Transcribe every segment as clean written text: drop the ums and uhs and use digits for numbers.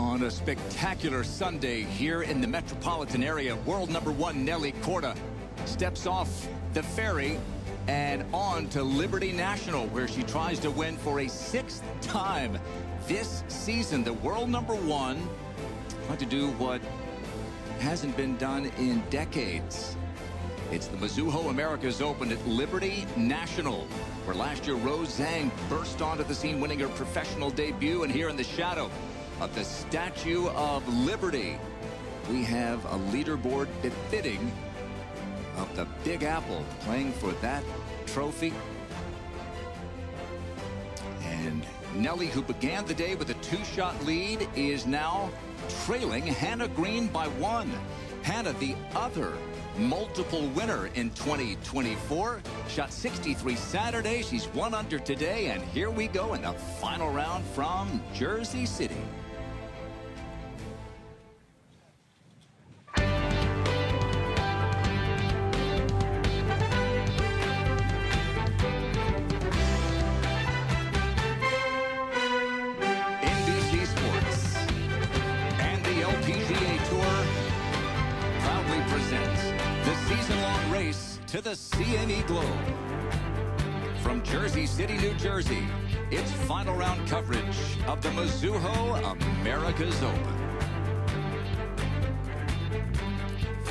On a spectacular Sunday here in the metropolitan area, world number 1 Nelly Korda steps off the ferry and on to Liberty National, where she tries to win for a 6th time this season. The world number 1 trying to do what hasn't been done in decades. It's the Mizuho Americas Open at Liberty National, where last year Rose Zhang burst onto the scene, winning her professional debut. And here in the shadow of the Statue of Liberty, we have a leaderboard befitting of the Big Apple, playing for that trophy. And Nelly, who began the day with a 2-shot lead, is now trailing Hannah Green by 1. Hannah, the other multiple winner in 2024, shot 63 Saturday. She's 1 under today, and here we go in the final round from Jersey City. NBC Sports and the LPGA Tour proudly presents the season-long race to the CME Globe. From Jersey City, New Jersey, it's final round coverage of the Mizuho Americas Open.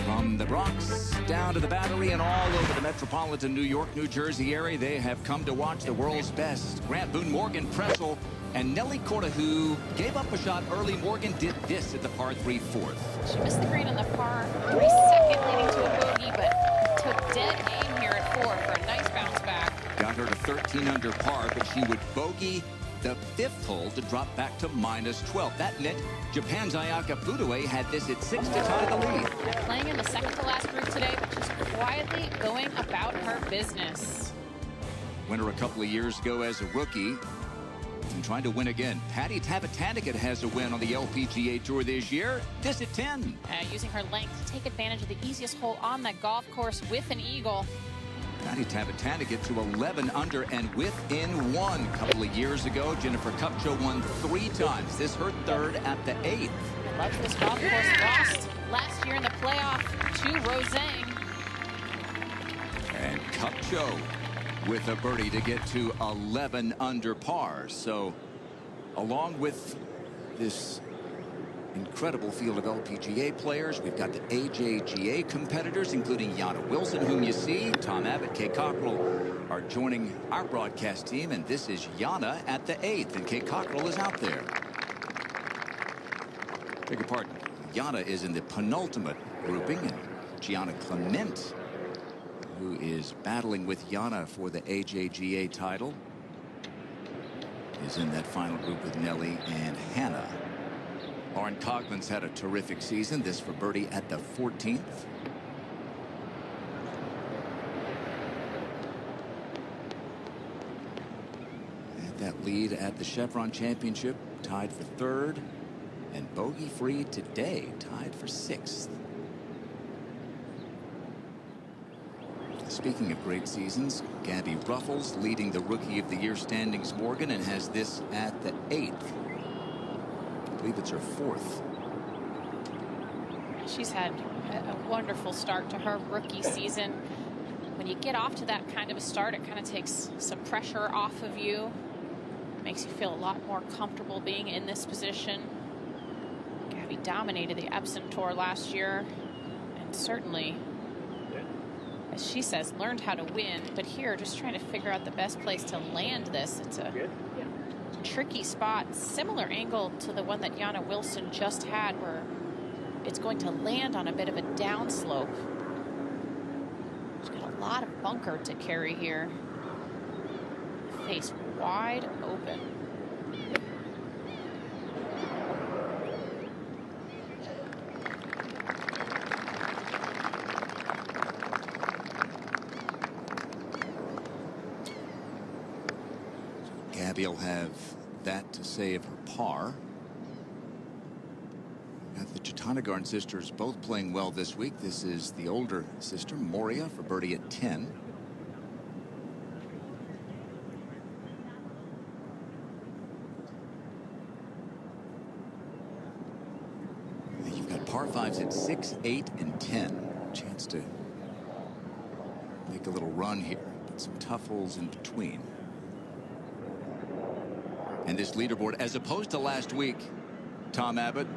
From the Bronx down to the Battery and all over the metropolitan New York, New Jersey area, they have come to watch the world's best. Grant Boone, Morgan Pressel, and Nelly Korda, who gave up a shot early. Morgan did this at the par 3 fourth. She missed the green on the par 3 second, leading to a bogey, but took dead aim here at 4 for a nice bounce back. Got her to 13 under par, but she would bogey the 5th hole to drop back to -12. That meant Japan's Ayaka Furue had this at 6 to tie the lead. Playing in the second to last group today, but she's quietly going about her business. Winner a couple of years ago as a rookie, and trying to win again. Patty Tavatanakit has a win on the LPGA Tour this year. This at 10. Using her length to take advantage of the easiest hole on the golf course with an eagle. Patty Tavatanakit to 11 under and within 1. A couple of years ago, Jennifer Kupcho won 3 times. This her 3rd at the 8th. Loves this golf course. Lost last year in the playoff to Rose Zhang. And Kupcho with a birdie to get to 11 under par. So along with this incredible field of LPGA players, we've got the AJGA competitors, including Yana Wilson, whom you see. Tom Abbott, Kay Cockrell are joining our broadcast team, and this is Yana at the 8th, and Kay Cockrell is out there. Beg your pardon. Yana is in the penultimate grouping, and Gianna Clement, who is battling with Yana for the AJGA title, is in that final group with Nelly and Hannah. Lauren Cogman's had a terrific season. This for birdie at the 14th. At that lead at the Chevron Championship, tied for 3rd, and bogey-free today, tied for 6th. Speaking of great seasons, Gabby Ruffles leading the Rookie of the Year standings, Morgan, and has this at the 8th. I believe it's her 4th. She's had a wonderful start to her rookie season. When you get off to that kind of a start, it kind of takes some pressure off of you. Makes you feel a lot more comfortable being in this position. Gabby dominated the Epsom Tour last year, and certainly, as she says, learned how to win. But here, just trying to figure out the best place to land this. It's a tricky spot, similar angle to the one that Yana Wilson just had, where it's going to land on a bit of a downslope. She's got a lot of bunker to carry here. Face wide open. Gabby will have that to say of her par. Got the Tavatanakit sisters both playing well this week. This is the older sister, Moria, for birdie at 10. par fives at 6, 8, and 10. Chance to make a little run here, but some tough holes in between. And this leaderboard, as opposed to last week, Tom Abbott,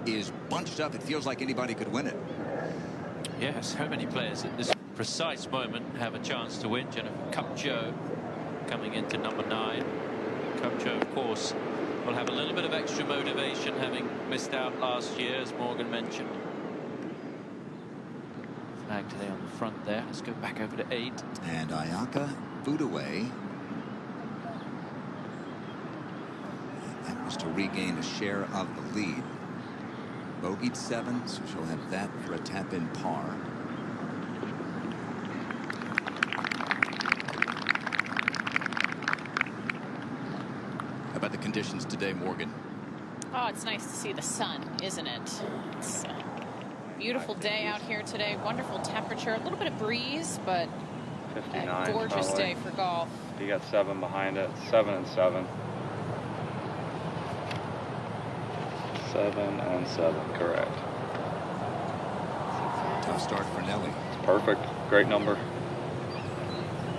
is bunched up. It feels like anybody could win it. Yeah, so many players at this precise moment have a chance to win. Jennifer Kupcho coming into number 9. Kupcho, of course, will have a little bit of extra motivation having missed out last year, as Morgan mentioned. Flag today on the front there. Let's go back over to 8. And Ayaka Furue. That was to regain a share of the lead. Bogeyed 7, so she'll have that for a tap-in par. How about the conditions today, Morgan? Oh, it's nice to see the sun, isn't it? It's a beautiful day out here today. Wonderful temperature. A little bit of breeze, but 59, a gorgeous day for golf. You got 7 behind it. 7 and 7. 7 and 7, correct. Tough start for Nelly. Perfect. Great number.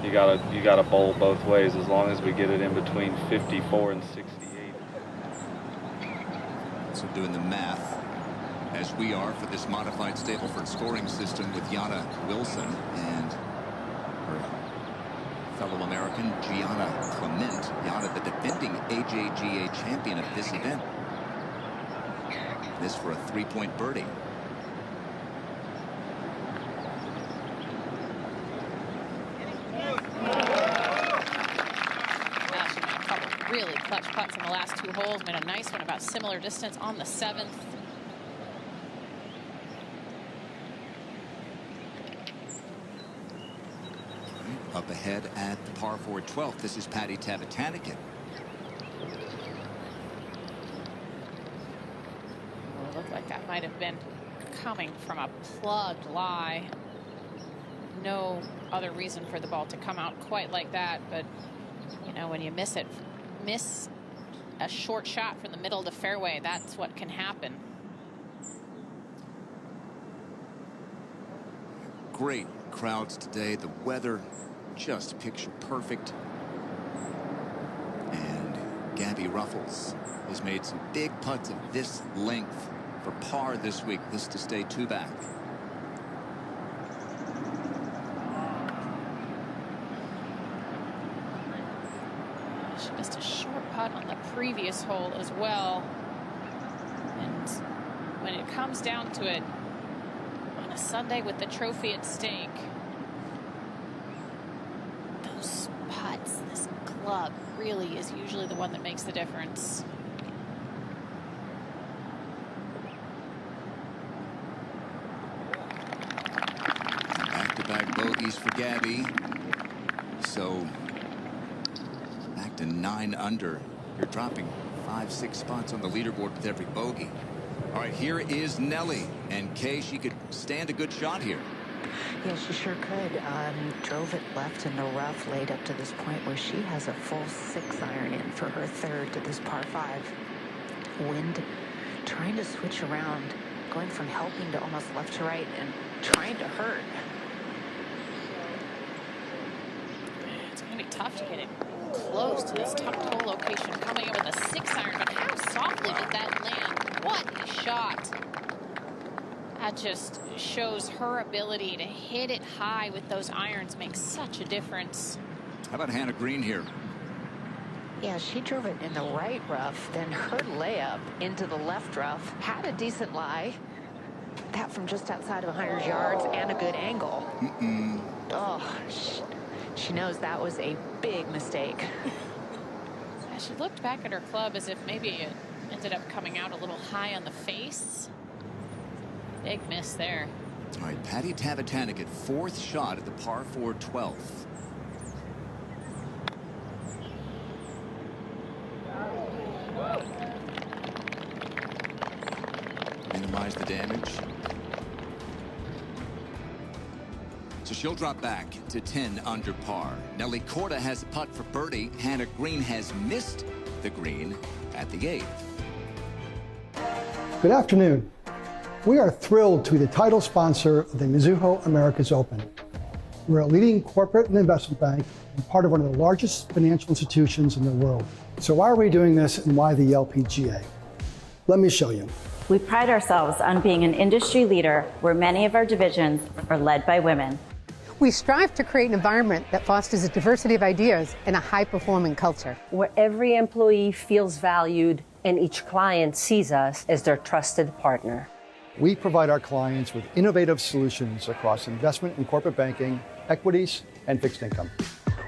You gotta bowl both ways as long as we get it in between 54 and 68. So doing the math, as we are for this modified Stableford scoring system with Yana Wilson and her fellow American Gianna Clement. Yana, the defending AJGA champion of this event. This for a 3-point birdie. She made a couple really clutch putts in the last 2 holes. Made a nice one about similar distance on the 7th. Up ahead at the par 4 12th. This is Patty Tavatanakit. It looked like that might have been coming from a plugged lie. No other reason for the ball to come out quite like that, but you know, when you miss a short shot from the middle of the fairway, that's what can happen. Great crowds today. The weather just picture perfect. And Gabby Ruffles has made some big putts of this length for par this week. This to stay 2 back. She missed a short putt on the previous hole as well. And when it comes down to it, on a Sunday with the trophy at stake, those putts, this club really is usually the one that makes the difference. Back-to-back bogeys for Gabby. So back to 9 under. You're dropping 5-6 spots on the leaderboard with every bogey. All right, here is Nelly, and Kay, she could stand a good shot here. Yeah, she sure could. Drove it left in the rough, laid up to this point where she has a full 6-iron in for her 3rd to this par 5. Wind trying to switch around, going from helping to almost left to right and trying to hurt. It's going to be tough to get it close to this tucked hole location. Coming up with a 6-iron, but how softly did that land? What a shot. That just shows her ability to hit it high with those irons makes such a difference. How about Hannah Green here? Yeah, she drove it in the right rough, then her layup into the left rough. Had a decent lie. That from just outside of 100 yards and a good angle. Oh, she knows that was a big mistake. Yeah, she looked back at her club as if maybe it ended up coming out a little high on the face. Big miss there. All right, Patty Tavatanakit, 4th shot at the par 4 12th. Minimize the damage. So she'll drop back to 10 under par. Nelly Corda has a putt for birdie. Hannah Green has missed the green at the 8th. Good afternoon. We are thrilled to be the title sponsor of the Mizuho Americas Open. We're a leading corporate and investment bank and part of one of the largest financial institutions in the world. So why are we doing this and why the LPGA? Let me show you. We pride ourselves on being an industry leader where many of our divisions are led by women. We strive to create an environment that fosters a diversity of ideas and a high-performing culture. Where every employee feels valued and each client sees us as their trusted partner. We provide our clients with innovative solutions across investment and corporate banking, equities, and fixed income.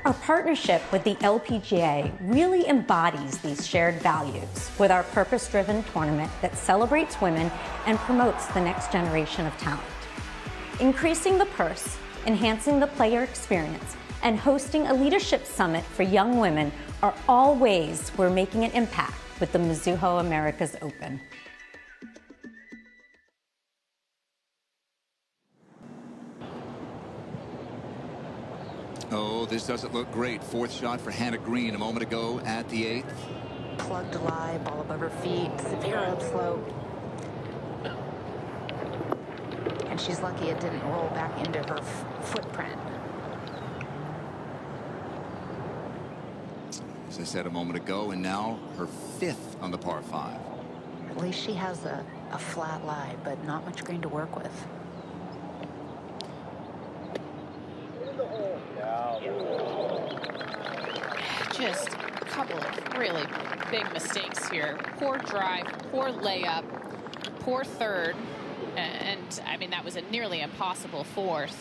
Our partnership with the LPGA really embodies these shared values with our purpose-driven tournament that celebrates women and promotes the next generation of talent. Increasing the purse, enhancing the player experience, and hosting a leadership summit for young women are all ways we're making an impact with the Mizuho Americas Open. Oh, this doesn't look great. Fourth shot for Hannah Green a moment ago at the 8th. Plugged lie, ball above her feet, severe upslope. And she's lucky it didn't roll back into her footprint. As I said a moment ago, and now her 5th on the par 5. At least she has a flat lie, but not much green to work with. Just a couple of really big mistakes here. Poor drive, poor layup, poor third, and I mean that was a nearly impossible 4th.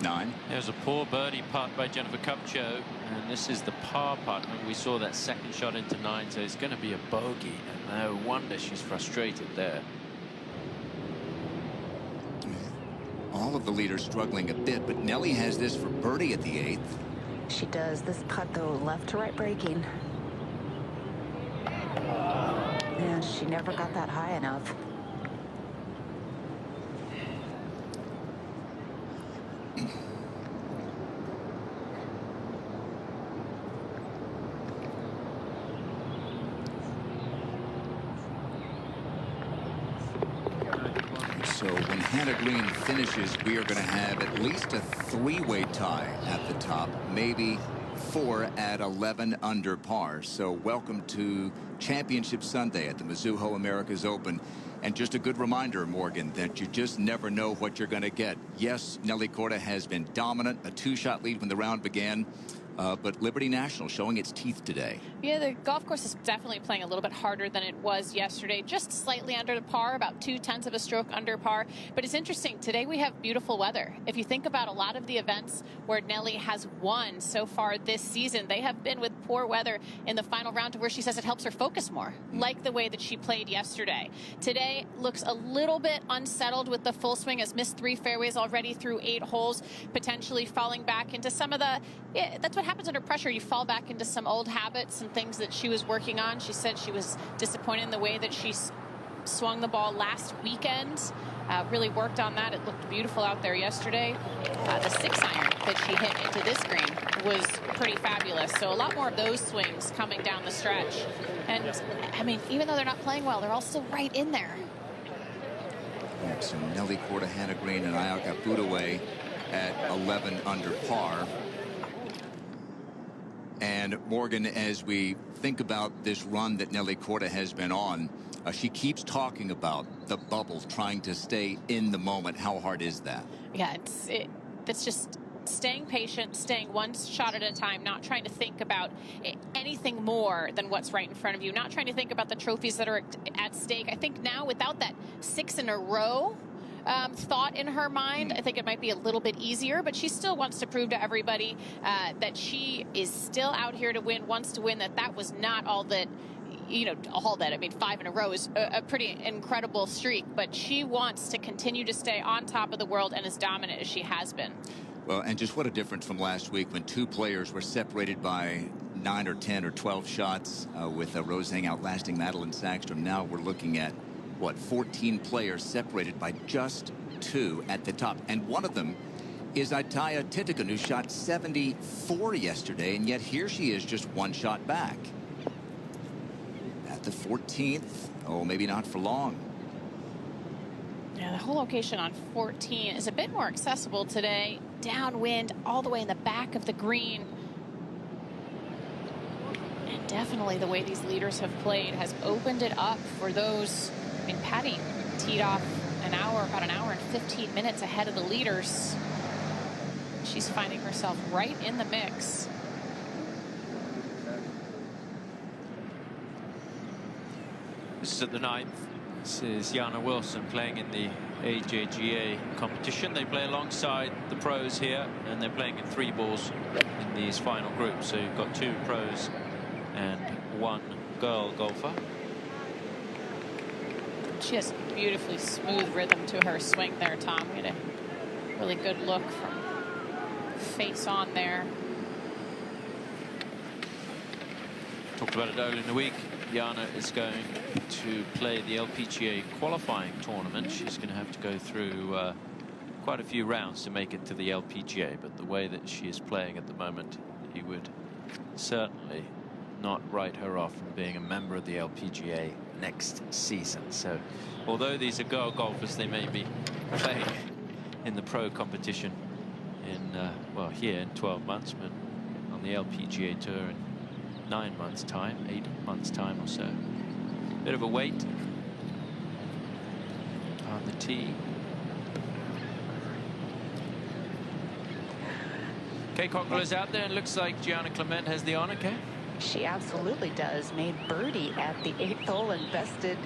9. There's a poor birdie putt by Jennifer Kupcho, and this is the par putt. And we saw that second shot into 9, so it's going to be a bogey, and no wonder she's frustrated there. All of the leaders struggling a bit, but Nelly has this for birdie at the 8th. She does. This putt, though, left to right breaking. And she never got that high enough. So when Hannah Green finishes, we are going to have at least a 3-way tie at the top, maybe 4 at 11 under par. So welcome to Championship Sunday at the Mizuho Americas Open. And just a good reminder, Morgan, that you just never know what you're going to get. Yes, Nelly Corda has been dominant, a 2-shot lead when the round began. But Liberty National showing its teeth today. Yeah, the golf course is definitely playing a little bit harder than it was yesterday. Just slightly under the par, about 0.2 of a stroke under par. But it's interesting, today we have beautiful weather. If you think about a lot of the events where Nelly has won so far this season, they have been with poor weather in the final round to where she says it helps her focus more, like the way that she played yesterday. Today looks a little bit unsettled with the full swing, has missed 3 fairways already through 8 holes, potentially falling back into some of the, that's what happens under pressure. You fall back into some old habits and things that she was working on. She said she was disappointed in the way that she swung the ball last weekend. Really worked on that. It looked beautiful out there yesterday. The 6-iron that she hit into this green was pretty fabulous. So a lot more of those swings coming down the stretch. And I mean, even though they're not playing well, they're all still right in there. So Nelly Corda, Hannah Green, and Ayaka Budaway at 11 under par. And Morgan, as we think about this run that Nelly Corda has been on, she keeps talking about the bubble, trying to stay in the moment. How hard is that? Yeah, it's just staying patient, staying one shot at a time, not trying to think about anything more than what's right in front of you, not trying to think about the trophies that are at stake. I think now without that 6 in a row thought in her mind, I think it might be a little bit easier, but she still wants to prove to everybody that she is still out here to win, wants to win, that was not all that, I mean, 5 in a row is a pretty incredible streak, but she wants to continue to stay on top of the world and as dominant as she has been. Well, and just what a difference from last week when 2 players were separated by 9 or 10 or 12 shots with Roseng outlasting Madeline Sackstrom. Now we're looking at, 14 players separated by just 2 at the top. And one of them is Ataya Titicaca, who shot 74 yesterday, and yet here she is just 1 shot back. At the 14th, maybe not for long. Yeah, the whole location on 14 is a bit more accessible today. Downwind all the way in the back of the green. And definitely the way these leaders have played has opened it up for those. I mean, Patty teed off about an hour and 15 minutes ahead of the leaders. She's finding herself right in the mix. This is at the 9th. This is Jana Wilson playing in the AJGA competition. They play alongside the pros here, and they're playing in 3 balls in these final groups. So you've got 2 pros and 1 girl golfer. She has beautifully smooth rhythm to her swing there, Tom. We had a really good look from face on there. Talked about it earlier in the week. Jana is going to play the LPGA qualifying tournament. She's going to have to go through quite a few rounds to make it to the LPGA, but the way that she is playing at the moment, he would certainly not write her off from being a member of the LPGA next season. So although these are girl golfers, they may be playing in the pro competition in well, here in 12 months, but on the LPGA Tour in 9 months time, 8 months time or so. Bit of a wait on the tee. Kay Cockrell is out there, and looks like Gianna Clement has the honor, Kay. She absolutely does. Made birdie at the 8th hole and bested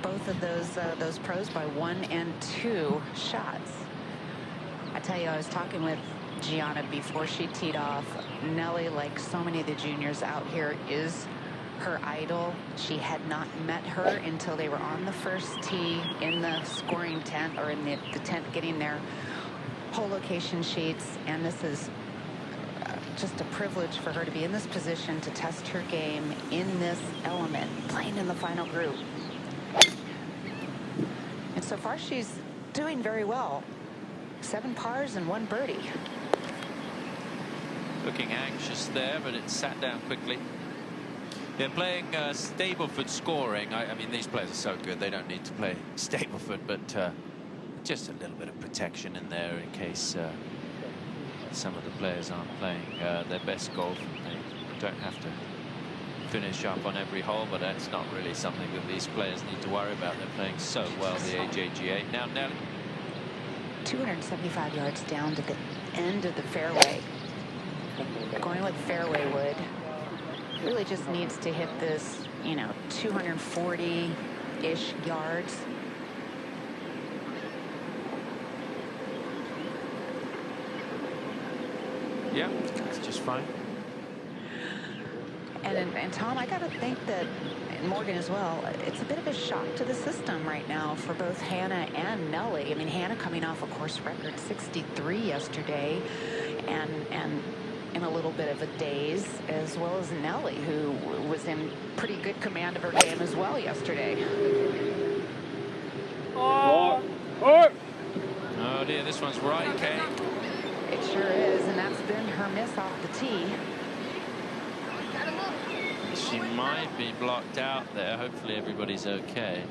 both of those pros by 1 and 2 shots. I tell you, I was talking with Gianna before she teed off. Nelly, like so many of the juniors out here, is her idol. She had not met her until they were on the first tee in the scoring tent, or in the tent getting their hole location sheets. And this is just a privilege for her to be in this position to test her game in this element, playing in the final group. And so far she's doing very well. 7 pars and 1 birdie. Looking anxious there, but it sat down quickly. They're playing Stableford scoring. I mean, these players are so good, they don't need to play Stableford, but just a little bit of protection in there in case some of the players aren't playing their best golf. They don't have to finish up on every hole, but that's not really something that these players need to worry about. They're playing so well, the AJGA. Now, Nelly. 275 yards down to the end of the fairway. Going with fairway wood. Really just needs to hit this, you know, 240-ish yards. Yeah, that's just fine. And Tom, I got to think that, and Morgan as well, it's a bit of a shock to the system right now for both Hannah and Nelly. I mean, Hannah coming off a course record 63 yesterday, and in a little bit of a daze, as well as Nelly, who was in pretty good command of her game as well yesterday. Oh dear, this one's right, Kay. It sure is, and that's been her miss off the tee. She might be blocked out there. Hopefully everybody's okay.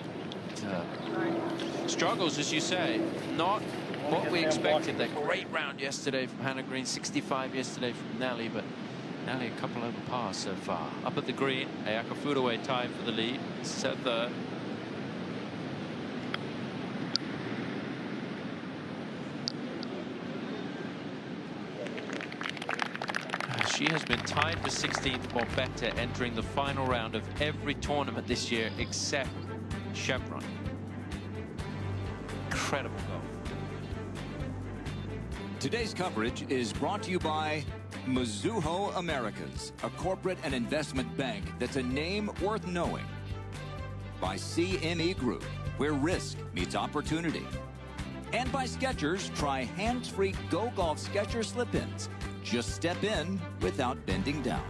Struggles, as you say, not what we expected. That great round yesterday from Hannah Green, 65 yesterday from Nelly, but Nelly a couple over par so far. Up at the green, Ayaka Furue tied for the lead. This is her third. She has been tied for 16th or better entering the final round of every tournament this year except Chevron. Incredible golf. Today's coverage is brought to you by Mizuho Americas, a corporate and investment bank that's a name worth knowing. By CME Group, where risk meets opportunity. And by Skechers, try hands-free Go Golf Skechers slip-ins. Just step in without bending down.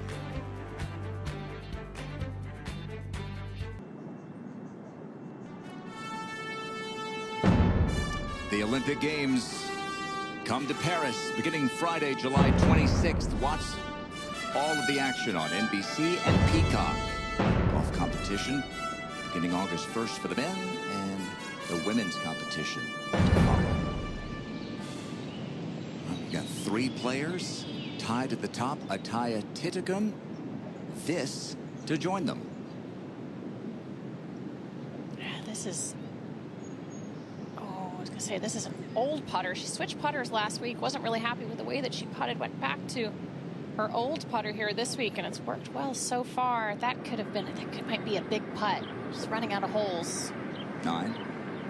The Olympic Games come to Paris beginning Friday, July 26th. Watch all of the action on NBC and Peacock. Golf competition beginning August 1st for the men and the women's competition to follow. We've got 3 players tied at the top. Ataya Titagun, this to join them. This is, oh, I was going to say, this is an old putter. She switched putters last week, wasn't really happy with the way that she putted, went back to her old putter here this week, and it's worked well so far. That could have been, might be a big putt. Just running out of holes. 9.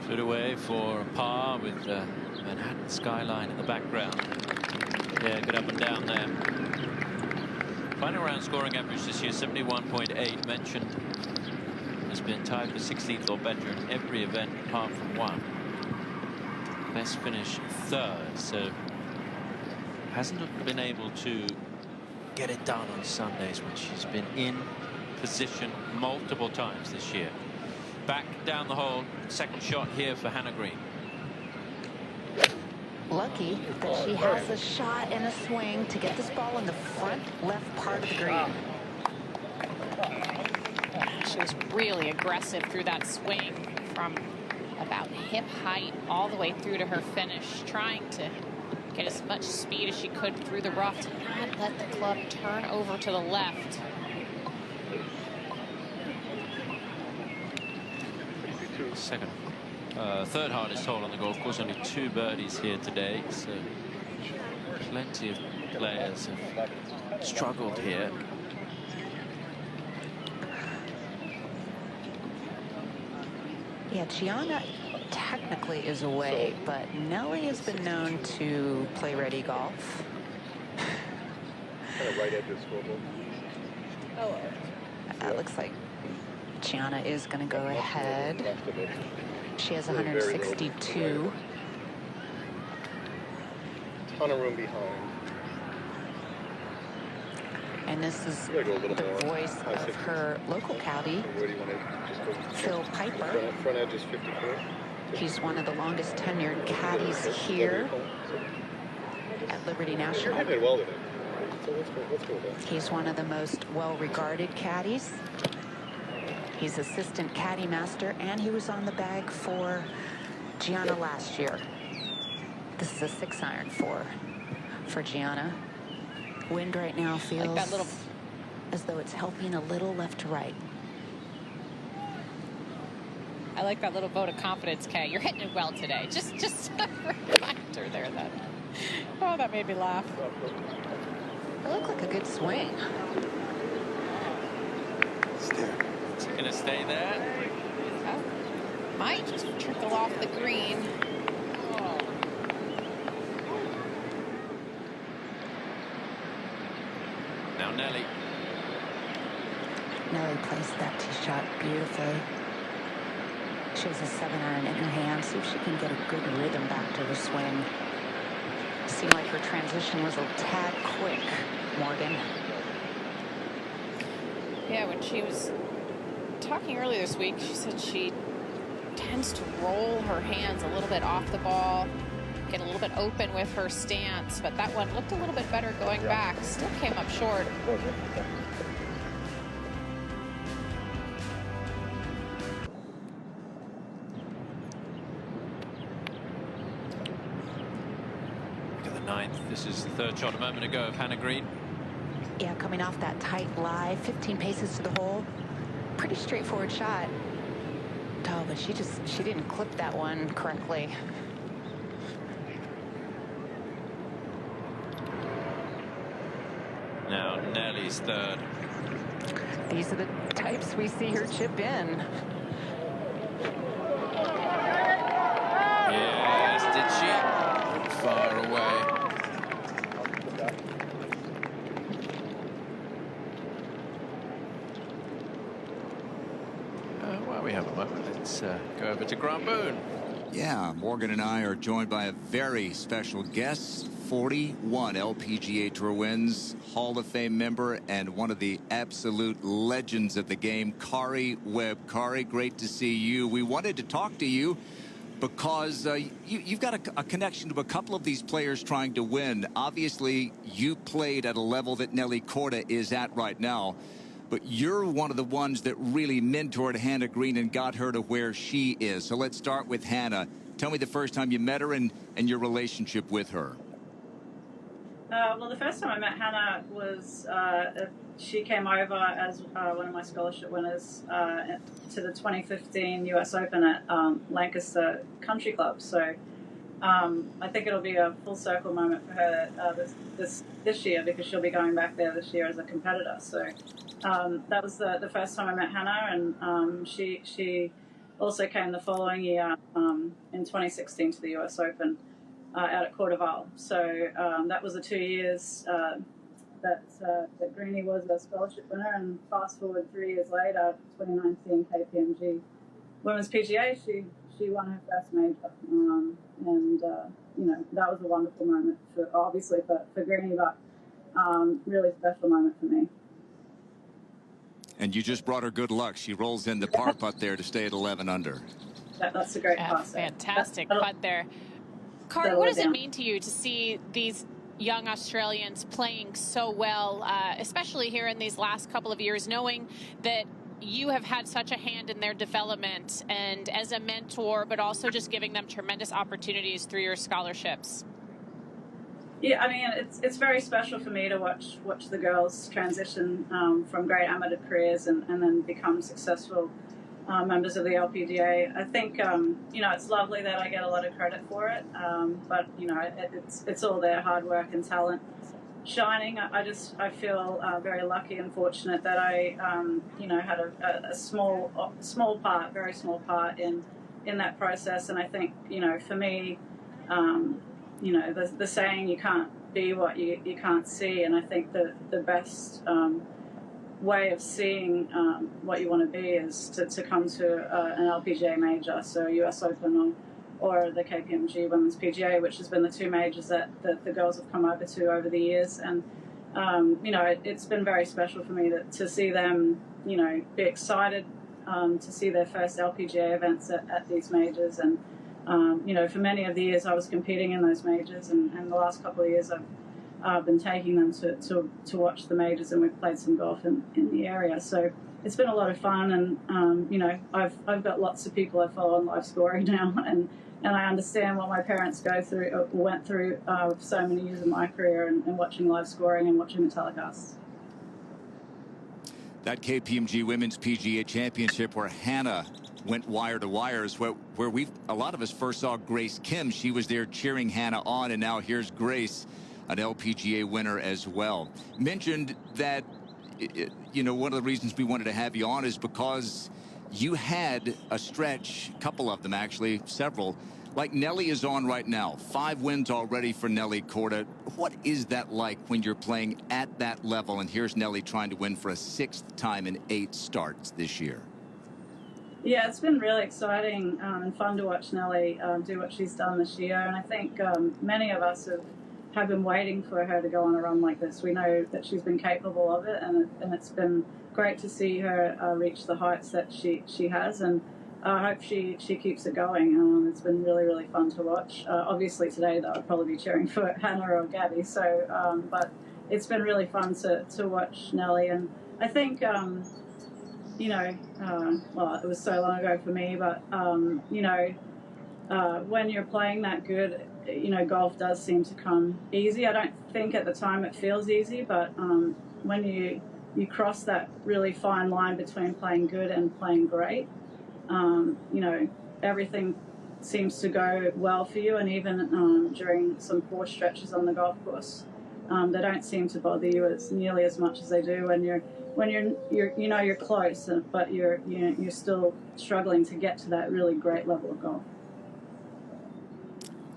Put away for a par with Manhattan skyline in the background. Yeah, good up and down there. Final round scoring average this year, 71.8. Mentioned has been tied for 16th or better in every event apart from 1. Best finish 3rd, so hasn't been able to get it done on Sundays when she's been in position multiple times this year. Back down the hole, second shot here for Hannah Green. Lucky that she has a shot and a swing to get this ball in the front left part of the green. She was really aggressive through that swing from about hip height all the way through to her finish, trying to get as much speed as she could through the rough to not let the club turn over to the left. Second, third hardest hole on the golf course. Only 2 birdies here today, so plenty of players have struggled here. Yeah, Gianna technically is away, but Nelly has been known to play ready golf. Right at the scoreboard. That looks like Gianna is going to go ahead. She has 162. Ton of room behind. And this is the voice of her local caddy, Phil Piper. Front edge is 54. He's one of the longest tenured caddies here at Liberty National. You're hitting it well today. So let's go with that. He's one of the most well-regarded caddies. He's assistant caddy master, and he was on the bag for Gianna last year. This is a 6-iron for Gianna. Wind right now feels like that little, as though it's helping a little left to right. I like that little vote of confidence, Kay. You're hitting it well today. Just a reminder there that. Oh, that made me laugh. It looked like a good swing. It's going to stay there. Oh, might just trickle off the green. Oh. Now Nelly. Nelly placed that tee shot beautifully. She has a 7-iron in her hand. See if she can get a good rhythm back to her swing. Seemed like her transition was a tad quick, Morgan. Yeah, when she was talking earlier this week, she said she tends to roll her hands a little bit off the ball, get a little bit open with her stance, but that one looked a little bit better going back. Still came up short. This is the third shot a moment ago of Hannah Green. Yeah, coming off that tight lie, 15 paces to the hole. Pretty straightforward shot. Oh, but she didn't clip that one correctly. Now Nelly's third. These are the types we see her chip in. Yes, did she? Far away. While we have a moment, let's go over to Grant Boone. Yeah, Morgan and I are joined by a very special guest. 41 LPGA Tour wins, Hall of Fame member, and one of the absolute legends of the game, Kari Webb. Kari, great to see you. We wanted to talk to you because you've got a connection to a couple of these players trying to win. Obviously, you played at a level that Nelly Corda is at right now. but you're one of the ones that really mentored Hannah Green and got her to where she is. So let's start with Hannah. Tell me the first time you met her and your relationship with her. Well, the first time I met Hannah was she came over as one of my scholarship winners to the 2015 US Open at Lancaster Country Club. So I think it'll be a full circle moment for her this year, because she'll be going back there this year as a competitor. So that was the first time I met Hannah, and she also came the following year in 2016 to the US Open out at Corda. So that was the 2 years that Greenie was a scholarship winner, and fast forward 3 years later, 2019 KPMG Women's PGA, she won her first major, and you know, that was a wonderful moment obviously for Greenie, but really special moment for me. And you just brought her good luck. She rolls in the par putt there to stay at 11 under. That's a great putt. Fantastic putt there. Corda, what does it mean to you to see these young Australians playing so well, especially here in these last couple of years, knowing that you have had such a hand in their development and as a mentor, but also just giving them tremendous opportunities through your scholarships? Yeah, I mean, it's very special for me to watch the girls transition from great amateur careers and then become successful members of the LPGA. I think, you know, it's lovely that I get a lot of credit for it, but, you know, it's all their hard work and talent shining. I feel very lucky and fortunate that I, you know, had a small part, very small part in that process. And I think, you know, for me, you know, the saying, you can't be what you can't see. And I think that the best way of seeing what you want to be is to come to an LPGA major, so US Open or the KPMG Women's PGA, which has been the 2 majors that the girls have come over to over the years. And, you know, it's been very special for me to see them, you know, be excited to see their first LPGA events at these majors. And, you know, for many of the years I was competing in those majors, and the last couple of years I've been taking them to watch the majors, and we've played some golf in the area. So it's been a lot of fun, and you know, I've got lots of people I follow on live scoring now, and I understand what my parents went through so many years of my career, and watching live scoring and watching the telecasts. That KPMG Women's PGA Championship where Hannah went wire to wire is where a lot of us first saw Grace Kim. She was there cheering Hannah on, and now here's Grace, an LPGA winner as well. Mentioned that, you know, one of the reasons we wanted to have you on is because you had a stretch, a couple of them actually, several, like Nelly is on right now. 5 wins already for Nelly Korda. What is that like when you're playing at that level? And here's Nelly trying to win for a 6th time in 8 starts this year. Yeah, it's been really exciting and fun to watch Nelly do what she's done this year. And I think many of us have been waiting for her to go on a run like this. We know that she's been capable of it, and it's been great to see her reach the heights that she has, and I hope she keeps it going. It's been really, really fun to watch. Obviously today that would probably be cheering for Hannah or Gabby, so but it's been really fun to watch Nelly. And I think you know, well, it was so long ago for me, but you know, when you're playing that good, you know, golf does seem to come easy. I don't think at the time it feels easy, but when you cross that really fine line between playing good and playing great, you know, everything seems to go well for you. And even during some poor stretches on the golf course, they don't seem to bother you nearly as much as they do when you're close, but you're still struggling to get to that really great level of golf.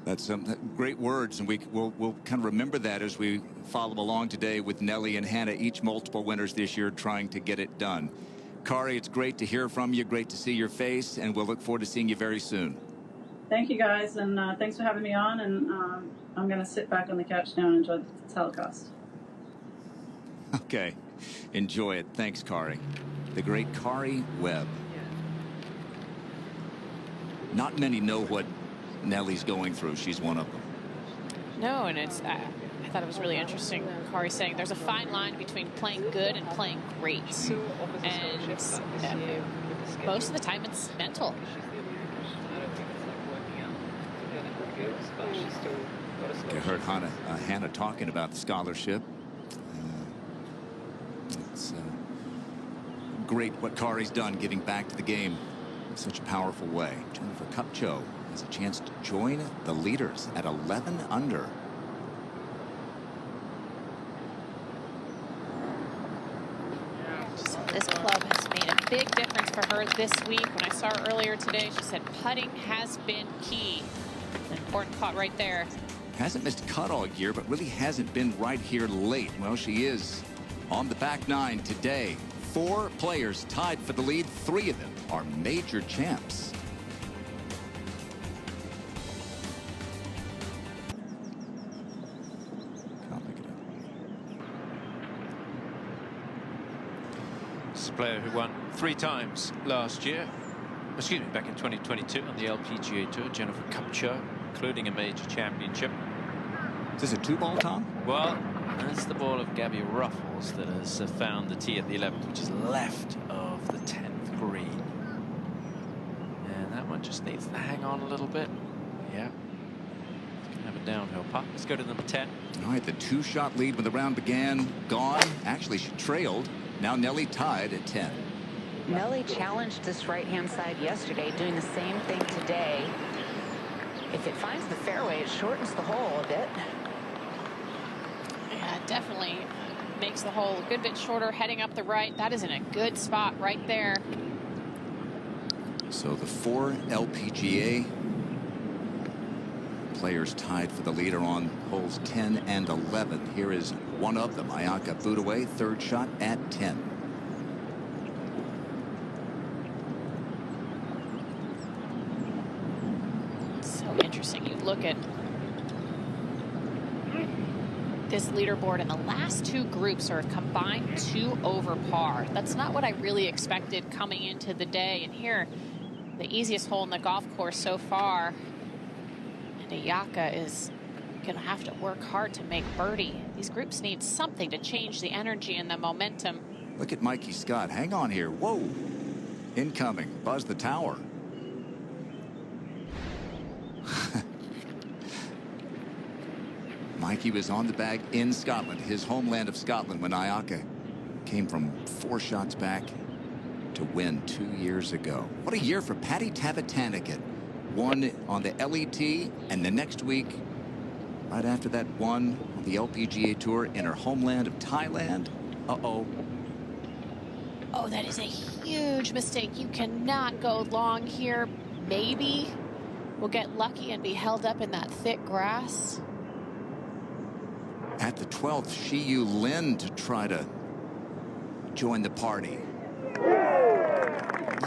That's some great words, and we'll kind of remember that as we follow along today with Nelly and Hannah, each multiple winners this year, trying to get it done. Kari, it's great to hear from you, great to see your face, and we'll look forward to seeing you very soon. Thank you, guys, and thanks for having me on. And I'm going to sit back on the couch now and enjoy the telecast. Okay, enjoy it. Thanks, Kari. The great Kari Webb. Not many know what Nelly's going through. She's one of them. No, and it's thought it was really interesting, Corey saying there's a fine line between playing good and playing great. And most of the time it's mental. You heard Hannah talking about the scholarship. It's great what Kari's done, giving back to the game in such a powerful way. Jennifer Kupcho has a chance to join the leaders at 11 under. This club has made a big difference for her this week. When I saw her earlier today, she said putting has been key. An important putt right there. Hasn't missed a cut all year, but really hasn't been right here late. Well, she is on the back nine today. 4 players tied for the lead. 3 of them are major champs. Can't make it up. This is a player who won 3 times last year. Excuse me, back in 2022 on the LPGA Tour. Jennifer Kupcho, including a major championship. Is this a 2-ball, Tom? Well, that's the ball of Gabby Ruffles that has found the tee at the 11th, which is left of the 10th green. And that one just needs to hang on a little bit. Yeah. It's going to have a downhill putt. Let's go to number 10. All right, the 2-shot lead when the round began, gone. Actually, she trailed. Now Nelly tied at 10. Nelly challenged this right-hand side yesterday, doing the same thing today. If it finds the fairway, it shortens the hole a bit. Yeah, it definitely makes the hole a good bit shorter heading up the right. That is in a good spot right there. So the 4 LPGA players tied for the lead are on holes 10 and 11. Here is one of them, Ayaka Furue, 3rd shot at 10. So interesting. You look at this leaderboard, and the last 2 groups are combined 2 over par. That's not what I really expected coming into the day. And here, the easiest hole in the golf course so far. And Ayaka is going to have to work hard to make birdie. These groups need something to change the energy and the momentum. Look at Mikey Scott. Hang on here. Whoa. Incoming. Buzz the tower. Mikey was on the bag in Scotland, his homeland of Scotland, when Ayaka came from 4 shots back to win 2 years ago. What a year for Patty Tavatanakit. Won on the LET, and the next week, right after that, won on the LPGA Tour in her homeland of Thailand. Uh-oh. Oh, that is a huge mistake. You cannot go long here. Maybe we'll get lucky and be held up in that thick grass. At the 12th, Shiyu Lin to try to join the party.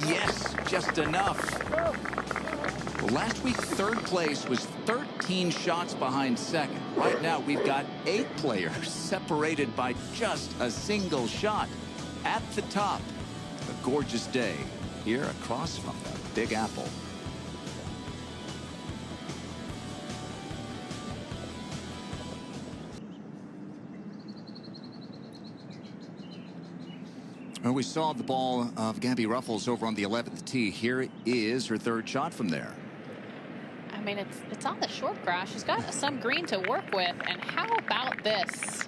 Yes, just enough. Well, last week, 3rd place was 13 shots behind 2nd. Right now, we've got 8 players separated by just a single shot. At the top, a gorgeous day here across from the Big Apple. Well, we saw the ball of Gabby Ruffles over on the 11th tee. Here is her 3rd shot from there. I mean, it's on the short grass. She's got some green to work with. And how about this?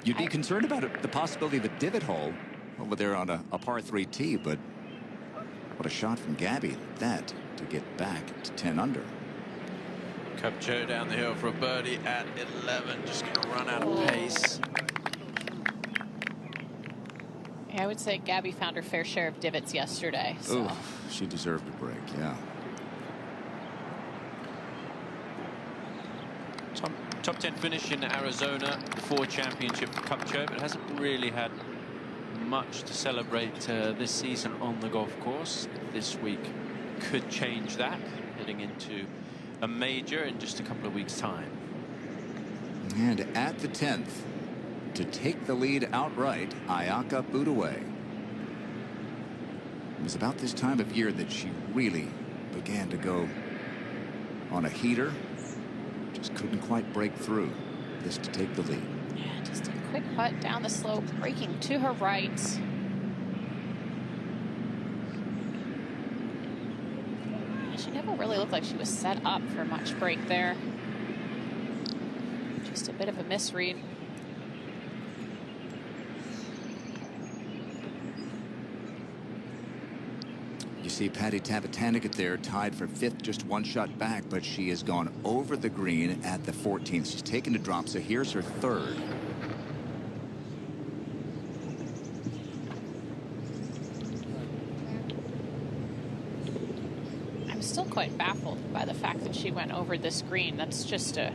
You'd be concerned about the possibility of a divot hole over there on a par 3 tee, but what a shot from Gabby, that to get back to 10 under. Kupcho down the hill for a birdie at 11. Just going to run out of pace. Yeah, I would say Gabby found her fair share of divots yesterday. So. Oh, she deserved a break, yeah. Top 10 finish in Arizona, the 4 championship for Kupcho, but hasn't really had much to celebrate this season on the golf course. This week could change that, heading into a major in just a couple of weeks' time. And at the 10th, to take the lead outright, Ayaka Furue. It was about this time of year that she really began to go on a heater. Just couldn't quite break through this to take the lead. Yeah, just a quick putt down the slope, breaking to her right. She never really looked like she was set up for much break there. Just a bit of a misread. You see Patty Tavatanakit there, tied for 5th, just one shot back, but she has gone over the green at the 14th. She's taken a drop, so here's her 3rd. I'm still quite baffled by the fact that she went over this green. That's just a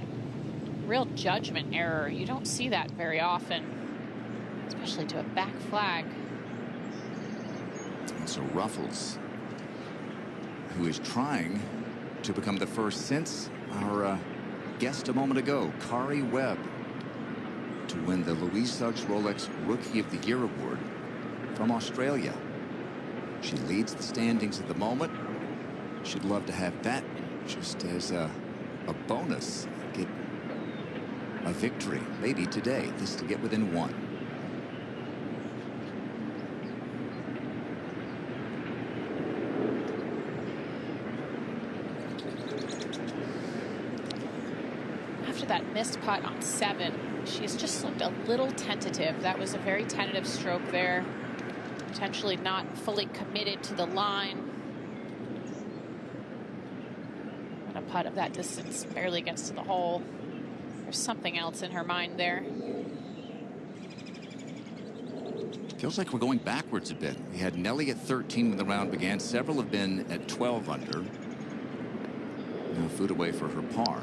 real judgment error. You don't see that very often, especially to a back flag. And so Ruffles, who is trying to become the first since our guest a moment ago, Kari Webb, to win the Louise Suggs Rolex Rookie of the Year award from Australia. She leads the standings at the moment. She'd love to have that just as a bonus, get a victory maybe today, this to get within 1. After that missed putt on 7, she's just looked a little tentative. That was a very tentative stroke there. Potentially not fully committed to the line. And a putt of that distance barely gets to the hole. There's something else in her mind there. Feels like we're going backwards a bit. We had Nelly at 13 when the round began. Several have been at 12 under. Now a foot away for her par.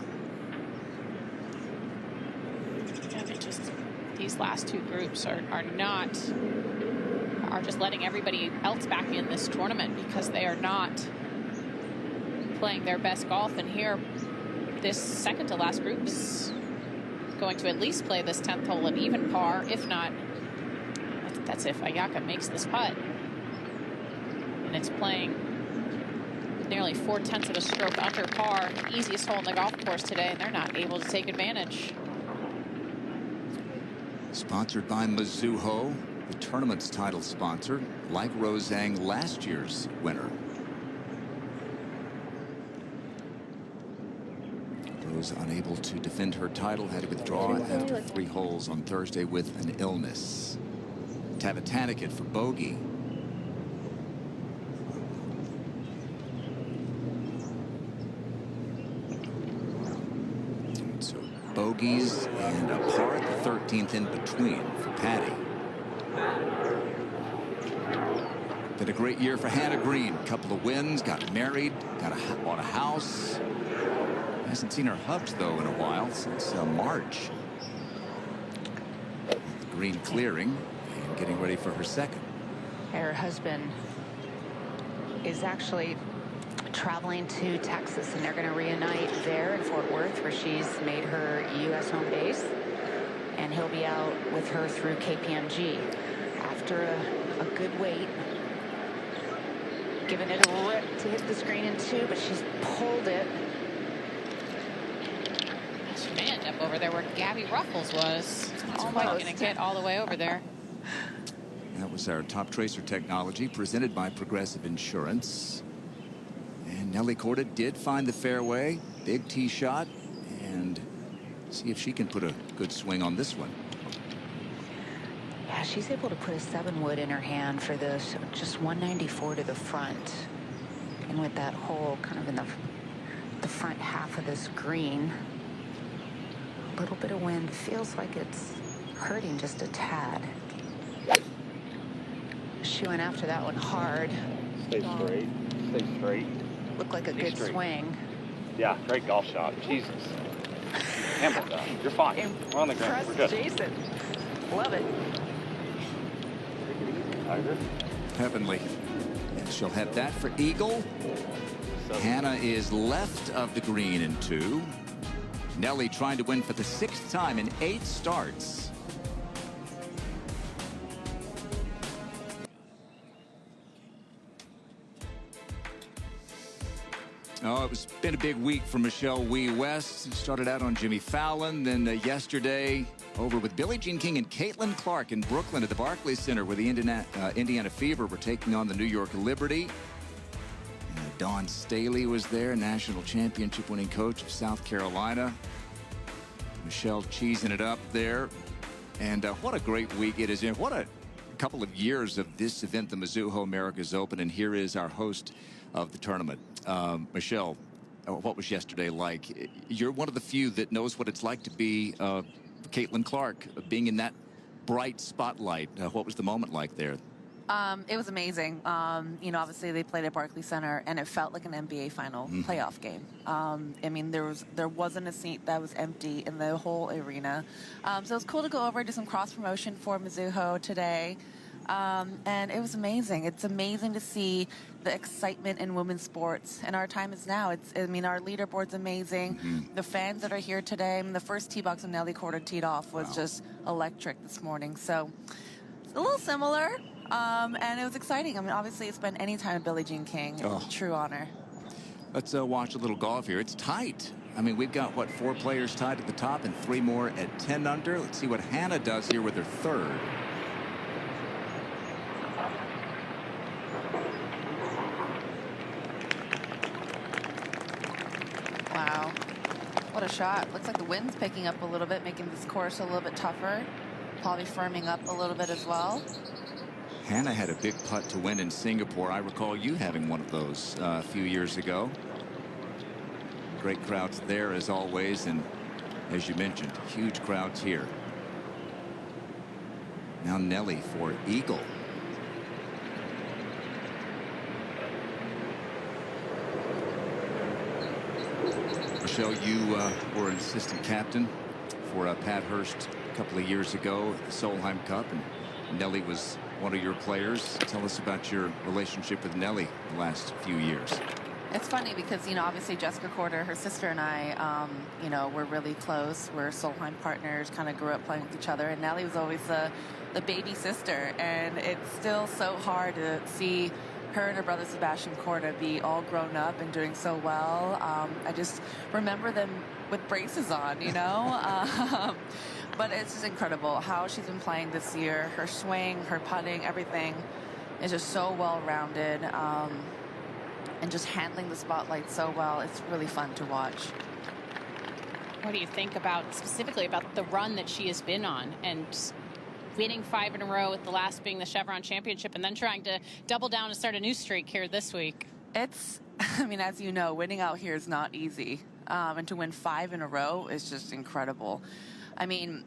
These last 2 groups are just letting everybody else back in this tournament because they are not playing their best golf. And here, this second to last group is going to at least play this 10th hole an even par, if not. That's if Ayaka makes this putt. And it's playing nearly 4/10 of a stroke under par, easiest hole in the golf course today, and they're not able to take advantage. Sponsored by Mizuho, the tournament's title sponsor, like Rozang, last year's winner. Rose unable to defend her title, had to withdraw after 3 holes on Thursday with an illness. Tavatanakit for bogey. So bogeys and a par at the 13th in between for Patty. Been a great year for Hannah Green. Couple of wins, got married, bought a house. Hasn't seen her hubs though in a while, since March. The green clearing and getting ready for her 2nd. Her husband is actually traveling to Texas, and they're going to reunite there in Fort Worth, where she's made her U.S. home base, and he'll be out with her through KPMG after a good wait. Giving it a rip to hit the screen in 2, but she's pulled it. She may end up over there where Gabby Ruffles was. Almost going to get all the way over there. That was our top tracer technology presented by Progressive Insurance. And Nelly Corda did find the fairway, big tee shot, and see if she can put a good swing on this one. Yeah, she's able to put a 7-wood in her hand for this, just 194 to the front. And with that hole kind of in the front half of this green, a little bit of wind feels like it's hurting just a tad. She went after that one hard. Stay straight. Stay straight. Looked like a good swing. Yeah, great golf shot. Jesus. Handle that. You're fine. We're on the ground. We're good. Jason. Love it. Tiger. Heavenly. And she'll have that for eagle. Hannah is left of the green in 2. Nelly trying to win for the 6th time in 8 starts. Oh, it's been a big week for Michelle Wie West. Started out on Jimmy Fallon, then yesterday over with Billie Jean King and Caitlyn Clark in Brooklyn at the Barclays Center, where the Indiana Fever were taking on the New York Liberty. Dawn Staley was there, national championship winning coach of South Carolina. Michelle cheesing it up there. And what a great week it is. And what a couple of years of this event, the Mizuho Americas Open. And here is our host of the tournament. Michelle, what was yesterday like? You're one of the few that knows what it's like to be Caitlyn Clark, being in that bright spotlight. What was the moment like there? It was amazing. You know, obviously they played at Barclays Center, and it felt like an NBA final playoff game. I mean, there wasn't a seat that was empty in the whole arena. So it was cool to go over, do some cross promotion for Mizuho today. And it was amazing. It's amazing to see the excitement in women's sports. And our time is now. I mean, our leaderboard's amazing. The fans that are here today, I mean, the first tee box of Nelly Corda teed off was just electric this morning. So it's a little similar. And it was exciting. I mean, obviously, it's been any time of Billie Jean King. It's a true honor. Let's watch a little golf here. It's tight. I mean, we've got, what, 4 players tied at the top and 3 more at 10 under. Let's see what Hannah does here with her third. Wow. What a shot. Looks like the wind's picking up a little bit, making this course a little bit tougher. Probably firming up a little bit as well. Hannah had a big putt to win in Singapore. I recall you having one of those a few years ago. Great crowds there as always, and as you mentioned, huge crowds here. Now Nelly for eagle. Michelle, you were an assistant captain for Pat Hurst a couple of years ago at the Solheim Cup, and Nelly was one of your players. Tell us about your relationship with Nelly the last few years. It's funny because, you know, obviously Jessica Korda, her sister, and I, you know, we're really close. We're Solheim partners, kind of grew up playing with each other. And Nelly was always the baby sister. And it's still so hard to see her and her brother Sebastian Korda be all grown up and doing so well. I just remember them with braces on, you know. But it's just incredible how she's been playing this year. Her swing, her putting, everything is just so well-rounded, and just handling the spotlight so well. It's really fun to watch. What do you think about, specifically about the run that she has been on, and winning 5 in a row, with the last being the Chevron Championship, and then trying to double down and start a new streak here this week? It's, I mean, as you know, winning out here is not easy. And to win 5 in a row is just incredible. I mean,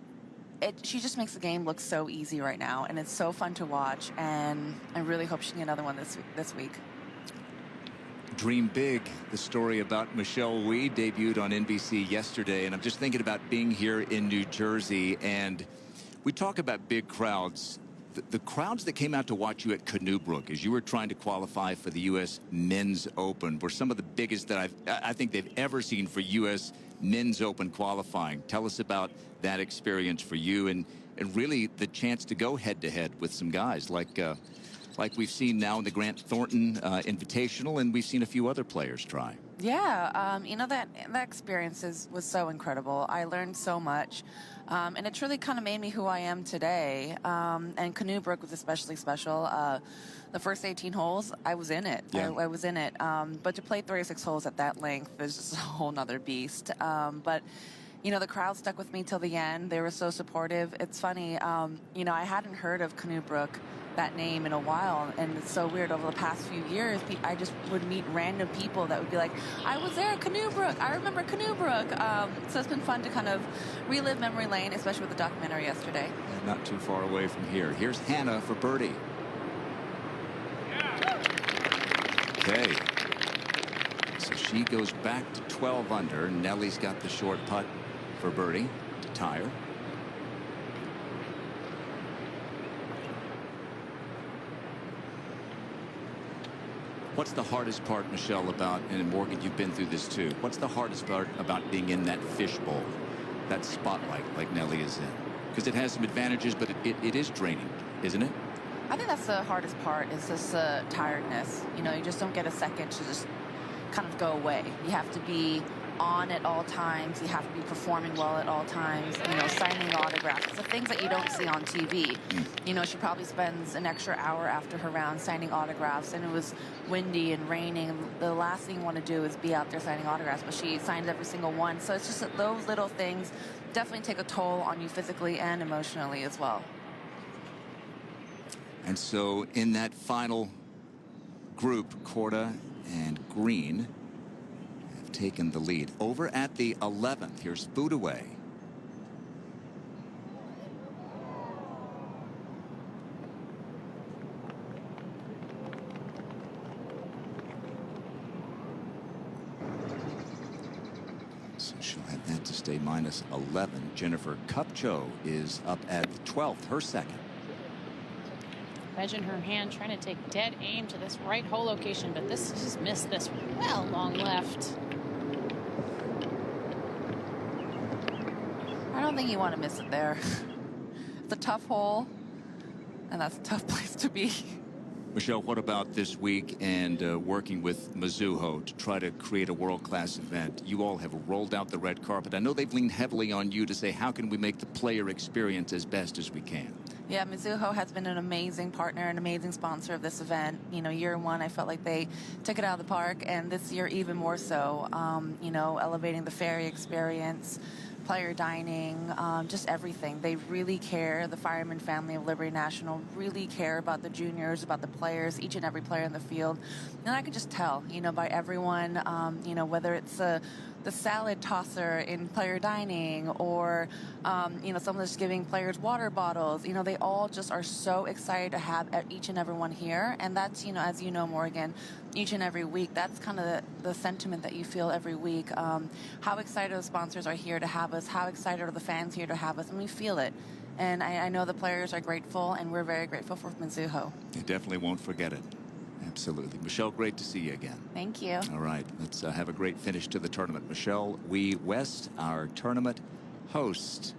she just makes the game look so easy right now, and it's so fun to watch, and I really hope she can get another one this week. Dream big. The story about Michelle Wie debuted on NBC yesterday, and I'm just thinking about being here in New Jersey, and we talk about big crowds. The crowds that came out to watch you at Canoebrook as you were trying to qualify for the U.S. Men's Open were some of the biggest that I think they've ever seen for U.S. Men's Open qualifying. Tell us about that experience for you, and really the chance to go head-to-head with some guys like we've seen now in the Grant Thornton Invitational, and we've seen a few other players try. Yeah, you know, that experience was so incredible. I learned so much, and it truly kind of made me who I am today. And Canoebrook was especially special. The first 18 holes, I was in it. Yeah. I was in it. But to play 36 holes at that length is just a whole nother beast. But you know, the crowd stuck with me till the end. They were so supportive. It's funny, you know, I hadn't heard of Canoebrook, that name, in a while, and it's so weird. Over the past few years, I just would meet random people that would be like, I was there at Canoebrook, I remember Canoebrook. So it's been fun to kind of relive memory lane, especially with the documentary yesterday. Not too far away from here. Here's Hannah for birdie. Okay, so she goes back to 12 under. Nelly's got the short putt for birdie to tie her. What's the hardest part, Michelle, about, and Morgan, you've been through this too, what's the hardest part about being in that fishbowl, that spotlight like Nelly is in? Because it has some advantages, but it is draining, isn't it? I think that's the hardest part, is this tiredness. You know, you just don't get a second to just kind of go away. You have to be on at all times. You have to be performing well at all times, you know, signing autographs. It's the things that you don't see on TV. You know, she probably spends an extra hour after her round signing autographs, and it was windy and raining, and the last thing you want to do is be out there signing autographs, but she signs every single one. So it's just that those little things definitely take a toll on you physically and emotionally as well. And so in that final group, Corda and Green have taken the lead. Over at the 11th, here's Furue. So she'll have that to stay minus 11. Jennifer Kupcho is up at the 12th, her second. Wedge in her hand, trying to take dead aim to this right hole location, but this just missed this well long left. I don't think you want to miss it there. It's a tough hole, and that's a tough place to be. Michelle, what about this week and working with Mizuho to try to create a world-class event? You all have rolled out the red carpet. I know they've leaned heavily on you to say, how can we make the player experience as best as we can? Yeah, Mizuho has been an amazing partner, an amazing sponsor of this event. You know, year one, I felt like they took it out of the park, and this year even more so. You know, elevating the ferry experience, player dining, just everything. They really care. The Fireman family of Liberty National really care about the juniors, about the players, each and every player in the field. And I could just tell, you know, by everyone, you know, whether it's the salad tosser in player dining, or you know, someone that's giving players water bottles. You know, they all just are so excited to have each and every one here. And that's, you know, as you know, Morgan, each and every week, that's kind of the sentiment that you feel every week. How excited the sponsors are here to have us, how excited are the fans here to have us, and we feel it. And I know the players are grateful, and we're very grateful for Mizuho. You definitely won't forget it. Absolutely. Michelle, great to see you again. Thank you. All right, let's have a great finish to the tournament. Michelle Wee West, our tournament host,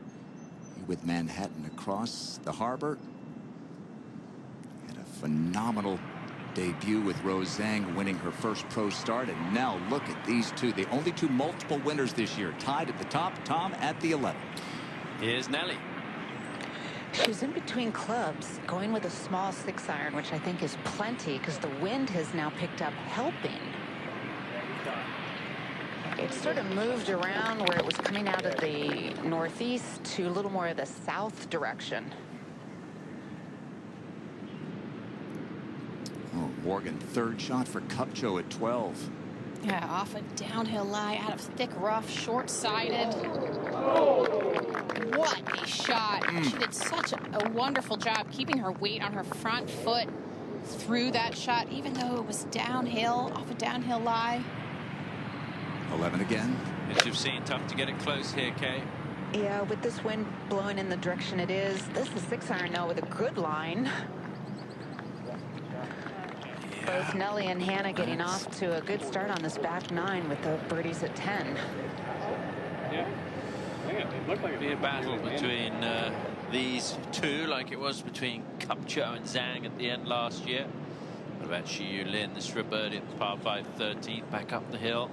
with Manhattan across the harbor. Had a phenomenal debut with Rose Zhang winning her first pro start, and now look at these two, the only two multiple winners this year, tied at the top. Tom at the 11th. Here's Nelly. She's in between clubs, going with a small 6-iron, which I think is plenty because the wind has now picked up, helping. It sort of moved around where it was coming out of the northeast to a little more of the south direction. Oh, Morgan, third shot for Kupcho at 12. Yeah, off a downhill lie, out of thick rough, short-sided. What a shot. She did such a wonderful job keeping her weight on her front foot through that shot, even though it was downhill, off a downhill lie. 11 again. As you've seen, tough to get it close here, Kay. Yeah, with this wind blowing in the direction it is, this is 6-iron now with a good line. Both Nelly and Hannah getting off to a good start on this back 9 with the birdies at 10. Yeah. It looked like It'll be a battle between these two, like it was between Kupcho and Zhang at the end last year. What about Xiyu Lin, this for a birdie at the par 5 13th, back up the hill.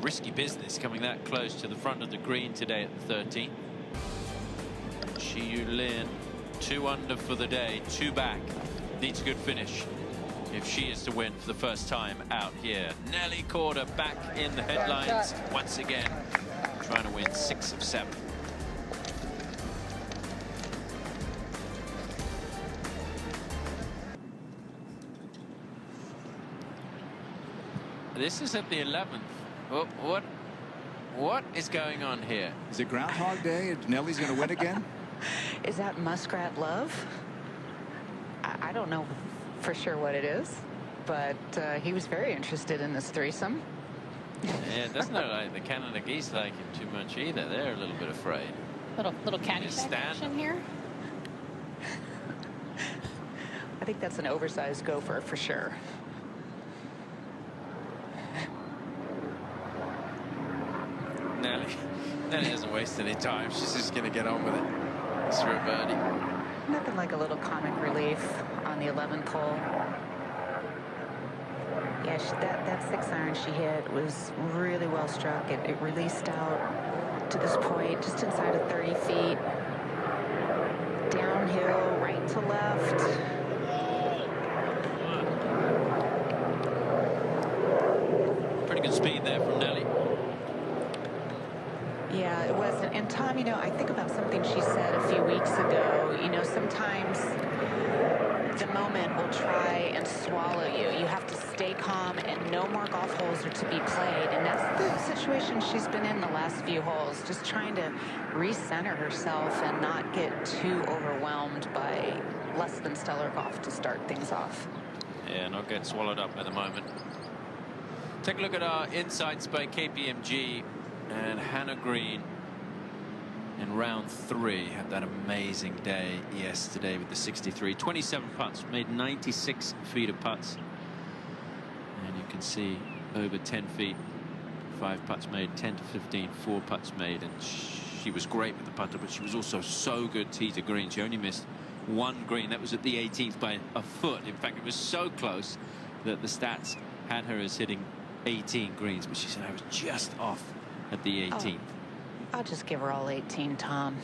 Risky business coming that close to the front of the green today at the 13th. Xiyu Lin, 2 under for the day, 2 back. Needs a good finish if she is to win for the first time out here. Nelly Korda back in the headlines once again, trying to win 6 of 7. This is at the 11th. What is going on here? Is it Groundhog Day? Nelly's going to win again? Is that muskrat love? I don't know for sure what it is, but he was very interested in this threesome. Yeah, it doesn't look like the Canada geese like him too much either. They're a little bit afraid. Little caddy action here. I think that's an oversized gopher for sure. Nelly doesn't waste any time. She's just going to get on with it. It's for a birdie. Nothing like a little comic relief on the 11th hole. Yeah, that 6-iron she hit was really well struck. It released out to this point, just inside of 30 feet. Downhill, right to left. Pretty good speed there from Nelly. Yeah, it was. And Tom, you know, I think about something she said a few weeks ago. You know, sometimes the moment will try and swallow you. You have to stay calm, and no more golf holes are to be played. And that's the situation she's been in the last few holes, just trying to recenter herself and not get too overwhelmed by less than stellar golf to start things off. Yeah, not get swallowed up at the moment. Take a look at our insights by KPMG. And Hannah Green in round 3 had that amazing day yesterday with the 63. 27 putts, made 96 feet of putts. And you can see over 10 feet, 5 putts made, 10 to 15, 4 putts made. And she was great with the putter, but she was also so good tee to green. She only missed 1 green. That was at the 18th by a foot. In fact, it was so close that the stats had her as hitting 18 greens, but she said I was just off at the 18th. Oh, I'll just give her all 18, Tom.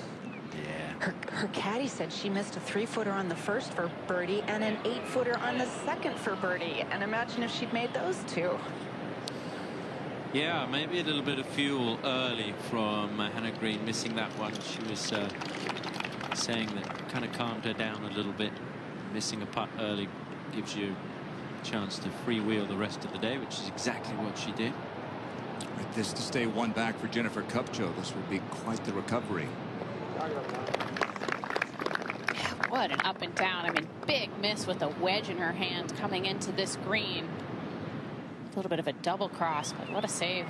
Yeah. Her caddy said she missed a 3-footer on the first for birdie and an 8-footer on the second for birdie. And imagine if she'd made those 2. Yeah, maybe a little bit of fuel early from Hannah Green, missing that one. She was saying that kind of calmed her down a little bit. Missing a putt early gives you a chance to freewheel the rest of the day, which is exactly what she did. With this to stay 1 back for Jennifer Kupcho, this will be quite the recovery. What an up and down. I mean, big miss with a wedge in her hand coming into this green. A little bit of a double cross, but what a save.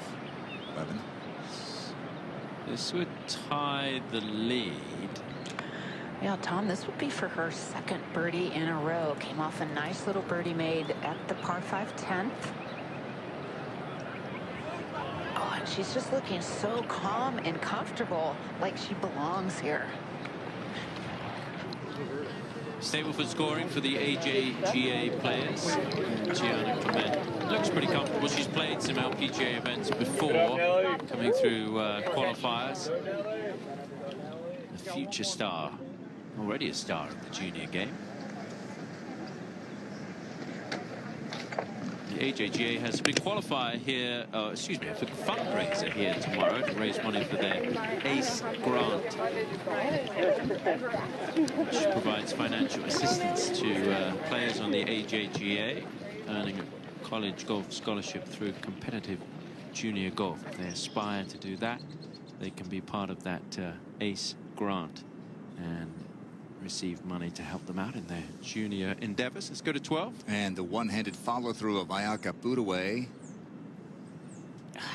11. This would tie the lead. Yeah, Tom, this would be for her 2nd birdie in a row. Came off a nice little birdie made at the par 5 10th. Oh, and she's just looking so calm and comfortable, like she belongs here. Stable for scoring for the AJGA players. Gianna Clement looks pretty comfortable. She's played some LPGA events before, coming through qualifiers. A future star, already a star of the junior game. The AJGA has a big qualifier here, a big fundraiser here tomorrow to raise money for their ACE grant, which provides financial assistance to players on the AJGA earning a college golf scholarship through competitive junior golf. If they aspire to do that, they can be part of that ACE grant and receive money to help them out in their junior endeavors. Let's go to 12. And the one-handed follow-through of Ayaka Furue.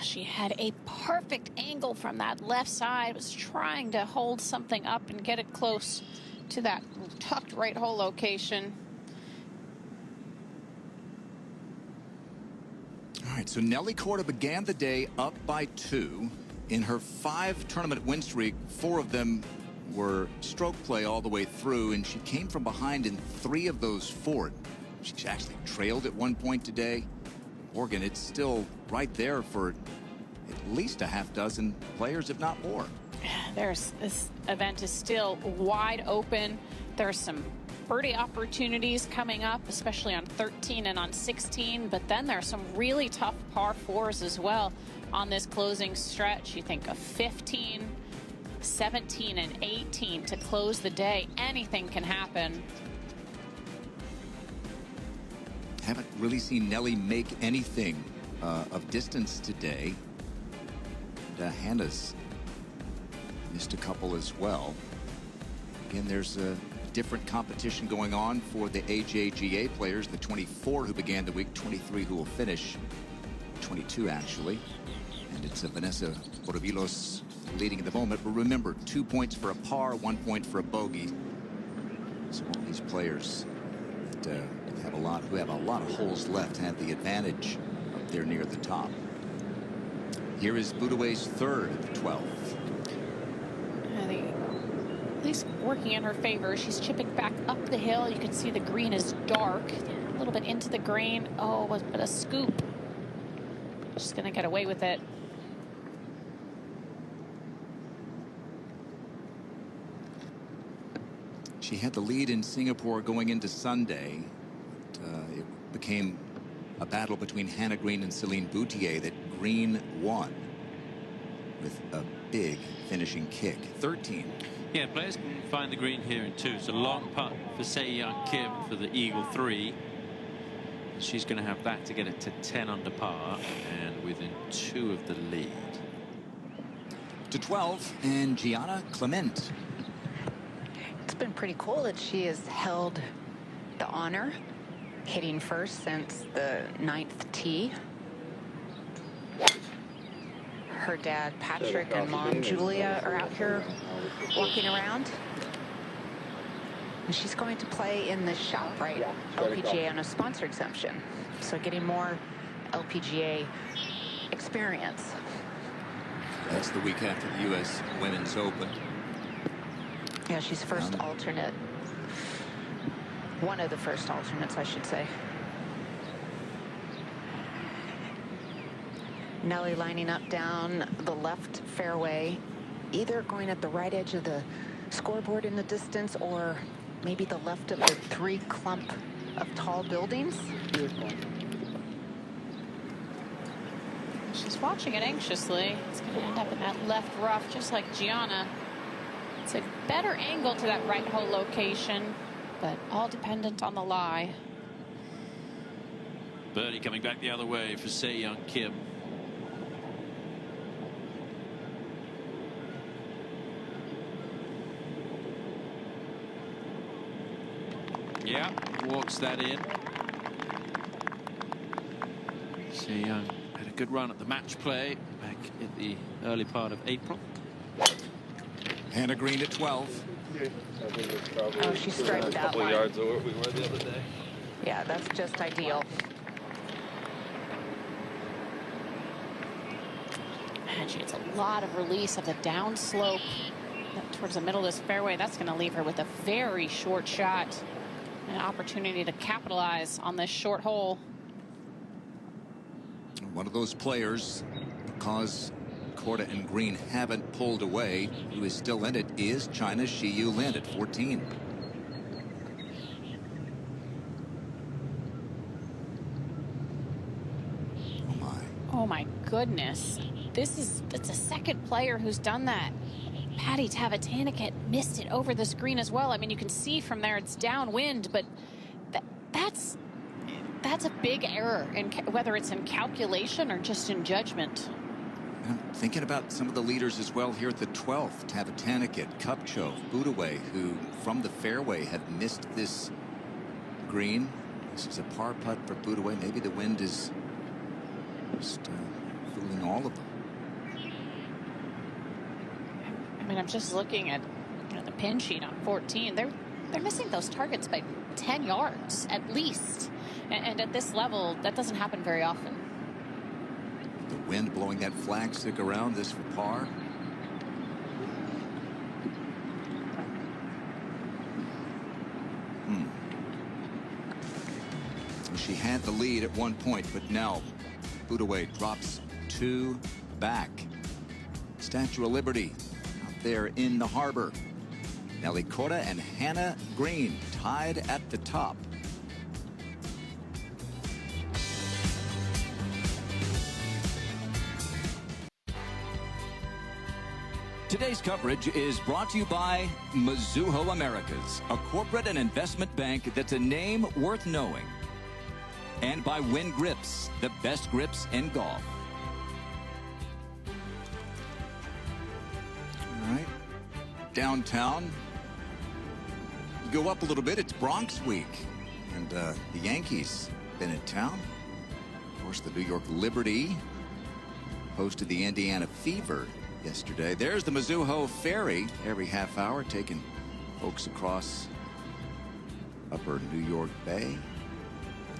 She had a perfect angle from that left side, was trying to hold something up and get it close to that tucked right hole location. All right, so Nelly Korda began the day up by 2. In her 5 tournament win streak, 4 of them were stroke play all the way through, and she came from behind in 3 of those 4. She's actually trailed at one point today. Morgan, it's still right there for at least a half dozen players, if not more. This event is still wide open. There's some birdie opportunities coming up, especially on 13 and on 16, but then there are some really tough par 4s as well on this closing stretch. You think of 15, 17 and 18 to close the day. Anything can happen. Haven't really seen Nelly make anything of distance today. Hannah's missed a couple as well. Again, there's a different competition going on for the AJGA players, the 24 who began the week, 23 who will finish, 22 actually. And it's Vanessa Portovilos leading at the moment, but remember, 2 points for a par, 1 point for a bogey. So all these players that who have a lot of holes left have the advantage up there near the top. Here is Budue's 3rd of 12. at least working in her favor. She's chipping back up the hill. You can see the green is dark, a little bit into the grain. Oh, but a scoop. She's going to get away with it. She had the lead in Singapore going into Sunday. It became a battle between Hannah Green and Celine Boutier that Green won with a big finishing kick. 13. Yeah, players can find the green here in 2. It's a long putt for Se-Young Kim for the Eagle 3. She's going to have that to get it to 10 under par and within 2 of the lead. To 12, and Gianna Clement. It's been pretty cool that she has held the honor, hitting first since the 9th tee. Her dad Patrick and mom Julia are out here walking around. And she's going to play in the ShopRite LPGA on a sponsor exemption. So getting more LPGA experience. That's the week after the U.S. Women's Open. Yeah, she's first alternate. One of the first alternates, I should say. Nelly lining up down the left fairway, either going at the right edge of the scoreboard in the distance or maybe the left of the 3 clump of tall buildings. She's watching it anxiously. It's going to end up in that left rough, just like Gianna. It's a better angle to that right hole location, but all dependent on the lie. Birdie coming back the other way for Se-Young Kim. Yeah, walks that in. Se-Young had a good run at the match play back in the early part of April. Hannah Green at 12. Oh, she striped that couple one. yards over we were the other day. Yeah, that's just ideal. And she gets a lot of release of the downslope towards the middle of this fairway. That's going to leave her with a very short shot. An opportunity to capitalize on this short hole. One of those players, because Corda and Green haven't pulled away, who is still in it is China's Shiyu Lin at 14. Oh my. Oh my goodness. It's a second player who's done that. Patty Tavatanakit missed it over the screen as well. I mean, you can see from there it's downwind, but that's a big error, whether it's in calculation or just in judgment. I'm thinking about some of the leaders as well here at the 12th. Tavatanakit, Kupcho, Boutier, who from the fairway have missed this green. This is a par putt for Boutier. Maybe the wind is just fooling all of them. I mean, I'm just looking at the pin sheet on 14. They're missing those targets by 10 yards at least. And at this level, that doesn't happen very often. The wind blowing that flagstick around this for par. She had the lead at one point, but now Boutier drops 2 back. Statue of Liberty out there in the harbor. Nelly Korda and Hannah Green tied at the top. Today's coverage is brought to you by Mizuho Americas, a corporate and investment bank that's a name worth knowing. And by Win Grips, the best grips in golf. All right. Downtown. You go up a little bit, it's Bronx week. And the Yankees been in town. Of course, the New York Liberty hosted the Indiana Fever yesterday. There's the Mizuho Ferry every half hour, taking folks across upper New York Bay.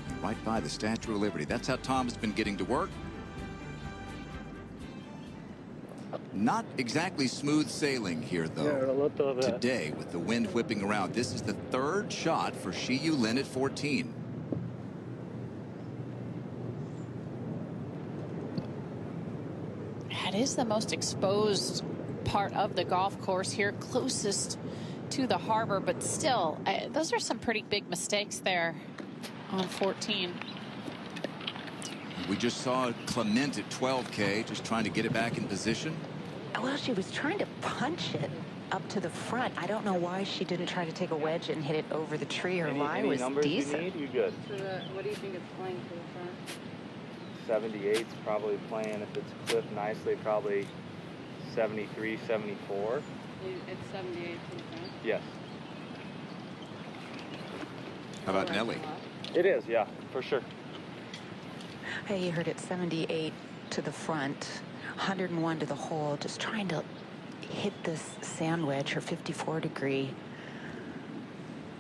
And right by the Statue of Liberty. That's how Tom's been getting to work. Not exactly smooth sailing here, though, today with the wind whipping around. This is the third shot for Shiyu Lin at 14. It is the most exposed part of the golf course here, closest to the harbor, but still, those are some pretty big mistakes there on 14. We just saw Clement at 12K, just trying to get it back in position. Well, she was trying to punch it up to the front. I don't know why she didn't try to take a wedge and hit it over the tree. Her lie was decent. You good. So what do you think it's playing for the front? 78's probably playing, if it's clipped nicely, probably 73, 74. It's 78 for the front? Yes. How about Nelly? It is, yeah, for sure. Hey, you heard it, 78 to the front, 101 to the hole, just trying to hit this sand wedge, her 54 degree,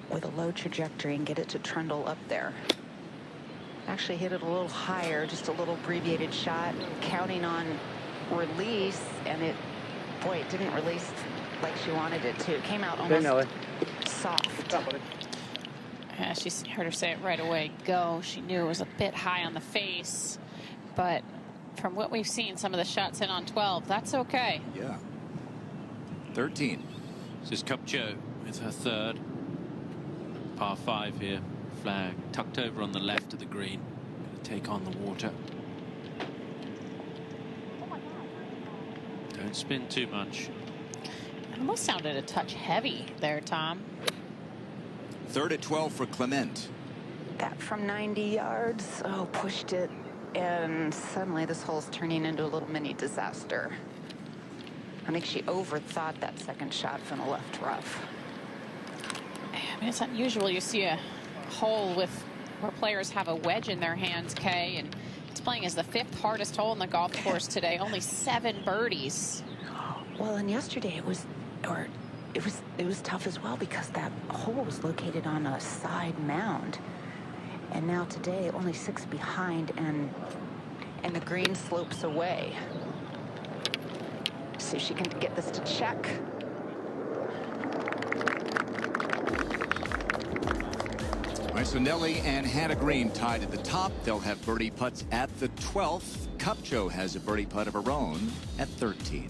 with a low trajectory and get it to trundle up there. Actually hit it a little higher, just a little abbreviated shot, counting on release, and it, boy, it didn't release like she wanted it to. It came out almost soft. Yeah, she heard her say it right away, go. She knew it was a bit high on the face, but from what we've seen, some of the shots in on 12, that's okay. Yeah. 13. This is Kupcho with her third. Par 5 here. Flag tucked over on the left of the green. Gonna take on the water. Don't spin too much. It almost sounded a touch heavy there, Tom. Third at 12 for Clement. That from 90 yards, oh, pushed it, and suddenly this hole's turning into a little mini disaster. I think she overthought that second shot from the left rough. I mean, it's unusual. You see a hole with where players have a wedge in their hands, Kay, and it's playing as the 5th hardest hole in the golf course today. Only 7 birdies. Well, and yesterday it was tough as well because that hole was located on a side mound, and now today only 6 behind, and the green slopes away. See if she can get this to check. All right, so Nelly and Hannah Green tied at the top. They'll have birdie putts at the 12th. Kupcho has a birdie putt of her own at 13.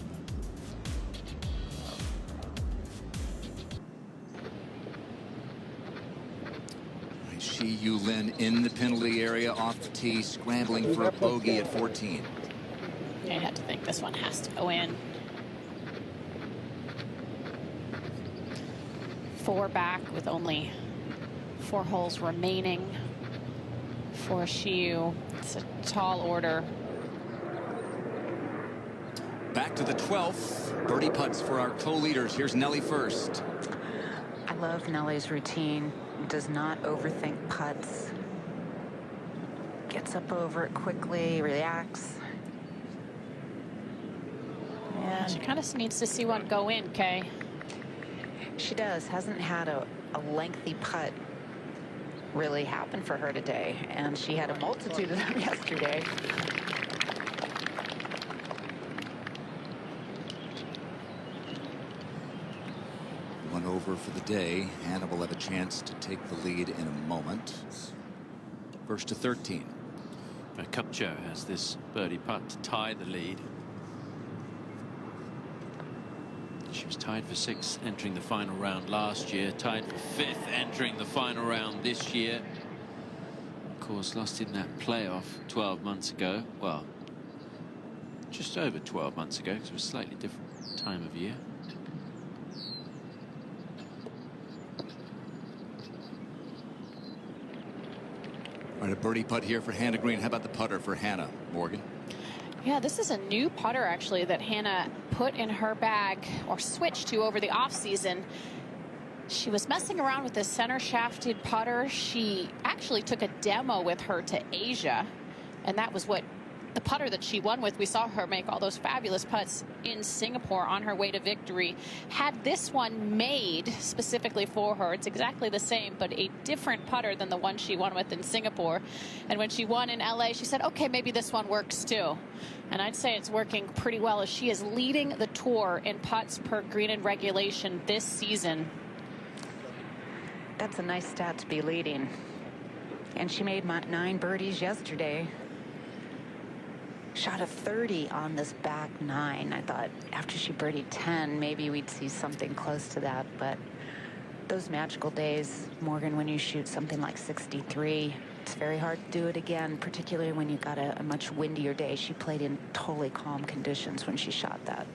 Shiyu Lin in the penalty area off the tee, scrambling for a bogey at 14. You have to think this one has to go in. 4 back with only 4 holes remaining for Shiyu. It's a tall order. Back to the 12th. Birdie putts for our co-leaders. Here's Nelly first. I love Nelly's routine. Does not overthink putts. Gets up over it quickly, relax. Yeah, she kind of needs to see one go in, Kay. She does. Hasn't had a lengthy putt really happen for her today, and she had a multitude of them yesterday. One over for the day. Hannah will have a chance to take the lead in a moment. First to 13. Kupcho has this birdie putt to tie the lead. She was tied for 6th entering the final round last year, tied for 5th entering the final round this year. Of course, lost in that playoff 12 months ago. Well, just over 12 months ago, because it was a slightly different time of year. All right, a birdie putt here for Hannah Green. How about the putter for Hannah, Morgan? Yeah, this is a new putter, actually, that Hannah put in her bag or switched to over the offseason. She was messing around with this center shafted putter. She actually took a demo with her to Asia, and that was what the putter that she won with, we saw her make all those fabulous putts in Singapore on her way to victory. Had this one made specifically for her, it's exactly the same, but a different putter than the one she won with in Singapore. And when she won in LA, she said, okay, maybe this one works too. And I'd say it's working pretty well, as she is leading the tour in putts per green in regulation this season. That's a nice stat to be leading. And she made 9 birdies yesterday. Shot a 30 on this back 9. I thought after she birdied 10, maybe we'd see something close to that. But those magical days, Morgan, when you shoot something like 63, it's very hard to do it again, particularly when you got a much windier day. She played in totally calm conditions when she shot that.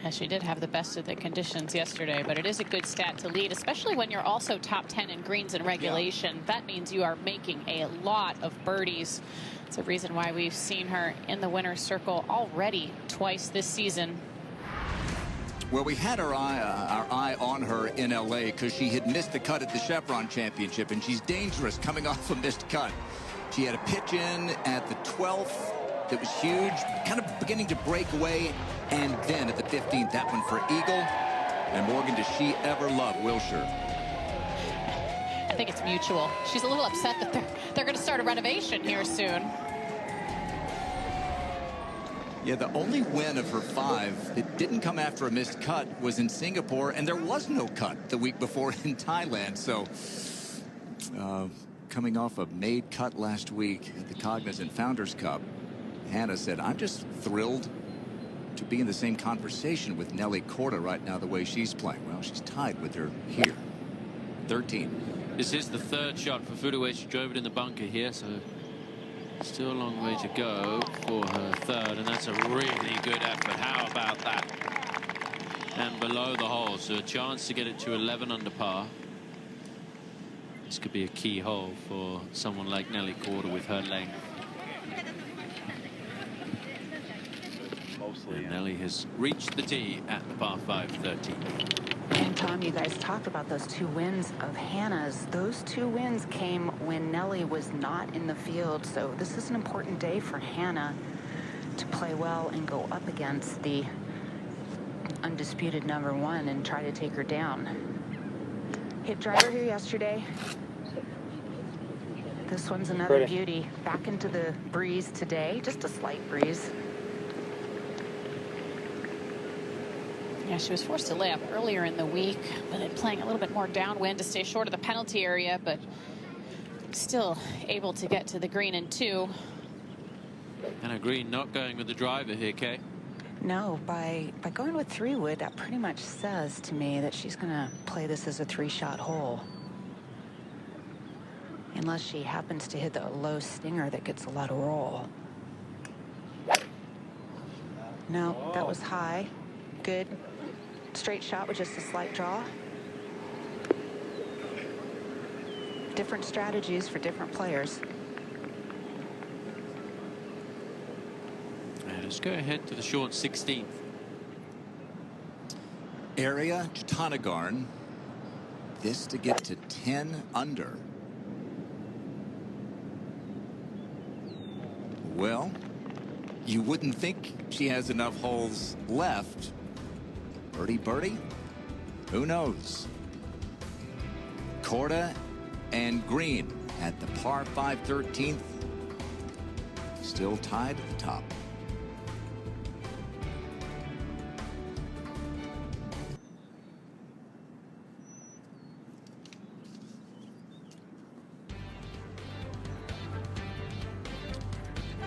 Yeah, she did have the best of the conditions yesterday, but it is a good stat to lead, especially when you're also top 10 in greens in regulation. Yeah. That means you are making a lot of birdies. It's a reason why we've seen her in the winner's circle already twice this season. Well, we had our eye on her in LA because she had missed the cut at the Chevron Championship, and she's dangerous coming off a missed cut. She had a pitch in at the 12th that was huge, kind of beginning to break away, and then at the 15th, that one for eagle. And Morgan, does she ever love Wilshire? I think it's mutual. She's a little upset that they're going to start a renovation here soon. Yeah, the only win of her 5 that didn't come after a missed cut was in Singapore, and there was no cut the week before in Thailand. So coming off a made cut last week at the Cognizant Founders Cup, Hannah said, I'm just thrilled to be in the same conversation with Nelly Korda right now the way she's playing. Well, she's tied with her here. 13. This is the 3rd shot for Furue. She drove it in the bunker here, so still a long way to go for her 3rd, and that's a really good effort. How about that? And below the hole, so a chance to get it to 11 under par. This could be a key hole for someone like Nelly Korda with her length. And Nelly has reached the tee at the par 5 13. And Tom, you guys talked about those 2 wins of Hannah's. Those 2 wins came when Nelly was not in the field. So this is an important day for Hannah to play well and go up against the undisputed #1 and try to take her down. Hit driver here yesterday. This one's another beauty. Back into the breeze today, just a slight breeze. Yeah, she was forced to lay up earlier in the week, but then playing a little bit more downwind to stay short of the penalty area, but still able to get to the green in 2. And a green not going with the driver here, Kay. No, by going with 3-wood, that pretty much says to me that she's going to play this as a 3-shot hole. Unless she happens to hit the low stinger that gets a lot of roll. No, that was high. Good. Straight shot with just a slight draw. Different strategies for different players. And let's go ahead to the short 16th. Area Jatanagarn. This to get to 10 under. Well, you wouldn't think she has enough holes left. Birdie? Who knows? Corda and Green at the par 5 13th. Still tied at the top.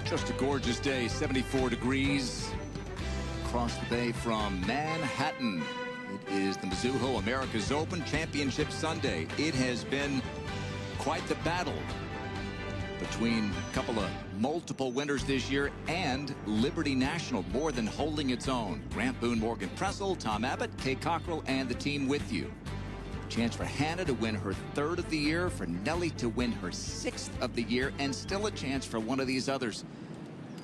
Just a gorgeous day, 74 degrees. Across the bay from Manhattan. It is the Mizuho America's Open Championship Sunday. It has been quite the battle between a couple of multiple winners this year and Liberty National more than holding its own. Grant Boone, Morgan Pressel, Tom Abbott, Kay Cockrell, and the team with you. Chance for Hannah to win her 3rd of the year, for Nelly to win her 6th of the year, and still a chance for one of these others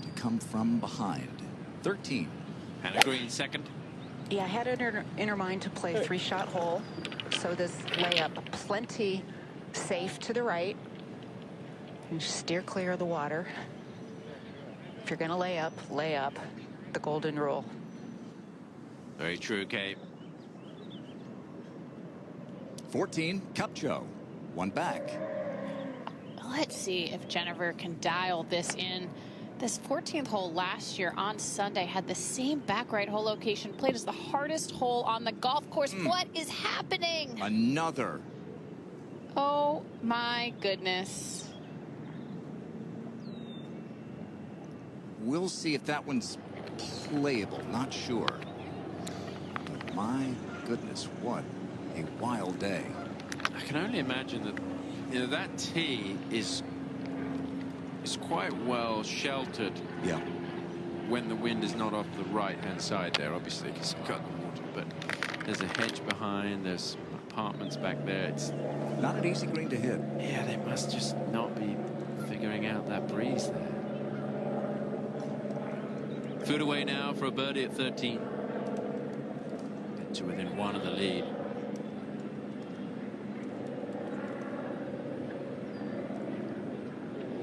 to come from behind. 13. Hannah Green 2nd. Yeah, I had it in her mind to play 3-shot hole. So this layup plenty safe to the right. And steer clear of the water. If you're going to lay up. The golden rule. Very true, Kate. 14, Cupcho. One back. Let's see if Jennifer can dial this in. This 14th hole last year on Sunday had the same back right hole location, played as the hardest hole on the golf course. What is happening? Another. Oh my goodness. We'll see if that one's playable. Not sure. But my goodness, what a wild day. I can only imagine that, you know, that tee is quite well sheltered. Yeah. When the wind is not off the right-hand side there, obviously, because you've got the water. But there's a hedge behind. There's apartments back there. It's not an easy green to hit. Yeah, they must just not be figuring out that breeze there. Foot away now for a birdie at 13. Get to within one of the lead.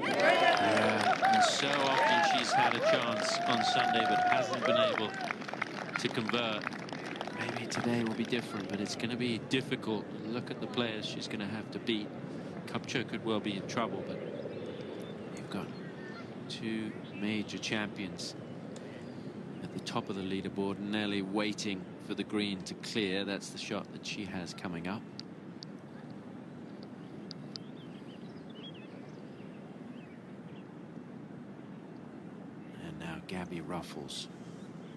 Yeah, and so often she's had a chance on Sunday but hasn't been able to convert. Maybe today will be different, but it's going to be difficult. Look at the players she's going to have to beat. Cupcho could well be in trouble, but you've got two major champions at the top of the leaderboard. Nelly waiting for the green to clear. That's the shot that she has coming up. And now Gabby Ruffles.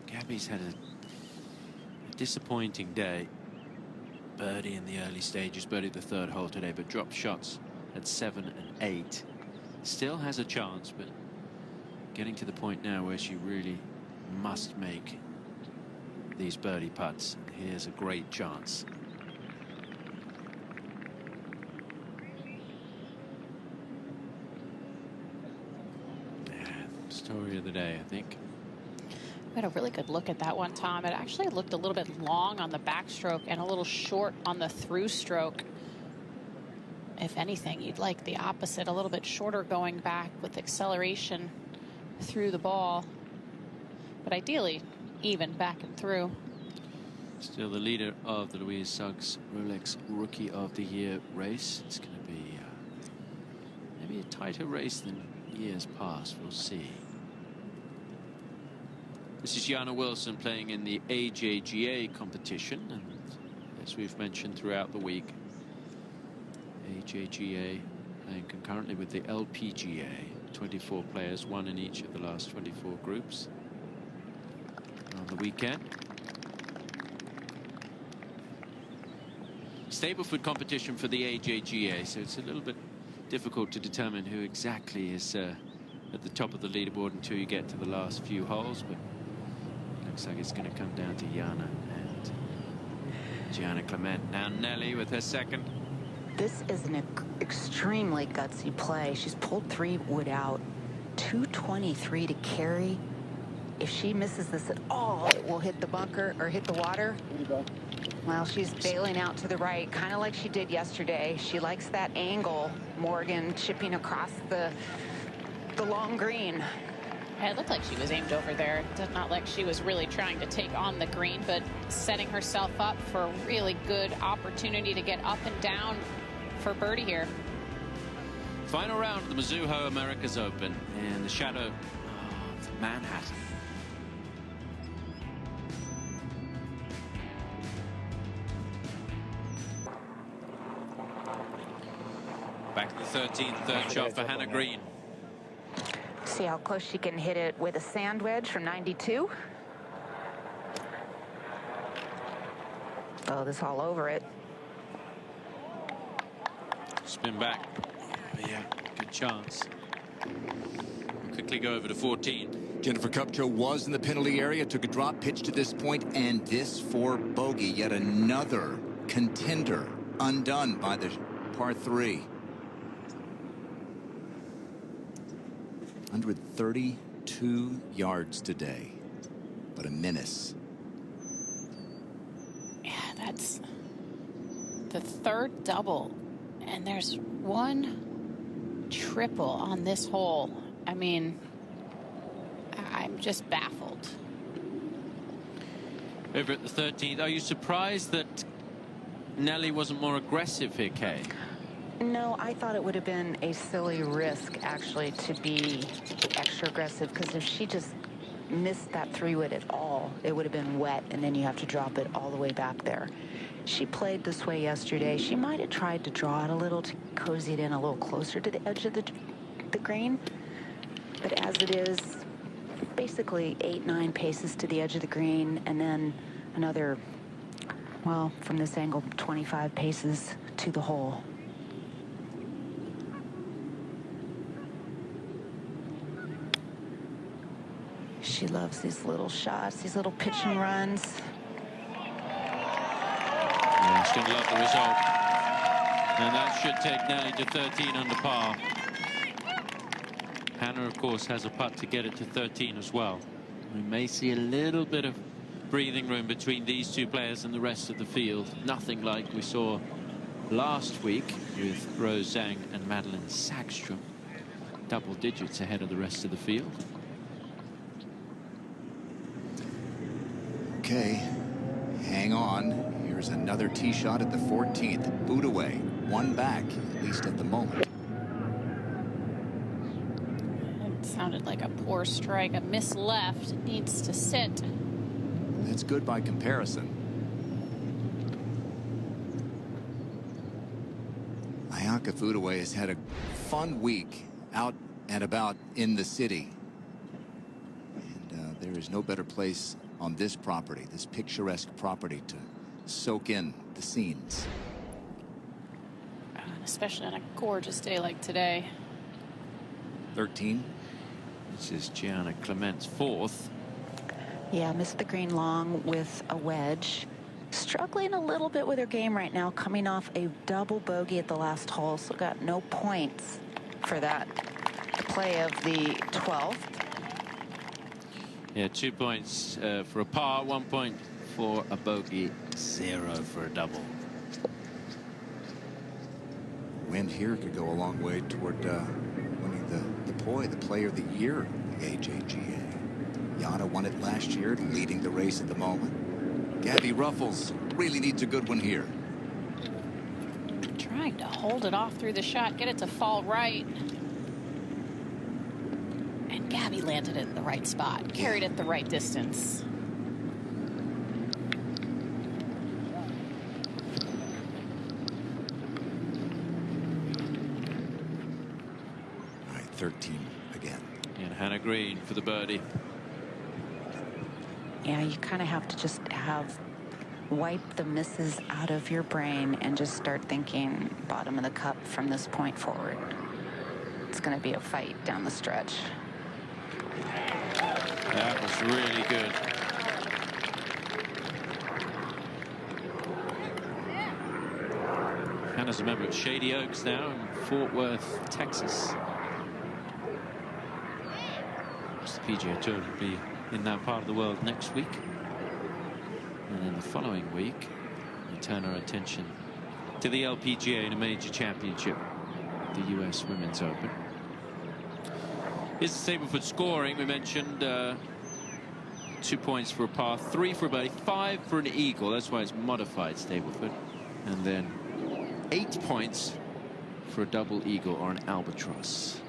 Gabby's had a disappointing day. Birdie in the early stages, birdie the third hole today, but dropped shots at 7 and 8. Still has a chance, but getting to the point now where she really must make these birdie putts. Here's a great chance. Yeah, story of the day, I think. I had a really good look at that one, Tom. It actually looked a little bit long on the backstroke and a little short on the through stroke. If anything, you'd like the opposite, a little bit shorter going back with acceleration through the ball. But ideally, even back and through. Still the leader of the Louise Suggs Rolex Rookie of the Year race. It's going to be maybe a tighter race than years past. We'll see. This is Jana Wilson playing in the AJGA competition, and as we've mentioned throughout the week, AJGA playing concurrently with the LPGA. 24 players, one in each of the last 24 groups on the weekend. Stableford competition for the AJGA, so it's a little bit difficult to determine who exactly is at the top of the leaderboard until you get to the last few holes, but looks like it's going to come down to Jana and Gianna Clement. Now Nelly with her second. This is an extremely gutsy play. She's pulled 3 wood out, 223 to carry. If she misses this at all, it will hit the bunker or hit the water. Well, she's bailing out to the right, kind of like she did yesterday. She likes that angle. Morgan chipping across the long green. It looked like she was aimed over there. It did not like she was really trying to take on the green, but setting herself up for a really good opportunity to get up and down for birdie here. Final round of the Mizuho Americas Open in the shadow of Manhattan. Back to the 13th, third shot for Hannah Green. See how close she can hit it with a sand wedge from 92. Oh, this all over it. Spin back. Yeah, good chance. We'll quickly go over to 14. Jennifer Cupcho was in the penalty area, took a drop pitch to this point, and this for bogey. Yet another contender undone by the par 3. 132 yards today, but a menace. Yeah, that's the third double, and there's one triple on this hole. I mean, I'm just baffled. Over at the 13th, are you surprised that Nelly wasn't more aggressive here, Kay? No, I thought it would have been a silly risk, actually, to be extra aggressive, because if she just missed that 3-wood at all, it would have been wet, and then you have to drop it all the way back there. She played this way yesterday. She might have tried to draw it a little to cozy it in a little closer to the edge of the green, but as it is, basically 8-9 paces to the edge of the green, and then another, well, from this angle, 25 paces to the hole. She loves these little shots, these little pitch and runs. Yeah, she's going to love the result. And that should take Nelly to 13 under par. Hannah, of course, has a putt to get it to 13 as well. We may see a little bit of breathing room between these two players and the rest of the field. Nothing like we saw last week with Rose Zhang and Madeline Sagstrom. Double digits ahead of the rest of the field. Okay, hang on. Here's another tee shot at the 14th. Boot away. One back, at least at the moment. It sounded like a poor strike. A miss left. It needs to sit. That's good by comparison. Ayaka Furue has had a fun week out and about in the city. And there is no better place on this property, this picturesque property, to soak in the scenes. Especially on a gorgeous day like today. 13. This is Gianna Clement's 4th. Yeah, missed the green long with a wedge. Struggling a little bit with her game right now, coming off a double bogey at the last hole, so got no points for that. The play of the 12th. Yeah, 2 points for a par, 1 point for a bogey, 0 for a double. Win here could go a long way toward winning the POY, the Player of the Year, the AJGA. Yana won it last year, leading the race at the moment. Gabby Ruffles really needs a good one here. Trying to hold it off through the shot, get it to fall right. And Gabby landed it in the right spot, carried it the right distance. All right, 13 again. And Hannah Green for the birdie. Yeah, you kind of have to just wipe the misses out of your brain and just start thinking bottom of the cup from this point forward. It's going to be a fight down the stretch. That was really good. Hannah's a member of Shady Oaks now in Fort Worth, Texas. The PGA Tour will be in that part of the world next week. And then the following week, we turn our attention to the LPGA in a major championship, the US Women's Open. Here's the table for scoring. We mentioned 2 points for a par, 3 for a birdie, 5 for an eagle. That's why it's modified Stableford. And then 8 points for a double eagle or an albatross.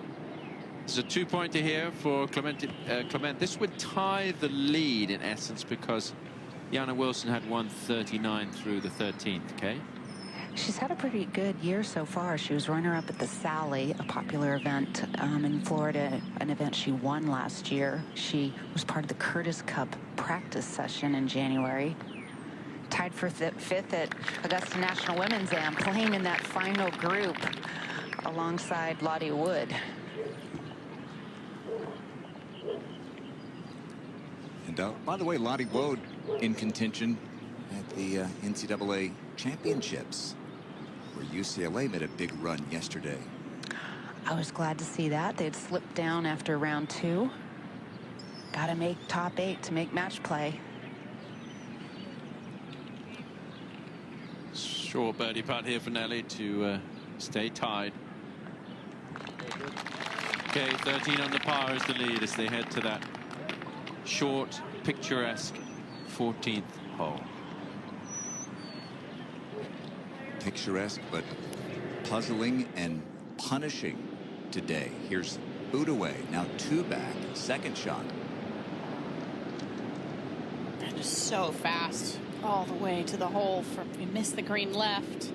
There's a 2-pointer here for Clement. This would tie the lead in essence because Yana Wilson had 139 through the 13th. Okay. She's had a pretty good year so far. She was runner-up at the Sally, a popular event in Florida, an event she won last year. She was part of the Curtis Cup practice session in January. Tied for 5th at Augusta National Women's Am, playing in that final group alongside Lottie Wood. And by the way, Lottie Wood in contention at the NCAA championships, where UCLA made a big run yesterday. I was glad to see that. They'd slipped down after round 2. Got to make top 8 to make match play. Short birdie putt here for Nelly to stay tied. Okay, 13 on the par is the lead as they head to that short, picturesque 14th hole. Picturesque, but puzzling and punishing today. Here's Furue, now 2 back, second shot. And just so fast all the way to the hole. We missed the green left.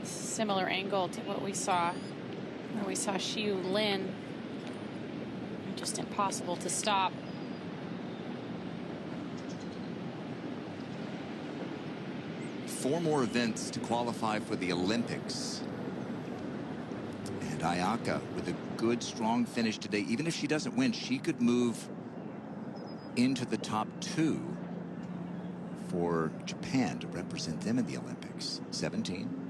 Similar angle to what we saw where we saw Xiu Lin. Just impossible to stop. Four more events to qualify for the Olympics. And Ayaka with a good, strong finish today. Even if she doesn't win, she could move into the top 2 for Japan to represent them in the Olympics. 17.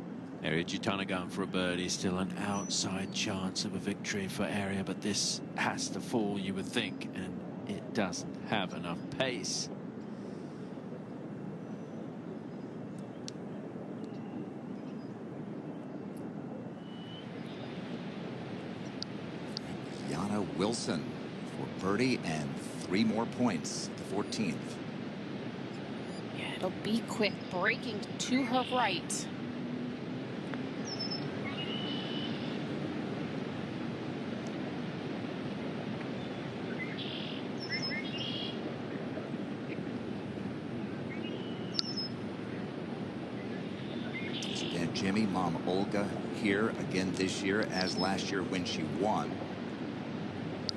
Ariya Jutana going for a birdie. Still an outside chance of a victory for Ariya, but this has to fall, you would think, and it doesn't have enough pace. Yana Wilson for birdie and 3 more points, the 14th. Yeah, it'll be quick, breaking to her right. Jimmy, Mom Olga here again this year as last year when she won.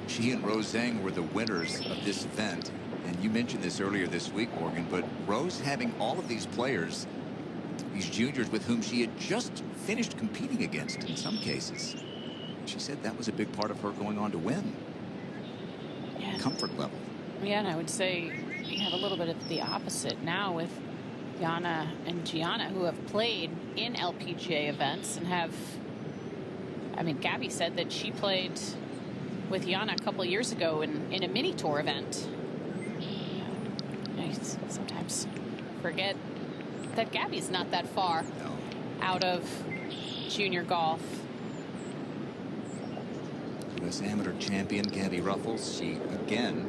She and Rose Zhang were the winners of this event. And you mentioned this earlier this week, Morgan, but Rose having all of these players, these juniors with whom she had just finished competing against in some cases. She said that was a big part of her going on to win. Yeah. Comfort level. Yeah, and I would say you have a little bit of the opposite now with Yana and Gianna, who have played in LPGA events and have, I mean, Gabby said that she played with Yana a couple years ago in a mini tour event. I sometimes forget that Gabby's not that far out of junior golf. U.S. Amateur champion Gabby Ruffles, she again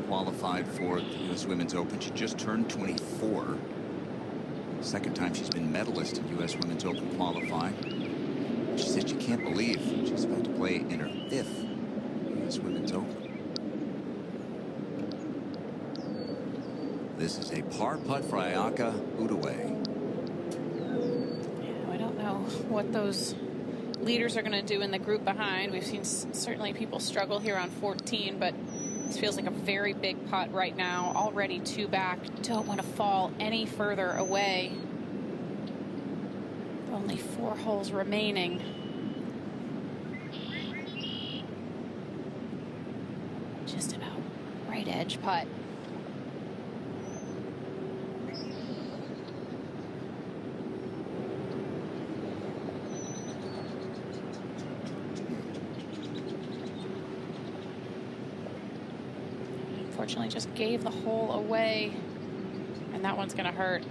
qualified for the U.S. Women's Open. She just turned 24. Second time she's been medalist in U.S. Women's Open qualifying. She said she can't believe she's about to play in her 5th U.S. Women's Open. This is a par putt for Ayaka Furue. Yeah, I don't know what those leaders are going to do in the group behind. We've seen certainly people struggle here on 14, but this feels like a very big putt right now. Already 2 back. Don't want to fall any further away. Only 4 holes remaining. Just about right edge putt. Unfortunately, just gave the hole away, and that one's going to hurt.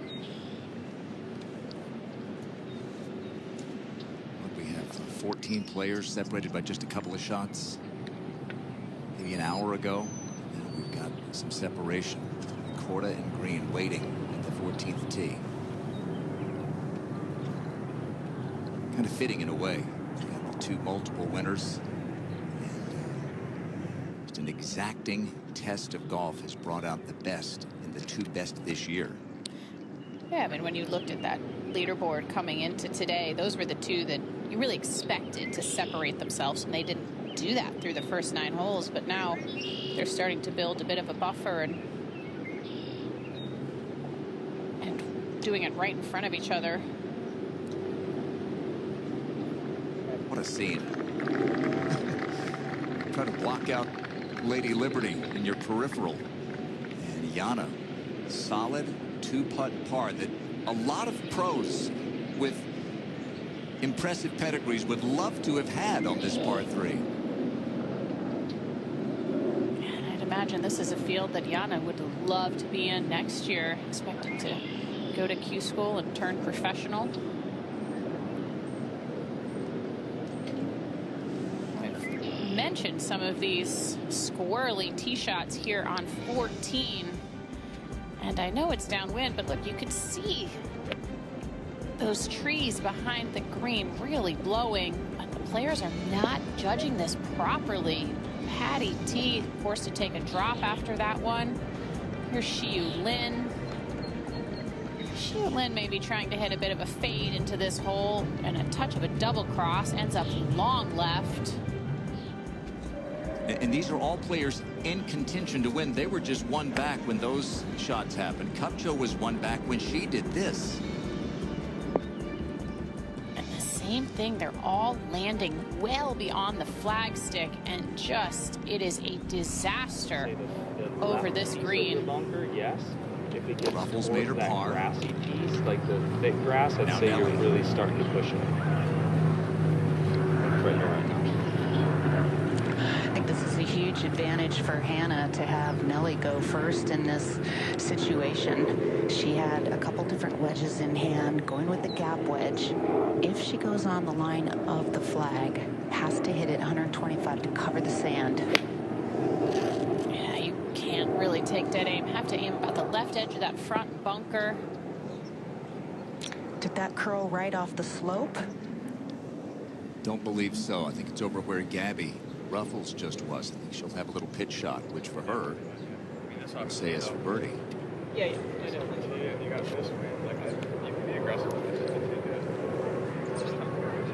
We have 14 players separated by just a couple of shots. Maybe an hour ago, and we've got some separation. Corda and Green waiting at the 14th tee. Kind of fitting in a way. We have the 2 multiple winners. And just an exacting test of golf has brought out the best in the 2 best this year. Yeah, I mean, when you looked at that leaderboard coming into today, those were the 2 that you really expected to separate themselves, and they didn't do that through the first 9 holes. But now they're starting to build a bit of a buffer and doing it right in front of each other. What a scene. Try to block out Lady Liberty in your peripheral. And Yana, solid 2-putt par that a lot of pros with impressive pedigrees would love to have had on this par 3. And I'd imagine this is a field that Yana would love to be in next year, expecting to go to Q school and turn professional. With mentioned some of these squirrely tee shots here on 14. And I know it's downwind, but look, you could see those trees behind the green really blowing. But the players are not judging this properly. Patty T forced to take a drop after that one. Here's Xiyu Lin. Xiyu Lin may be trying to hit a bit of a fade into this hole, and a touch of a double cross, ends up long left. And these are all players in contention to win. They were just one back when those shots happened. Kupcho was one back when she did this. And the same thing, they're all landing well beyond the flagstick, and just, it is a disaster over this green. Bunker, yes. If it gets Ruffles made her that par. grassy piece, like the thick grass, I'd Now say Nelly. you're really starting to push it. Right here, right now. I think this is a huge advantage for Hannah to have Nelly go first in this situation. She had a couple different wedges in hand, going with the gap wedge. If she goes on the line of the flag, has to hit it 125 to cover the sand. Yeah, you can't really take dead aim. Have to aim about the left edge of that front bunker. Did that curl right off the slope? Don't believe so. I think it's over where Gabby Ruffles just was. I think she'll have a little pitch shot, which for her, I'd say is for birdie. Yeah, yeah. You got this way. Like, you can be aggressive with it. It's just not good.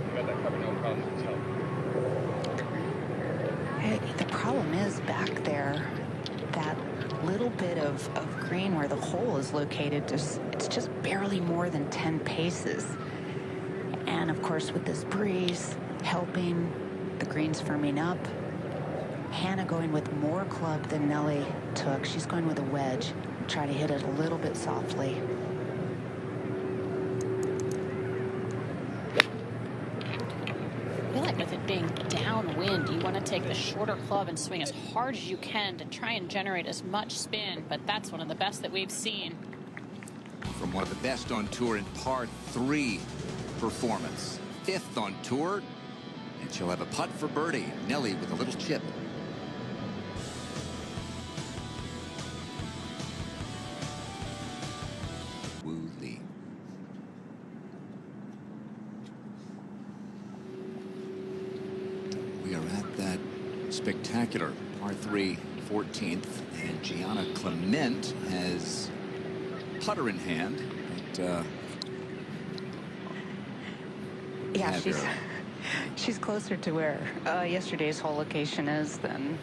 You got that cover, no problem. It's helpful. Hey, the problem is back there, that little bit of green where the hole is located, it's just barely more than 10 paces. And of course, with this breeze helping, the green's firming up. Hannah going with more club than Nelly took. She's going with a wedge. Try to hit it a little bit softly. I feel like with it being downwind, you want to take the shorter club and swing as hard as you can to try and generate as much spin, but that's one of the best that we've seen. From one of the best on tour in par 3 performance. 5th on tour, and she'll have a putt for birdie. Nelly with a little chip. Woo Lee. We are at that spectacular par 3 14th, and Gianna Clement has putter in hand. But, Yeah, she's closer to where yesterday's hole location is than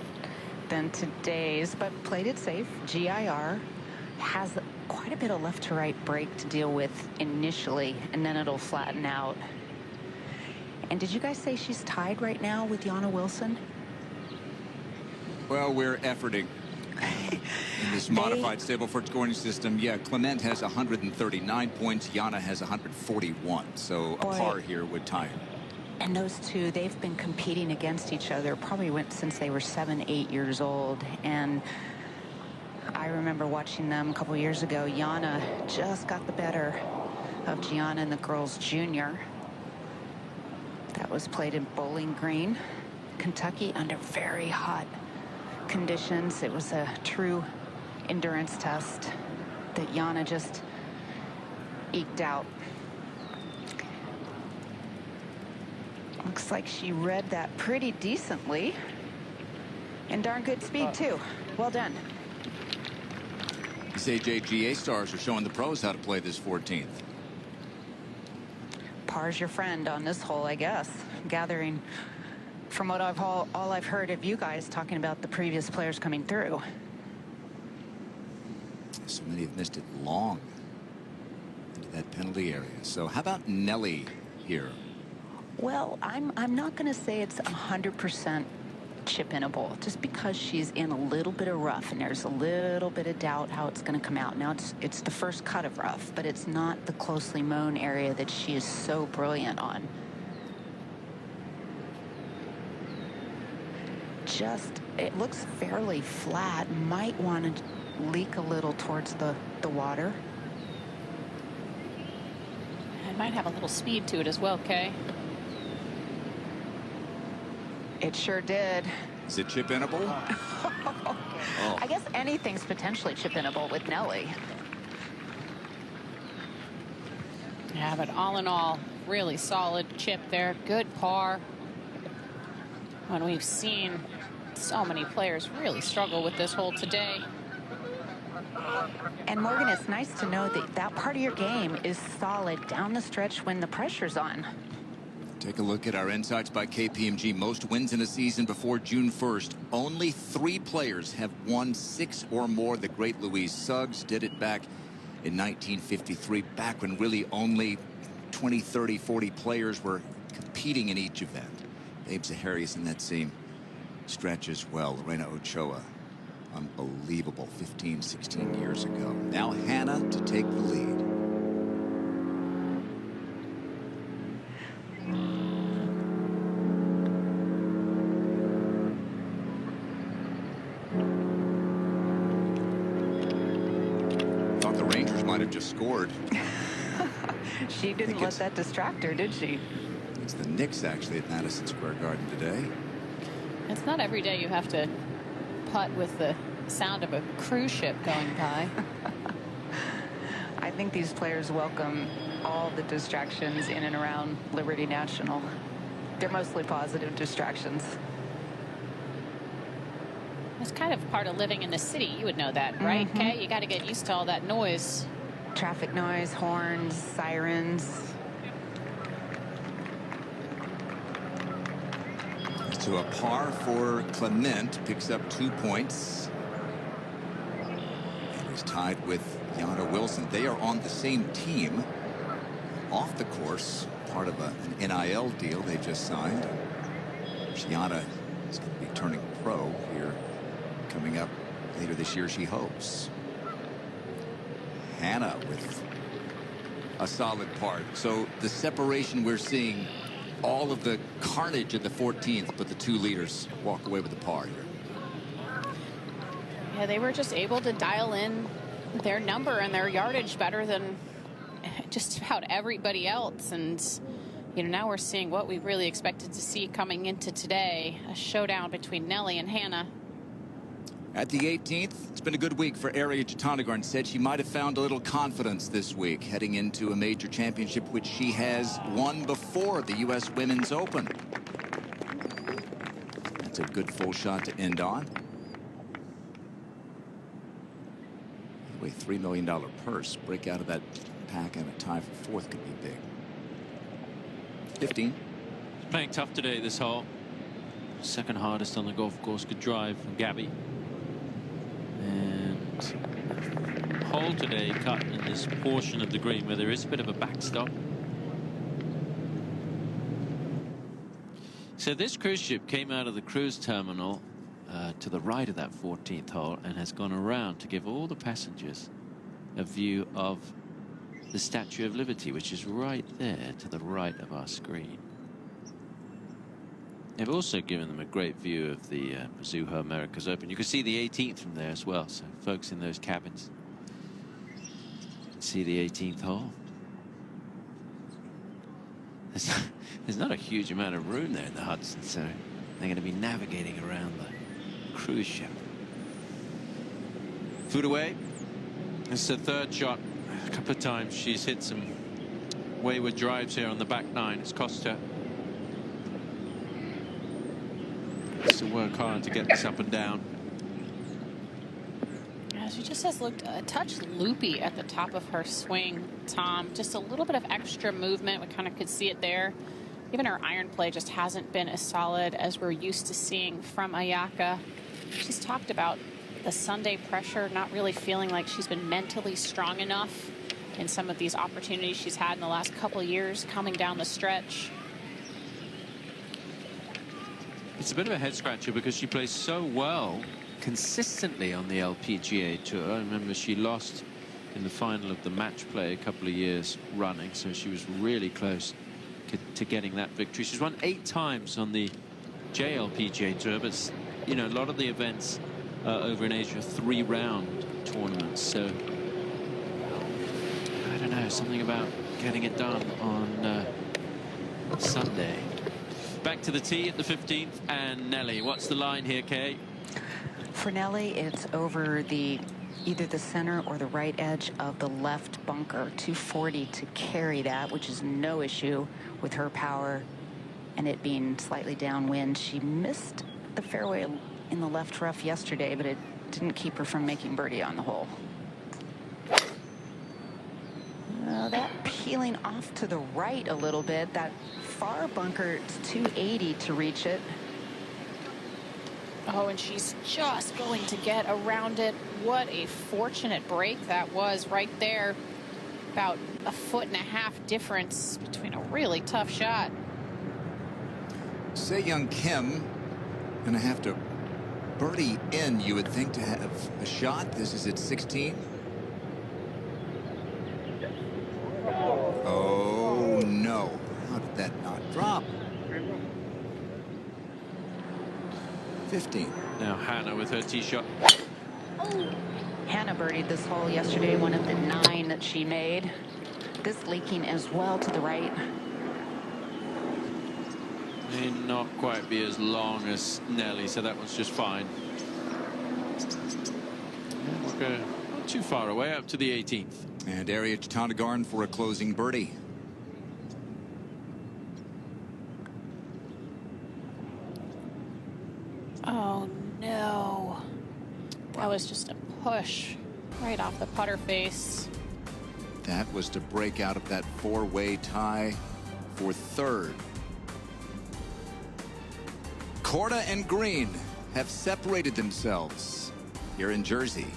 today's, but played it safe. GIR has quite a bit of left to right break to deal with initially, and then it'll flatten out. And did you guys say she's tied right now with Yana Wilson? Well, we're efforting in this modified Stableford scoring system. Yeah, Clement has 139 points. Yana has 141. So a par here would tie her. And those two, they've been competing against each other probably since they were 7, 8 years old. And I remember watching them a couple years ago. Yana just got the better of Gianna in the girls' junior. That was played in Bowling Green, Kentucky, under very hot conditions. It was a true endurance test that Yana just eked out. Looks like she read that pretty decently. And darn good speed, too. Well done. These AJGA stars are showing the pros how to play this 14th. Par's your friend on this hole, I guess. Gathering from what all I've heard of you guys talking about the previous players coming through. So many have missed it long into that penalty area. So how about Nelly here? Well, I'm not going to say it's 100% chip-inable, just because she's in a little bit of rough, and there's a little bit of doubt how it's going to come out. Now it's the first cut of rough, but it's not the closely mown area that she is so brilliant on. It looks fairly flat. Might want to leak a little towards the water. It might have a little speed to it as well, Kay. It sure did. Is it chip-inable? Oh. I guess anything's potentially chip-inable with Nelly. Yeah, but all in all, really solid chip there. Good par. When we've seen so many players really struggle with this hole today. And Morgan, it's nice to know that that part of your game is solid down the stretch when the pressure's on. Take a look at our insights by KPMG. Most wins in a season before June 1st. Only 3 players have won 6 or more. The great Louise Suggs did it back in 1953, back when really only 20, 30, 40 players were competing in each event. Abe Zaharias in that same stretch as well. Lorena Ochoa, unbelievable, 15, 16 years ago. Now Hannah to take the lead. Thought the Rangers might have just scored. She didn't let that distract her, did she? It's the Knicks actually at Madison Square Garden today. It's not every day you have to putt with the sound of a cruise ship going by. I think these players welcome all the distractions in and around Liberty National. They're mostly positive distractions. It's kind of part of living in the city. You would know that, right, Kay? You got to get used to all that noise. Traffic noise, horns, sirens. To a par for Clement, picks up 2 points. And he's tied with Yana Wilson. They are on the same team. Off the course, part of an NIL deal they just signed. Yana is going to be turning pro here coming up later this year, she hopes. Hannah with a solid part. So the separation we're seeing, all of the carnage at the 14th, but the 2 leaders walk away with the par here. Yeah, they were just able to dial in their number and their yardage better than just about everybody else. And, you know, now we're seeing what we really expected to see coming into today, a showdown between Nelly and Hannah. At the 18th, it's been a good week for Ariya Jutanugarn. Said she might have found a little confidence this week heading into a major championship, which she has won before, the U.S. Women's Open. That's a good full shot to end on. A $3 million purse. Break out of that pack and a tie for 4th could be big. 15. Playing tough today, this hole. Second hardest on the golf course. Good drive from Gabby. And hole today cut in this portion of the green where there is a bit of a backstop. So this cruise ship came out of the cruise terminal to the right of that 14th hole and has gone around to give all the passengers a view of the Statue of Liberty, which is right there to the right of our screen. They've also given them a great view of the Mizuho Americas Open. You can see the 18th from there as well, so folks in those cabins can see the 18th hole. There's not a huge amount of room there in the Hudson, so they're going to be navigating around the cruise ship. Furue, it's the 3rd shot. A couple of times she's hit some wayward drives here on the back 9. It's cost her. To work hard to get this up and down. Yeah, she just has looked a touch loopy at the top of her swing, Tom. Just a little bit of extra movement. We kind of could see it there. Even her iron play just hasn't been as solid as we're used to seeing from Ayaka. She's talked about the Sunday pressure, not really feeling like she's been mentally strong enough in some of these opportunities she's had in the last couple years coming down the stretch. It's a bit of a head scratcher because she plays so well consistently on the LPGA Tour. I remember she lost in the final of the match play a couple of years running, so she was really close to getting that victory. She's won 8 times on the JLPGA Tour, but you know, a lot of the events over in Asia are 3-round tournaments, so I don't know, something about getting it done on Sunday. back to the tee at the 15th, and Nelly. What's the line here, Kay? For Nelly, it's over either the center or the right edge of the left bunker. 240 to carry that, which is no issue with her power and it being slightly downwind. She missed the fairway in the left rough yesterday, but it didn't keep her from making birdie on the hole. That peeling off to the right a little bit. That far bunker, it's 280 to reach it. Oh, and she's just going to get around it. What a fortunate break that was right there. About a 1.5 foot difference between a really tough shot. Se-Young Kim gonna have to birdie in, you would think, to have a shot. This is at 16. Oh no, how did that not drop? 15. Now Hannah with her tee shot. Hannah birdied this hole yesterday, one of the 9 that she made. This leaking as well to the right. May not quite be as long as Nelly, so that one's just fine. We'll go not too far away, up to the 18th. And Ariya Jutanugarn for a closing birdie. Oh no. That was just a push right off the putter face. That was to break out of that 4-way tie for 3rd. Corda and Green have separated themselves here in Jersey.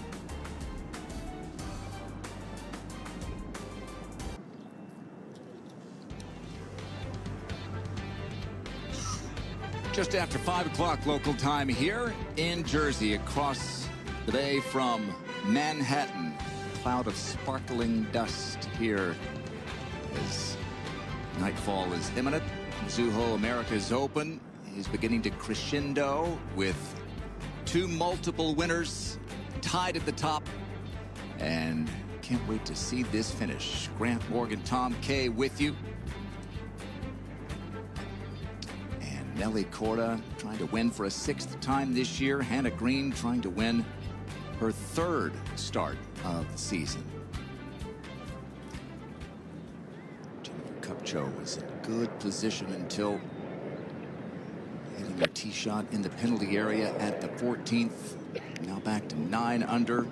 Just after 5 o'clock local time here in Jersey, across the bay from Manhattan. Cloud of sparkling dust here as nightfall is imminent. Mizuho America's Open is beginning to crescendo with 2 multiple winners tied at the top, and can't wait to see this finish. Grant Morgan, Tom Kay with you. And Nelly Korda trying to win for a 6th time this year. Hannah Green trying to win her 3rd start of the season. Jennifer Kupcho was in good position until hitting a tee shot in the penalty area at the 14th. Now back to 9 under.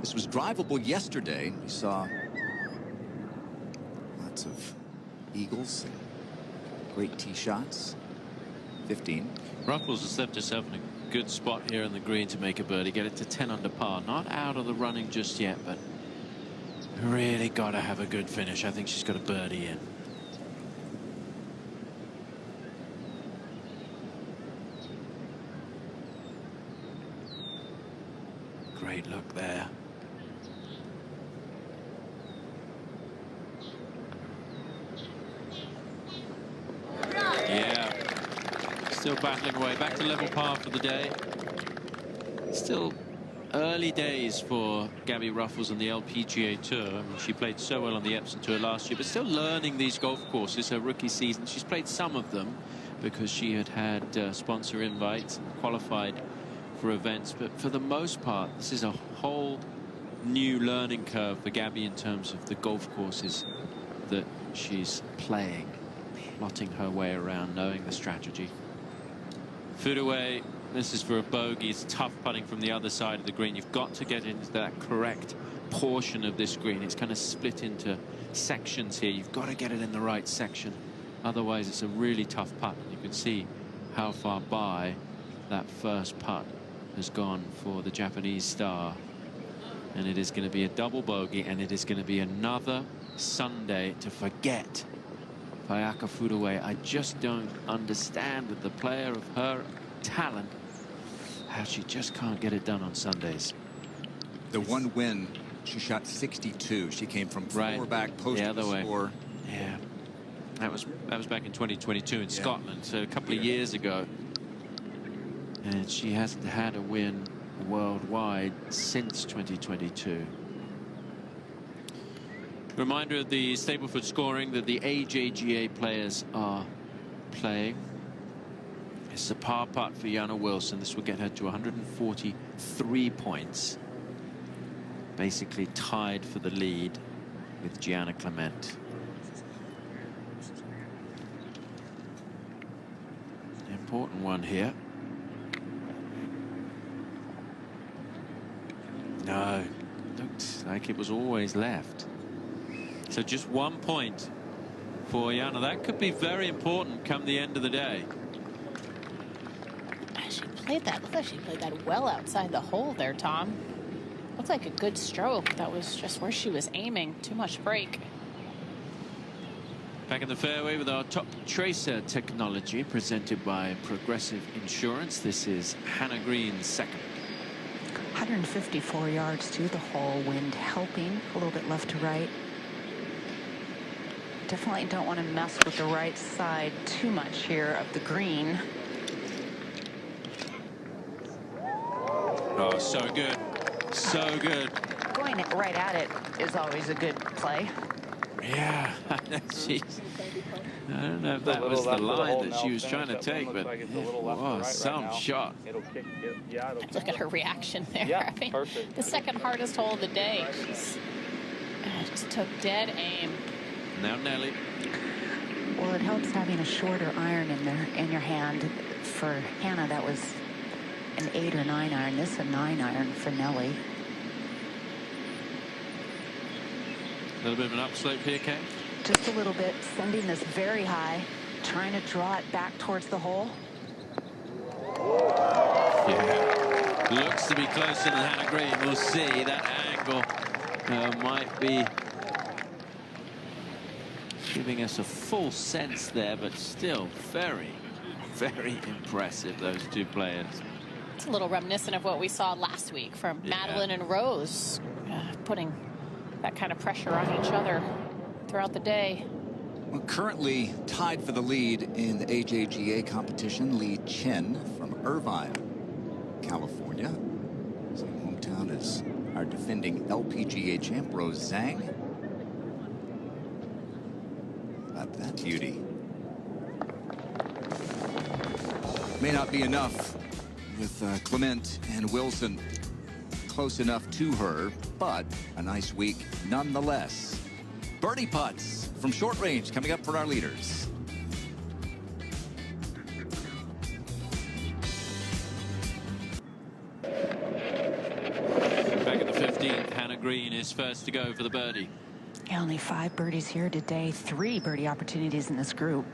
This was drivable yesterday. We saw lots of eagles and great tee shots. 15. Ruffles has left herself in a good spot here in the green to make a birdie, get it to 10 under par. Not out of the running just yet, but really got to have a good finish. I think she's got a birdie in. Great look there. Yeah. Still battling away. Back to level par for the day. Still early days for Gabby Ruffles on the LPGA Tour. I mean, she played so well on the Epsom Tour last year, but still learning these golf courses. Her rookie season, she's played some of them because she had sponsor invites and qualified for events. But for the most part, this is a whole new learning curve for Gabby in terms of the golf courses that she's playing, plotting her way around, knowing the strategy. Furue, this is for a bogey. It's tough putting from the other side of the green. You've got to get into that correct portion of this green. It's kind of split into sections here. You've got to get it in the right section. Otherwise, it's a really tough putt. You can see how far by that first putt has gone for the Japanese star. And it is going to be a double bogey, and it is going to be another Sunday to forget. Ayaka Furue, I just don't understand with the player of her talent how she just can't get it done on Sundays. The one win, she shot 62. She came from 4 back, posted the other way. score. Yeah, that was back in 2022 in Scotland, so a couple of years ago. And she hasn't had a win worldwide since 2022. Reminder of the Stableford scoring that the AJGA players are playing. It's a par putt for Jana Wilson. This will get her to 143 points. Basically tied for the lead with Gianna Clement. Important one here. No, looked like it was always left. So just 1 point for Jana. That could be very important come the end of the day. She played that. Looked like she played that well outside the hole there, Tom. Looked like a good stroke. That was just where she was aiming. Too much break. Back in the fairway with our top tracer technology presented by Progressive Insurance. This is Hannah Green's second. 154 yards to the hole, wind helping a little bit left to right. Definitely don't want to mess with the right side too much here of the green. Oh, so good. So good. Going right at it is always a good play. Yeah. Jeez. I don't know if that was the line that she was trying to take, but it was some shot. Look at her reaction there. Yeah, I mean, perfect. the second hardest hole of the day. She's just took dead aim. Now Nelly. Well, it helps having a shorter iron in your hand. For Hannah, that was an 8 or 9 iron. This is a 9 iron for Nelly. A little bit of an upslope here, Kay. Just a little bit, sending this very high, trying to draw it back towards the hole. Yeah. Looks to be closer than Hannah Green. We'll see. That angle might be giving us a false sense there, but still very, very impressive, those two players. It's a little reminiscent of what we saw last week from Madeline and Rose, putting that kind of pressure on each other throughout the day. Well, currently tied for the lead in the AJGA competition, Lee Chen from Irvine, California. Same hometown as our defending LPGA champ, Rose Zhang. About that beauty. May not be enough with Clement and Wilson close enough to her, but a nice week nonetheless. Birdie putts from short range coming up for our leaders. Back at the 15th, Hannah Green is first to go for the birdie. Yeah, only 5 birdies here today. 3 birdie opportunities in this group.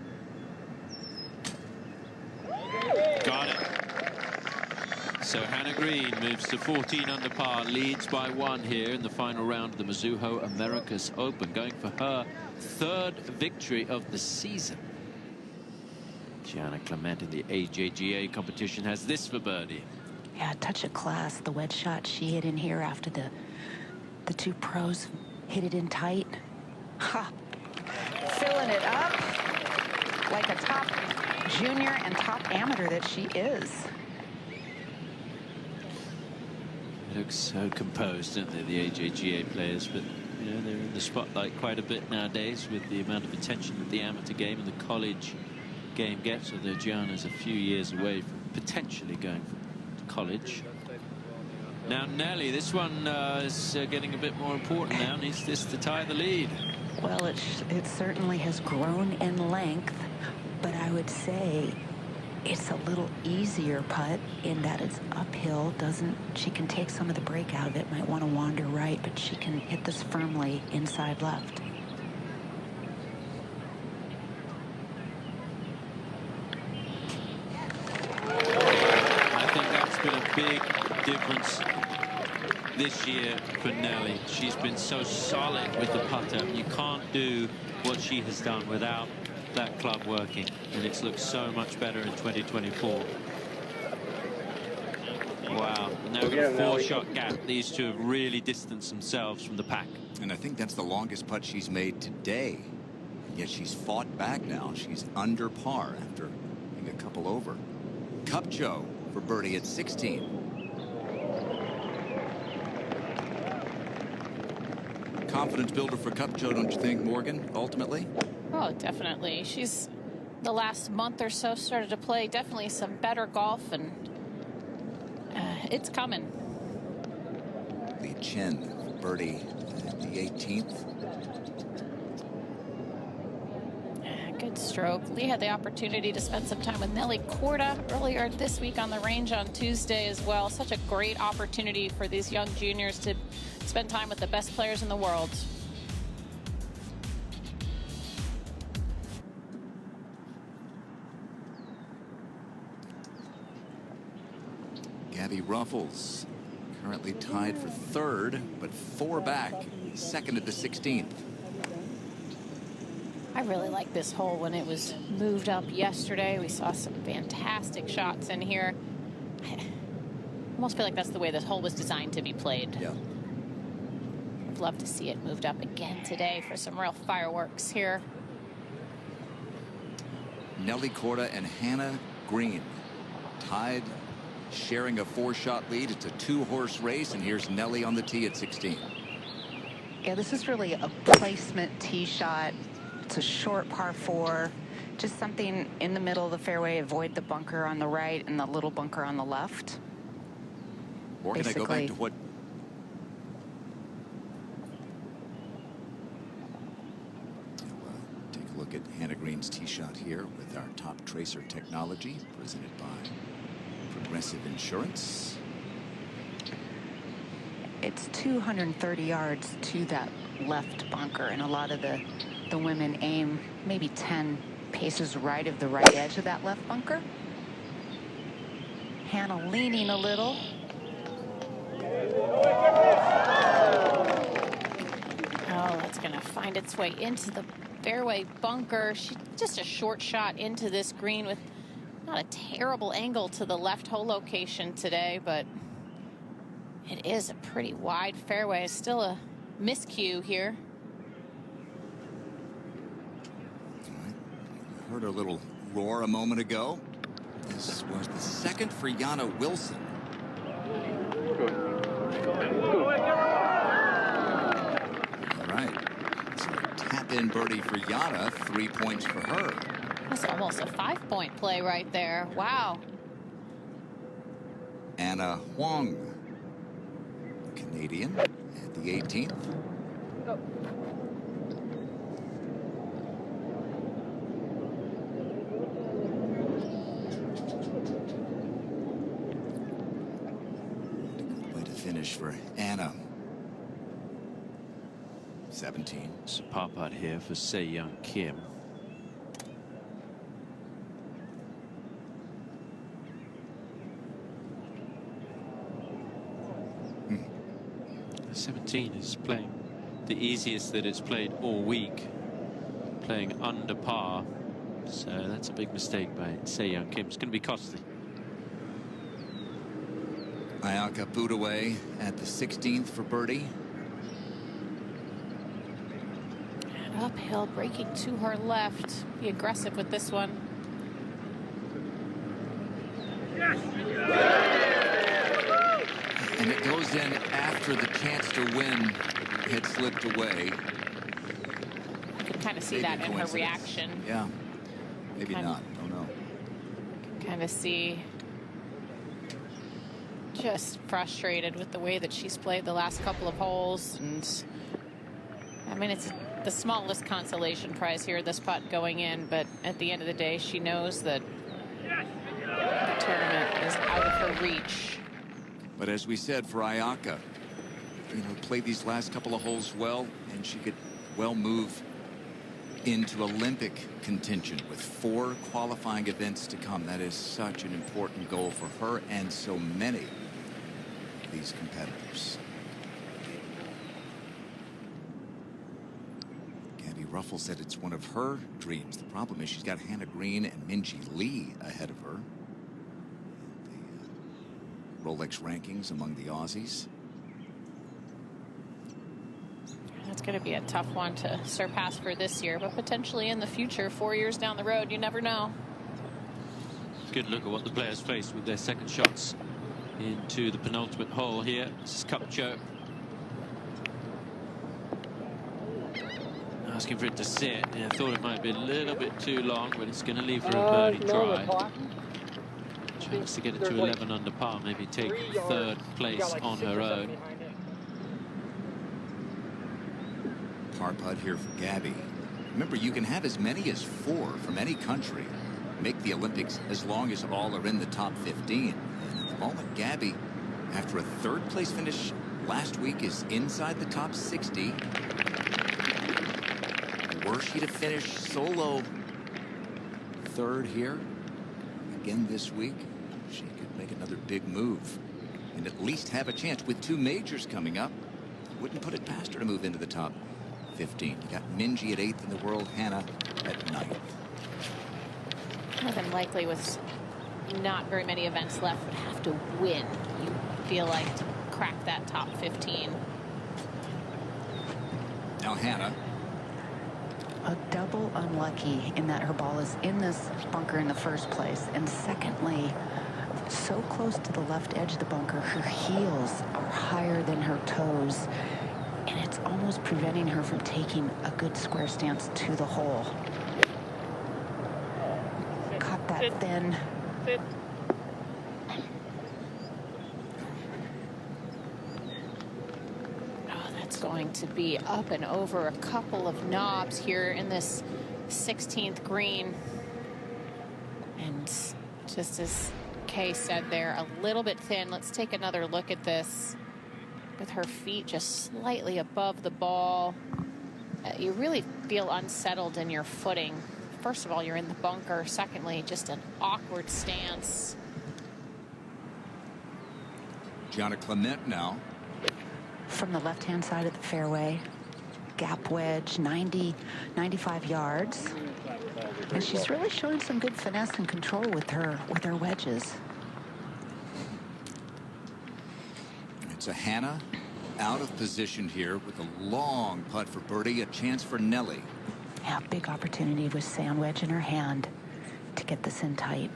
Got it. So Hannah Green moves to 14 under par, leads by 1 here in the final round of the Mizuho Americas Open, going for her 3rd victory of the season. Gianna Clement in the AJGA competition has this for birdie. Yeah, touch of class. The wedge shot she hit in here after the 2 pros hit it in tight. Ha! Filling it up like a top junior and top amateur that she is. Looks so composed, don't they, the AJGA players, but you know, they're in the spotlight quite a bit nowadays with the amount of attention that the amateur game and the college game gets, although Gianna's a few years away from potentially going to college. Now Nelly, this one is getting a bit more important now, needs this to tie the lead. Well, it certainly has grown in length, but I would say it's a little easier putt in that it's uphill. She can take some of the break out of it, might want to wander right, but she can hit this firmly inside left. I think that's been a big difference this year for Nelly. She's been so solid with the putter. You can't do what she has done without that club working, and it's looked so much better in 2024. Wow, now we've got a 4-shot gap. These two have really distanced themselves from the pack. And I think that's the longest putt she's made today. Yet she's fought back now. She's under par after being a couple over. Kupcho for birdie at 16. confidence builder for Cup Joe, don't you think, Morgan, ultimately? Oh, definitely. She's, the last month or so, started to play definitely some better golf, and it's coming. Lee Chen for birdie at the 18th. Good stroke. Lee had the opportunity to spend some time with Nelly Korda earlier this week on the range on Tuesday as well. Such a great opportunity for these young juniors to spend time with the best players in the world. Gabby Ruffles currently tied for third, but 4 back, second at the 16th. I really like this hole when it was moved up yesterday. We saw some fantastic shots in here. I almost feel like that's the way this hole was designed to be played. Yeah. I'd love to see it moved up again today for some real fireworks here. Nelly Korda and Hannah Green tied, sharing a 4-shot lead. It's a 2-horse race, and here's Nelly on the tee at 16. Yeah, this is really a placement tee shot. It's a short par 4, just something in the middle of the fairway. Avoid the bunker on the right and the little bunker on the left. Or can I go back to what? Take a look at Hannah Green's tee shot here with our top tracer technology presented by Progressive Insurance. It's 230 yards to that left bunker, and a lot of the women aim maybe 10 paces right of the right edge of that left bunker. Hannah leaning a little. Oh, that's going to find its way into the fairway bunker. Just a short shot into this green with not a terrible angle to the left hole location today, but it is a pretty wide fairway. It's still a miscue here. Heard a little roar a moment ago. This was the second for Yana Wilson. All right. So tap-in birdie for Yana. 3 points for her. That's almost a 5-point play right there. Wow. Anna Huang, Canadian, at the 18th. Go. Finish for Anna. 17. It's a par putt here for Se Young Kim. Hmm. 17 is playing the easiest that it's played all week, playing under par. So that's a big mistake by Se Young Kim. It's going to be costly. Ayaka Budaway at the 16th for birdie. And uphill, breaking to her left. Be aggressive with this one. And it goes in after the chance to win had slipped away. You can kind of see that in her reaction. Yeah, maybe not. Don't know. Kind of see. Just frustrated with the way that she's played the last couple of holes, and I mean, it's the smallest consolation prize here, this putt going in, but at the end of the day, she knows that the tournament is out of her reach. But as we said, for Ayaka, you know, played these last couple of holes well, and she could well move into Olympic contention with 4 qualifying events to come. That is such an important goal for her and so many of these competitors. Gabby Ruffles said it's one of her dreams. The problem is she's got Hannah Green and Minjee Lee ahead of her. The Rolex rankings among the Aussies. That's going to be a tough one to surpass for this year, but potentially in the future, 4 years down the road, you never know. Good look at what the players face with their second shots into the penultimate hole here. This is Cup Joe. Asking for it to sit. Yeah, I thought it might be a little bit too long, but it's going to leave her a birdie try. Chance to get it to 11 under par, maybe take third place on her own. Par putt here for Gabby. Remember, you can have as many as 4 from any country make the Olympics as long as all are in the top 15. And at the moment, Gabby, after a 3rd place finish last week, is inside the top 60. Were she to finish solo 3rd here again this week, she could make another big move and at least have a chance with 2 majors coming up. Wouldn't put it past her to move into the top 15. You got Minjee at 8th in the world, Hannah at 9th. More than likely, with not very many events left, would have to win, you feel like, to crack that top 15. Now Hannah. A double unlucky in that her ball is in this bunker in the first place, and secondly, so close to the left edge of the bunker, her heels are higher than her toes, and it's almost preventing her from taking a good square stance to the hole. Caught that thin. Going to be up and over a couple of knobs here in this 16th green. And just as Kay said there, a little bit thin. Let's take another look at this. With her feet just slightly above the ball, you really feel unsettled in your footing. First of all, you're in the bunker. Secondly, just an awkward stance. Gianna Clement now. From the left-hand side of the fairway, gap wedge, 95 yards, and she's really showing some good finesse and control with her wedges. It's a Hannah out of position here with a long putt for birdie, a chance for Nelly. Yeah, big opportunity with sand wedge in her hand to get this in tight.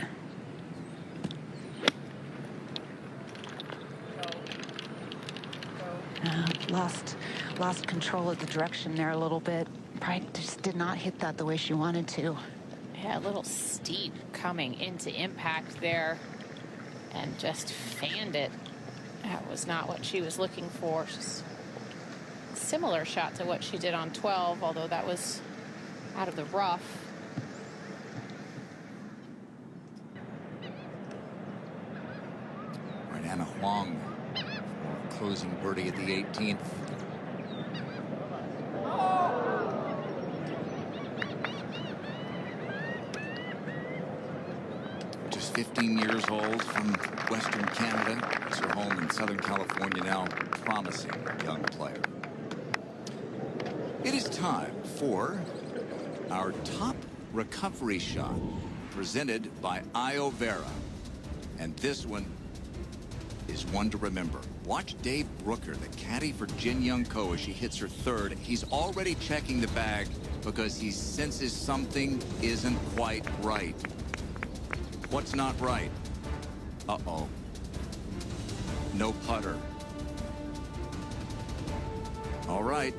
Lost control of the direction there a little bit. Probably just did not hit that the way she wanted to. Yeah, a little steep coming into impact there, and just fanned it. That was not what she was looking for. Just similar shot to what she did on 12, although that was out of the rough. Right, Anna Huang closing birdie at the 18th. Just 15 years old, from Western Canada. It's her home in Southern California now. Promising young player. It is time for our top recovery shot, presented by iOvera. And this one is one to remember. Watch Dave Brooker, the caddy for Jin Young Ko, as she hits her 3rd. He's already checking the bag because he senses something isn't quite right. What's not right? Uh-oh. No putter. All right.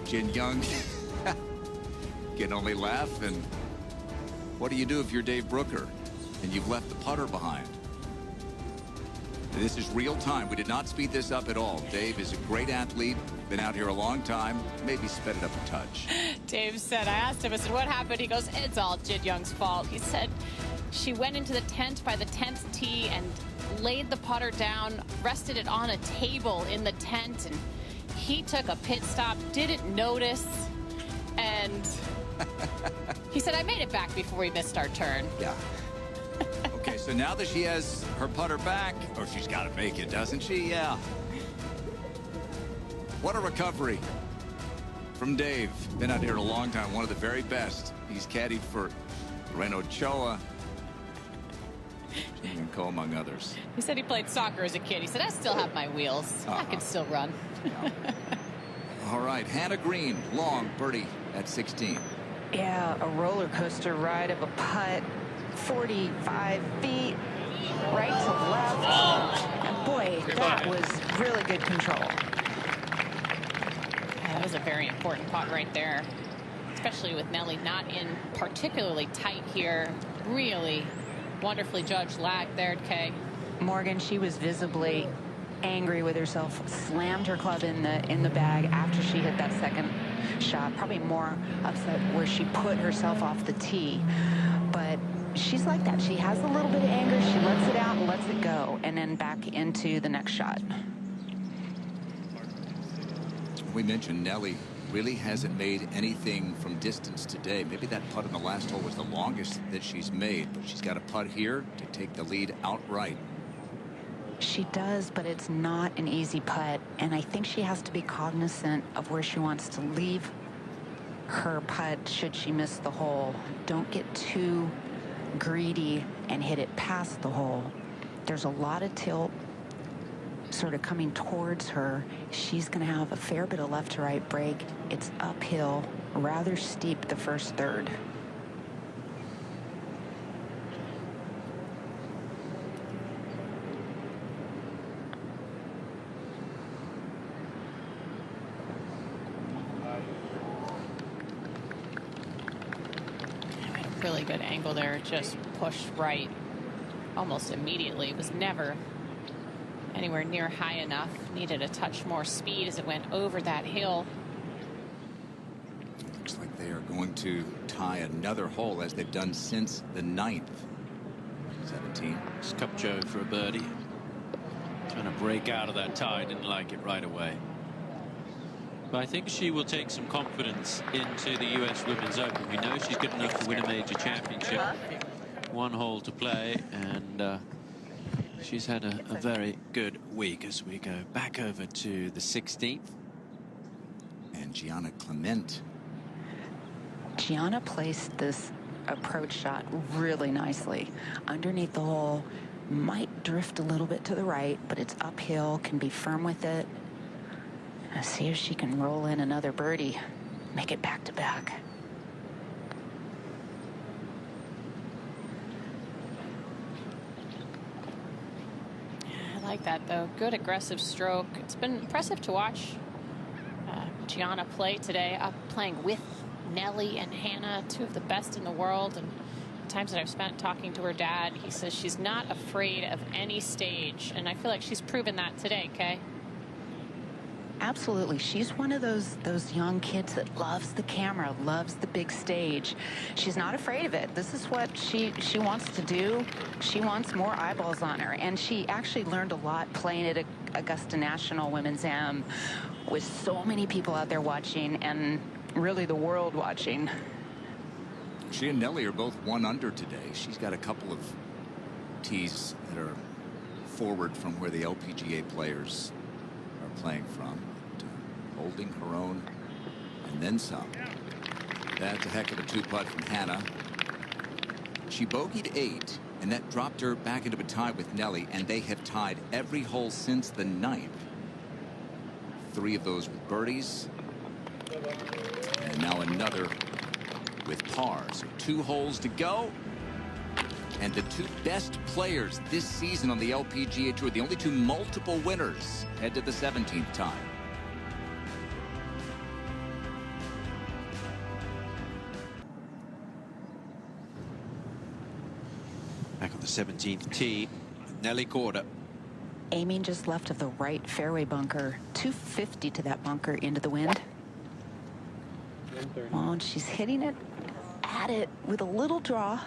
Jin Young can only laugh. And what do you do if you're Dave Brooker and you've left the putter behind? This is real time. We did not speed this up at all. Dave is a great athlete, been out here a long time, maybe sped it up a touch. Dave said, I asked him, I said, what happened? He goes, it's all Jin Young's fault. He said she went into the tent by the 10th tee and laid the putter down, rested it on a table in the tent, and he took a pit stop, didn't notice, and he said, I made it back before we missed our turn. Yeah. Okay, so now that she has her putter back, or she's got to make it, doesn't she? Yeah. What a recovery from Dave. Been out here a long time, one of the very best. He's caddied for Reno Choa, and Co, among others. He said he played soccer as a kid. He said, I still have my wheels. I can still run. Yeah. All right, Hannah Green, long birdie at 16. Yeah, a roller coaster ride of a putt. 45 feet, right to left. And boy, that was really good control. That was a very important putt right there, especially with Nelly not in particularly tight here. Really wonderfully judged lag there, Kay. Morgan, she was visibly angry with herself, slammed her club in the bag after she hit that second shot, probably more upset where she put herself off the tee. But she's like that. She has a little bit of anger, she lets it out and lets it go, and then back into the next shot. We mentioned Nelly really hasn't made anything from distance today. Maybe that putt in the last hole was the longest that she's made, but she's got a putt here to take the lead outright. She does, but it's not an easy putt, and I think she has to be cognizant of where she wants to leave her putt should she miss the hole. Don't get too greedy and hit it past the hole. There's a lot of tilt sort of coming towards her. She's going to have a fair bit of left to right break. It's uphill, rather steep the first third. Really good angle there, just pushed right almost immediately. It was never anywhere near high enough. Needed a touch more speed as it went over that hill. Looks like they are going to tie another hole as they've done since the 9th. 17. It's Cupcho for a birdie. Trying to break out of that tie, didn't like it right away. But I think she will take some confidence into the US Women's Open. We know she's good enough to win a major championship. One hole to play, and she's had a very good week as we go back over to the 16th. And Gianna Clement. Gianna placed this approach shot really nicely. Underneath the hole, might drift a little bit to the right, but it's uphill, can be firm with it. Let's see if she can roll in another birdie, make it back to back. I like that, though. Good aggressive stroke. It's been impressive to watch Gianna play today, playing with Nelly and Hannah, two of the best in the world. And the times that I've spent talking to her dad, he says she's not afraid of any stage. And I feel like she's proven that today, Kay. Absolutely. She's one of those young kids that loves the camera, loves the big stage. She's not afraid of it. This is what she wants to do. She wants more eyeballs on her. And she actually learned a lot playing at Augusta National Women's Am with so many people out there watching and really the world watching. She and Nelly are both 1 under today. She's got a couple of tees that are forward from where the LPGA players are playing from. Holding her own and then some. That's a heck of a 2-putt from Hannah. She bogeyed 8, and that dropped her back into a tie with Nelly, and they have tied every hole since the 9th. 3 of those with birdies, and now another with par. So 2 holes to go, and the 2 best players this season on the LPGA Tour, the only 2 multiple winners, head to the 17th time. Back on the 17th tee, Nelly Corda. Aiming just left of the right fairway bunker, 250 to that bunker into the wind. Oh, and she's hitting it at it with a little draw.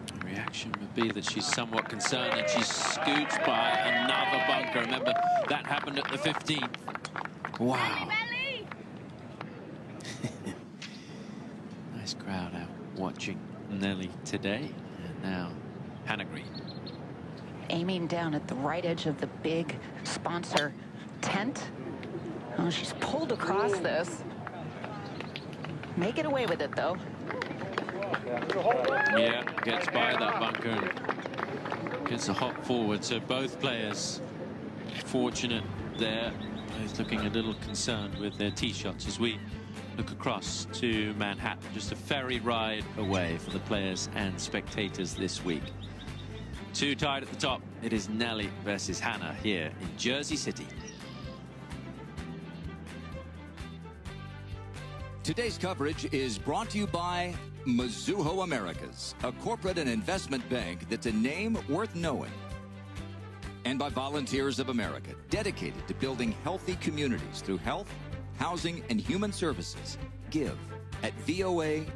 The reaction would be that she's somewhat concerned, and she scoots by another bunker. Remember, that happened at the 15th. Wow. Nice crowd out watching Nelly today. And now Hannah Green. Aiming down at the right edge of the big sponsor tent. Oh, she's pulled across this. Make it away with it, though. Yeah, gets by that bunker and gets a hop forward. So both players fortunate there. Both looking a little concerned with their tee shots as we look across to Manhattan. Just a ferry ride away for the players and spectators this week. 2 tied at the top. It is Nelly versus Hannah here in Jersey City. Today's coverage is brought to you by Mizuho Americas, a corporate and investment bank that's a name worth knowing. And by Volunteers of America, dedicated to building healthy communities through health, housing, and human services. Give at VOA.org.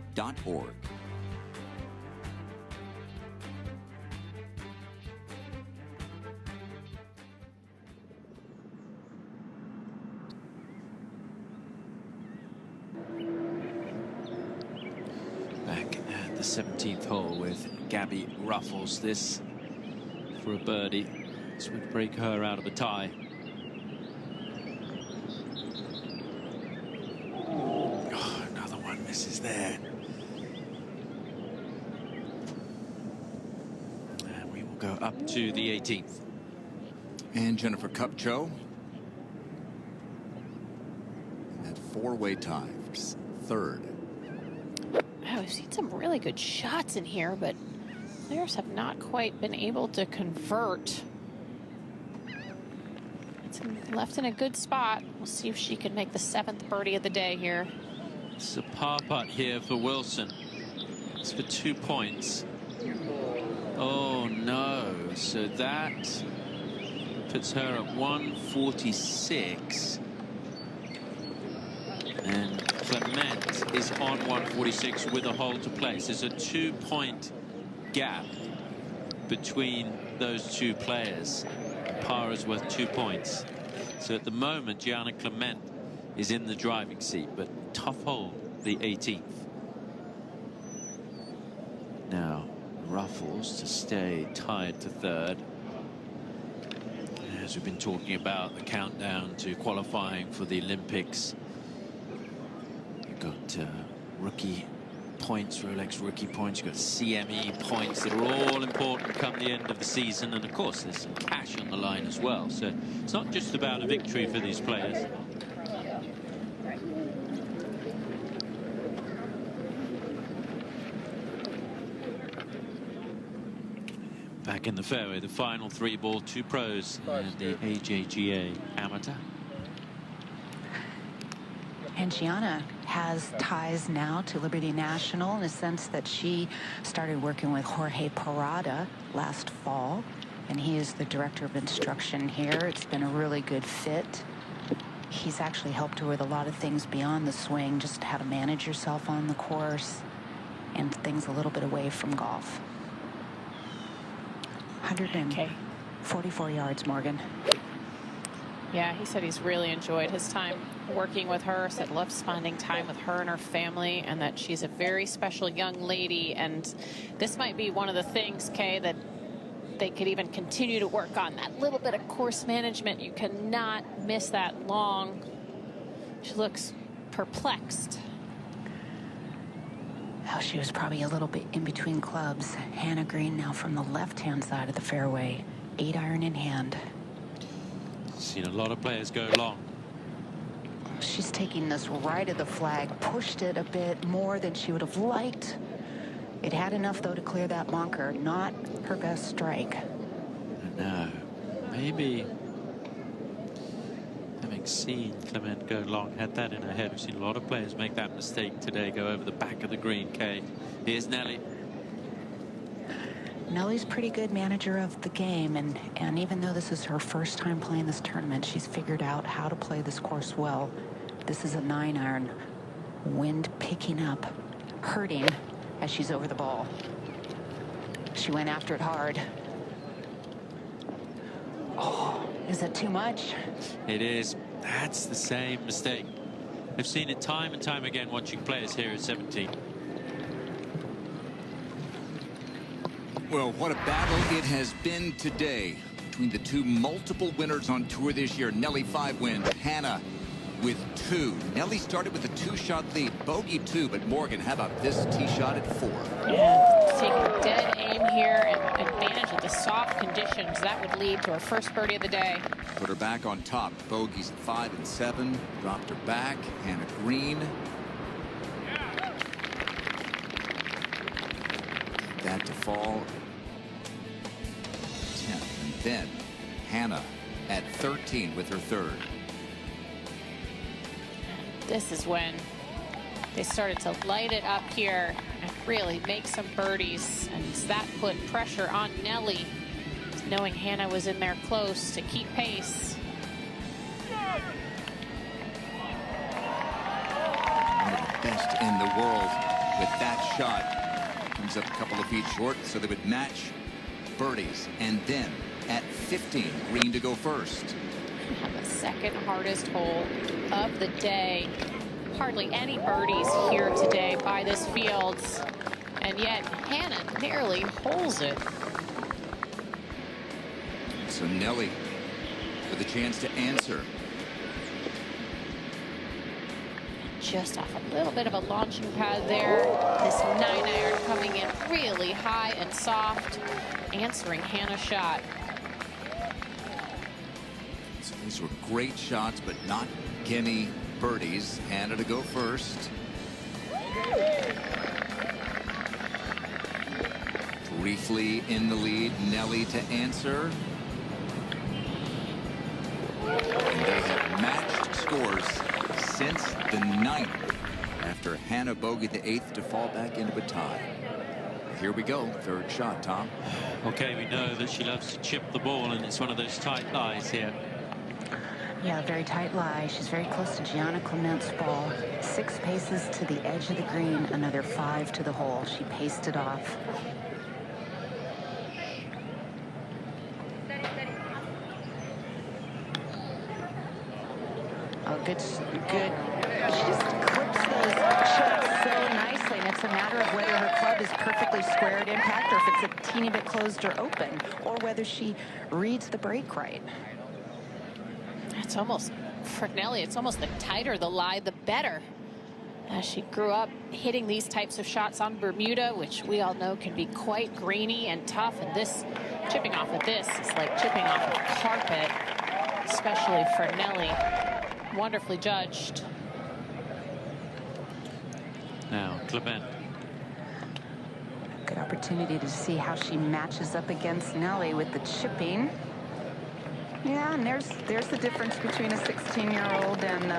Back at the 17th hole with Gabby Ruffles. This for a birdie. This would break her out of a tie. Oh, another one misses there. And we will go up to the 18th. And Jennifer Kupcho. That four-way tie for third. Oh, we've seen some really good shots in here, but players have not quite been able to convert. It's left in a good spot. We'll see if she can make the 7th birdie of the day here. It's a par putt here for Wilson. It's for 2 points. Oh no, so that puts her at 146. And Clement is on 146 with a hole to play. So there's a 2-point gap between those two players. Par is worth 2 points. So at the moment, Gianna Clement is in the driving seat, but tough hole, the 18th. Now, Ruffles to stay tied to third. As we've been talking about the countdown to qualifying for the Olympics. You've got rookie points, Rolex rookie points. You've got CME points that are all important come the end of the season. And of course, there's some cash on the line as well. So it's not just about a victory for these players. Back in the fairway, the final 3-ball, 2 pros and the AJGA Amateur. And Gianna has ties now to Liberty National in the sense that she started working with Jorge Parada last fall, and he is the director of instruction here. It's been a really good fit. He's actually helped her with a lot of things beyond the swing, just how to manage yourself on the course and things a little bit away from golf. 144 yards, Morgan. Yeah, he said he's really enjoyed his time working with her, said loves spending time with her and her family, and that she's a very special young lady. And this might be one of the things, Kay, that they could even continue to work on. That little bit of course management, you cannot miss that long. She looks perplexed. Oh, she was probably a little bit in between clubs. Hannah Green now from the left-hand side of the fairway. 8-iron in hand. Seen a lot of players go long. She's taking this right of the flag, pushed it a bit more than she would have liked. It had enough, though, to clear that bunker. Not her best strike. No, maybe having seen Clement go long, had that in her head. We've seen a lot of players make that mistake today, go over the back of the green, Kay. Here's Nelly. Nelly's pretty good manager of the game, and even though this is her first time playing this tournament, she's figured out how to play this course well. This is a 9-iron. Wind picking up, hurting as she's over the ball. She went after it hard. Oh, is it too much? It is. That's the same mistake. I've seen it time and time again watching players here at 17. Well, what a battle it has been today between the two multiple winners on tour this year. Nelly 5 wins, Hannah with 2. Nelly started with a 2-shot lead, bogey 2, but Morgan, how about this tee shot at 4? Yeah, taking dead aim here and advantage of the soft conditions. That would lead to her first birdie of the day. Put her back on top. Bogeys at 5 and 7. Dropped her back. Hannah Green. That to fall 10th. And then Hannah at 13 with her 3rd. This is when They started to light it up here and really make some birdies, and that put pressure on Nelly, knowing Hannah was in there close to keep pace. One of the best in the world with that shot. Comes up a couple of feet short, so they would match birdies. And then at 15, green to go first. The second hardest hole of the day. Hardly any birdies here today by this field, and yet Hannah nearly holes it. So Nelly with a chance to answer. Just off a little bit of a launching pad there. This 9-iron coming in really high and soft, answering Hannah's shot. So these were great shots, but not gimme birdies. Hannah to go first. Briefly in the lead, Nelly to answer. And they have matched scores since the 9th, after Hannah bogeyed the 8th to fall back into a tie. Here we go, third shot, Tom. Okay, we know that she loves to chip the ball, and it's one of those tight lies here. Yeah, very tight lie. She's very close to Gianna Clement's ball. 6 paces to the edge of the green, another 5 to the hole. She paced it off. Oh, good. She just clips those chips so nicely, and it's a matter of whether her club is perfectly square at impact, or if it's a teeny bit closed or open, or whether she reads the break right. It's almost, for Nelly, it's almost the tighter the lie, the better. As she grew up hitting these types of shots on Bermuda, which we all know can be quite grainy and tough, and this, chipping off of this is like chipping off of carpet, especially for Nelly. Wonderfully judged. Now, Clement. Good opportunity to see how she matches up against Nelly with the chipping. Yeah, and there's the difference between a 16-year-old and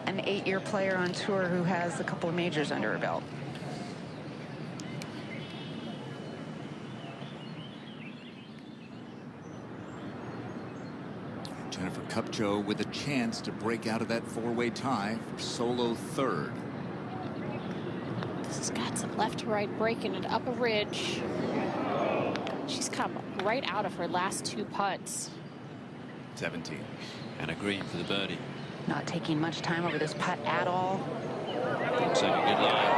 an 8-year player on tour who has a couple of majors under her belt. Jennifer Kupcho with a chance to break out of that 4-way tie for solo third. This has got some left to right breaking it up a ridge. She's come right out of her last 2 putts. 17. And a green for the birdie. Not taking much time over this putt at all. Looks like a good line.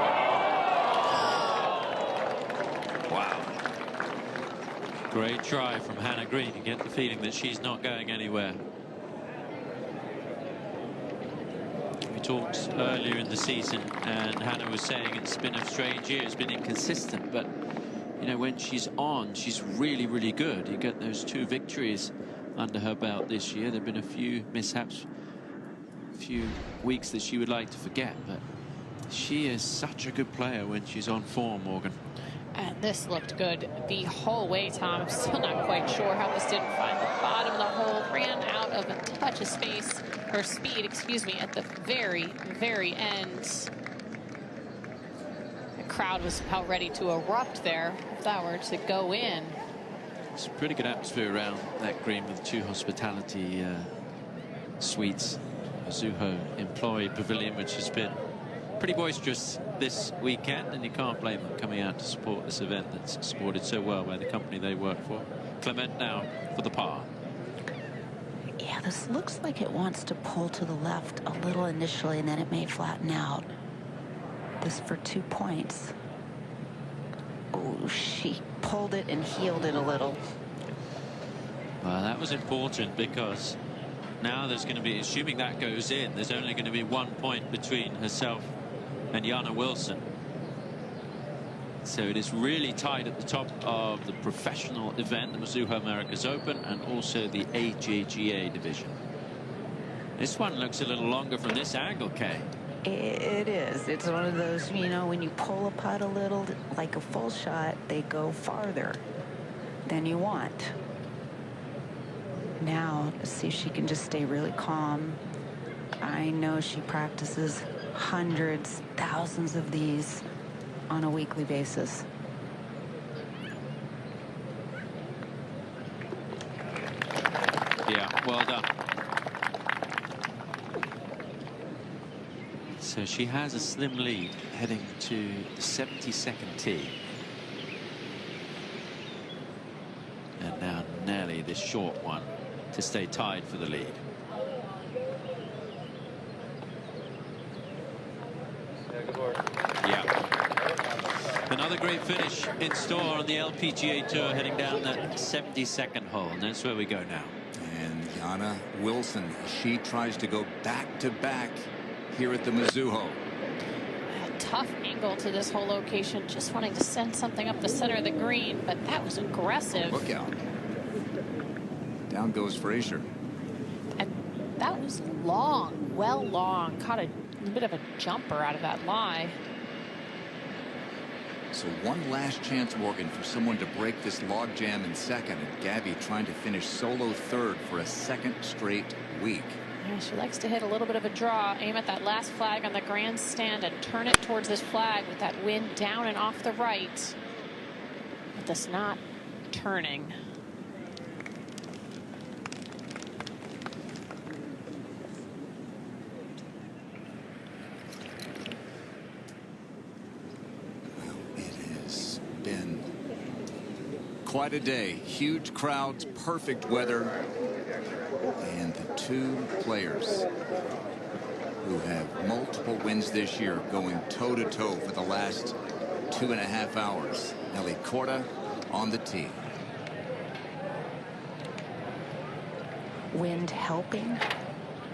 Wow. Great try from Hannah Green. You get the feeling that she's not going anywhere. We talked earlier in the season, and Hannah was saying it's been a strange year. It's been inconsistent, but you know, when she's on, she's really, really good. You get those 2 victories under her belt this year. There have been a few mishaps, a few weeks that she would like to forget, but she is such a good player when she's on form, Morgan. And this looked good the whole way, Tom. I'm still not quite sure how this didn't find the bottom of the hole. Ran out of a touch of space, or speed, excuse me, at the very, very end. The crowd was about ready to erupt there if that were to go in. It's a pretty good atmosphere around that green with 2 hospitality suites. Mizuho employee pavilion, which has been pretty boisterous this weekend, and you can't blame them coming out to support this event that's supported so well by the company they work for. Clement now for the par. Yeah, this looks like it wants to pull to the left a little initially, and then it may flatten out. This for 2 points. Oh, she pulled it and heeled it a little. Well, that was important, because now there's going to be, assuming that goes in, there's only going to be 1 point between herself and Jana Wilson. So it is really tight at the top of the professional event, the Mizuho Americas Open, and also the LPGA division. This one looks a little longer from this angle, Kay. It is. It's one of those, you know, when you pull a putt a little, like a full shot, they go farther than you want. Now, let's see if she can just stay really calm. I know she practices hundreds, thousands of these on a weekly basis. Yeah, well done. So she has a slim lead heading to the 72nd tee. And now Nelly, this short one, to stay tied for the lead. Yeah. Another great finish in store on the LPGA Tour, heading down that 72nd hole. And that's where we go now. And Gianna Wilson, she tries to go back-to-back here at the Mizuho. A tough angle to this whole location, just wanting to send something up the center of the green, but that was aggressive. Look out. Down goes Frazier. And that was long, well long. Caught a bit of a jumper out of that lie. So one last chance, Morgan, for someone to break this logjam in second, and Gabby trying to finish solo third for a second straight week. Yeah, she likes to hit a little bit of a draw, aim at that last flag on the grandstand and turn it towards this flag with that wind down and off the right. But that's not turning. Quite a day. Huge crowds, perfect weather, and the two players who have multiple wins this year going toe-to-toe for the last 2.5 hours. Nelly Corda on the tee. Wind helping,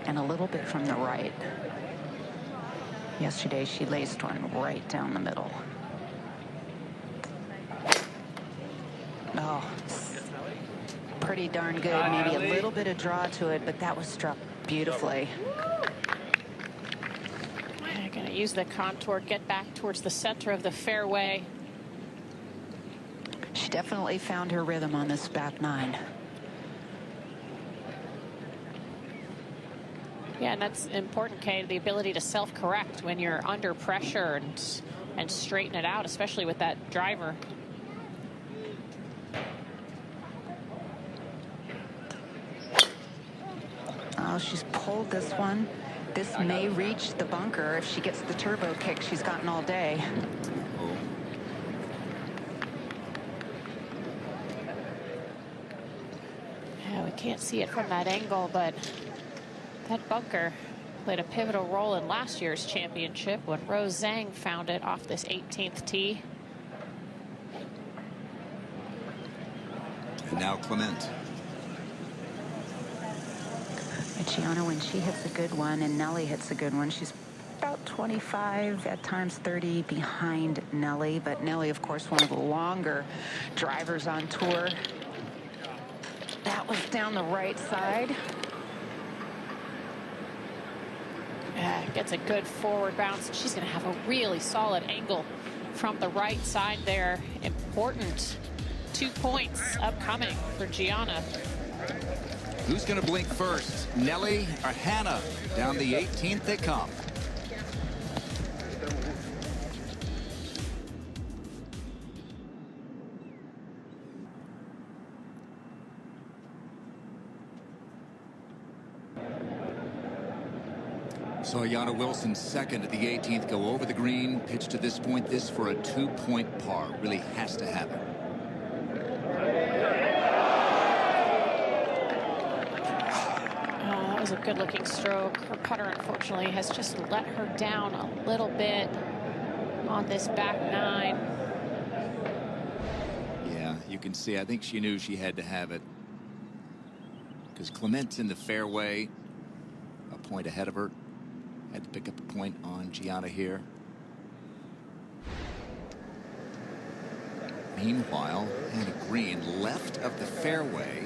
and a little bit from the right. Yesterday she laced one right down the middle. Oh, pretty darn good. Maybe a little bit of draw to it, but that was struck beautifully. I'm going to use the contour, get back towards the center of the fairway. She definitely found her rhythm on this back nine. Yeah, and that's important, Kate, the ability to self-correct when you're under pressure and straighten it out, especially with that driver. Oh, she's pulled this one. This may reach the bunker if she gets the turbo kick she's gotten all day. Yeah, we can't see it from that angle, but that bunker played a pivotal role in last year's championship when Rose Zhang found it off this 18th tee. And now Clement. Gianna, when she hits a good one and Nelly hits a good one, she's about 25, at times 30 behind Nelly. But Nelly, of course, one of the longer drivers on tour. That was down the right side. Yeah, gets a good forward bounce. She's going to have a really solid angle from the right side there. Important 2 points upcoming for Gianna. Who's going to blink first, Nelly or Hannah? Down the 18th they come. So Gianna Wilson second at the 18th, go over the green, pitch to this point, this for a 2-point par. Really has to have it. That was a good looking stroke. Her putter, unfortunately, has just let her down a little bit on this back nine. Yeah, you can see, I think she knew she had to have it, because Clement's in the fairway, a point ahead of her. Had to pick up a point on Gianna here. Meanwhile, Hannah Green left of the fairway.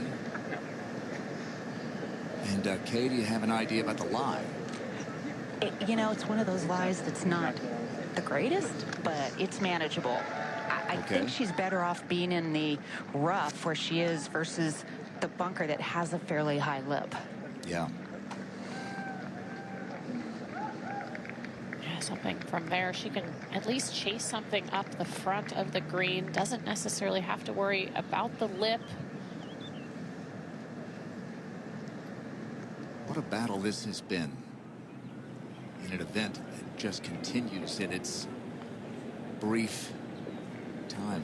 And Kay, do you have an idea about the lie? You know, it's one of those lies that's not the greatest, but it's manageable. I think she's better off being in the rough where she is versus the bunker that has a fairly high lip. Yeah. something from there. She can at least chase something up the front of the green. Doesn't necessarily have to worry about the lip. What a battle this has been in an event that just continues in its brief time.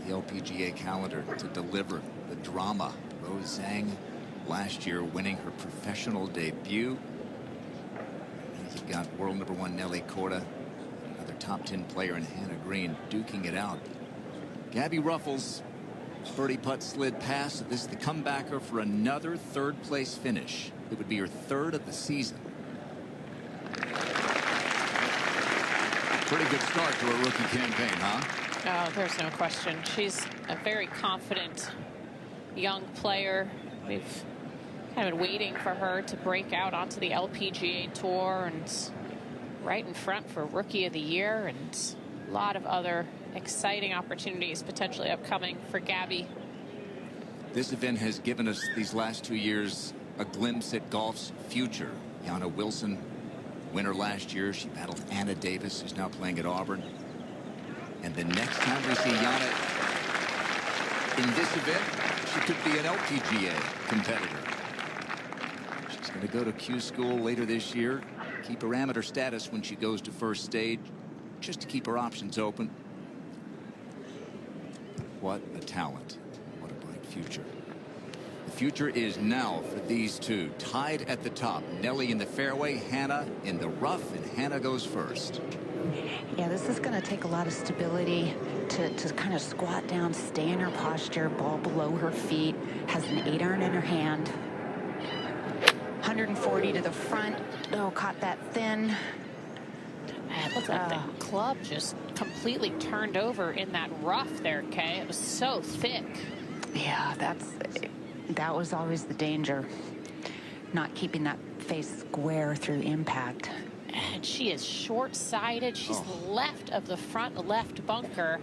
The LPGA calendar to deliver the drama. Rose Zhang last year winning her professional debut. And you've got world #1 Nelly Korda, another top 10 player in Hannah Green, duking it out. Gabby Ruffles, birdie putt slid past. This is the comebacker for another third place finish. It would be her third of the season. Pretty good start to a rookie campaign, huh? Oh, there's no question. She's a very confident young player. We've kind of been waiting for her to break out onto the LPGA Tour, and right in front for Rookie of the Year, and a lot of other exciting opportunities potentially upcoming for Gabby. This event has given us these last 2 years a glimpse at golf's future. Yana Wilson, winner last year. She battled Anna Davis, who's now playing at Auburn. And the next time we see Yana in this event, she could be an LPGA competitor. She's going to go to Q school later this year, keep her amateur status when she goes to first stage, just to keep her options open. What a talent. What a bright future. The future is now for these two, tied at the top. Nelly in the fairway, Hannah in the rough, and Hannah goes first. Yeah, this is going to take a lot of stability to kind of squat down, stay in her posture, ball below her feet, has an 8-iron in her hand. 140 to the front. Oh, caught that thin. It looked like the club just completely turned over in that rough there, Kay. It was so thick. Yeah, that was always the danger. Not keeping that face square through impact. And she is short-sighted. She's left of the front left bunker.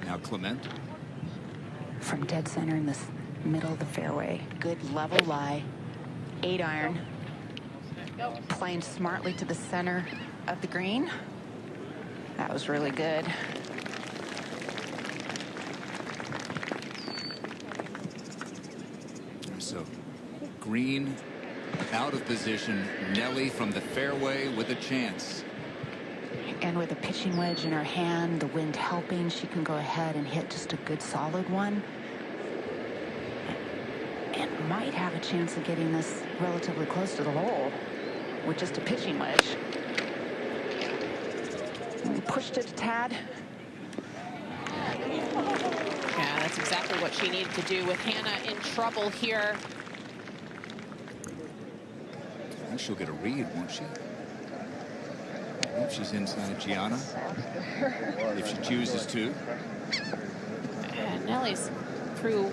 Now Clement. From dead center in the middle of the fairway. Good level lie. 8-iron. Playing smartly to the center of the green. That was really good. So green out of position. Nelly from the fairway with a chance. And with a pitching wedge in her hand, the wind helping, she can go ahead and hit just a good solid one. And might have a chance of getting this relatively close to the hole with just a pitching wedge. And pushed it a tad. Yeah, that's exactly what she needed to do with Hannah in trouble here. I think she'll get a read, won't she? If she's inside Gianna, if she chooses to. And Nelly's through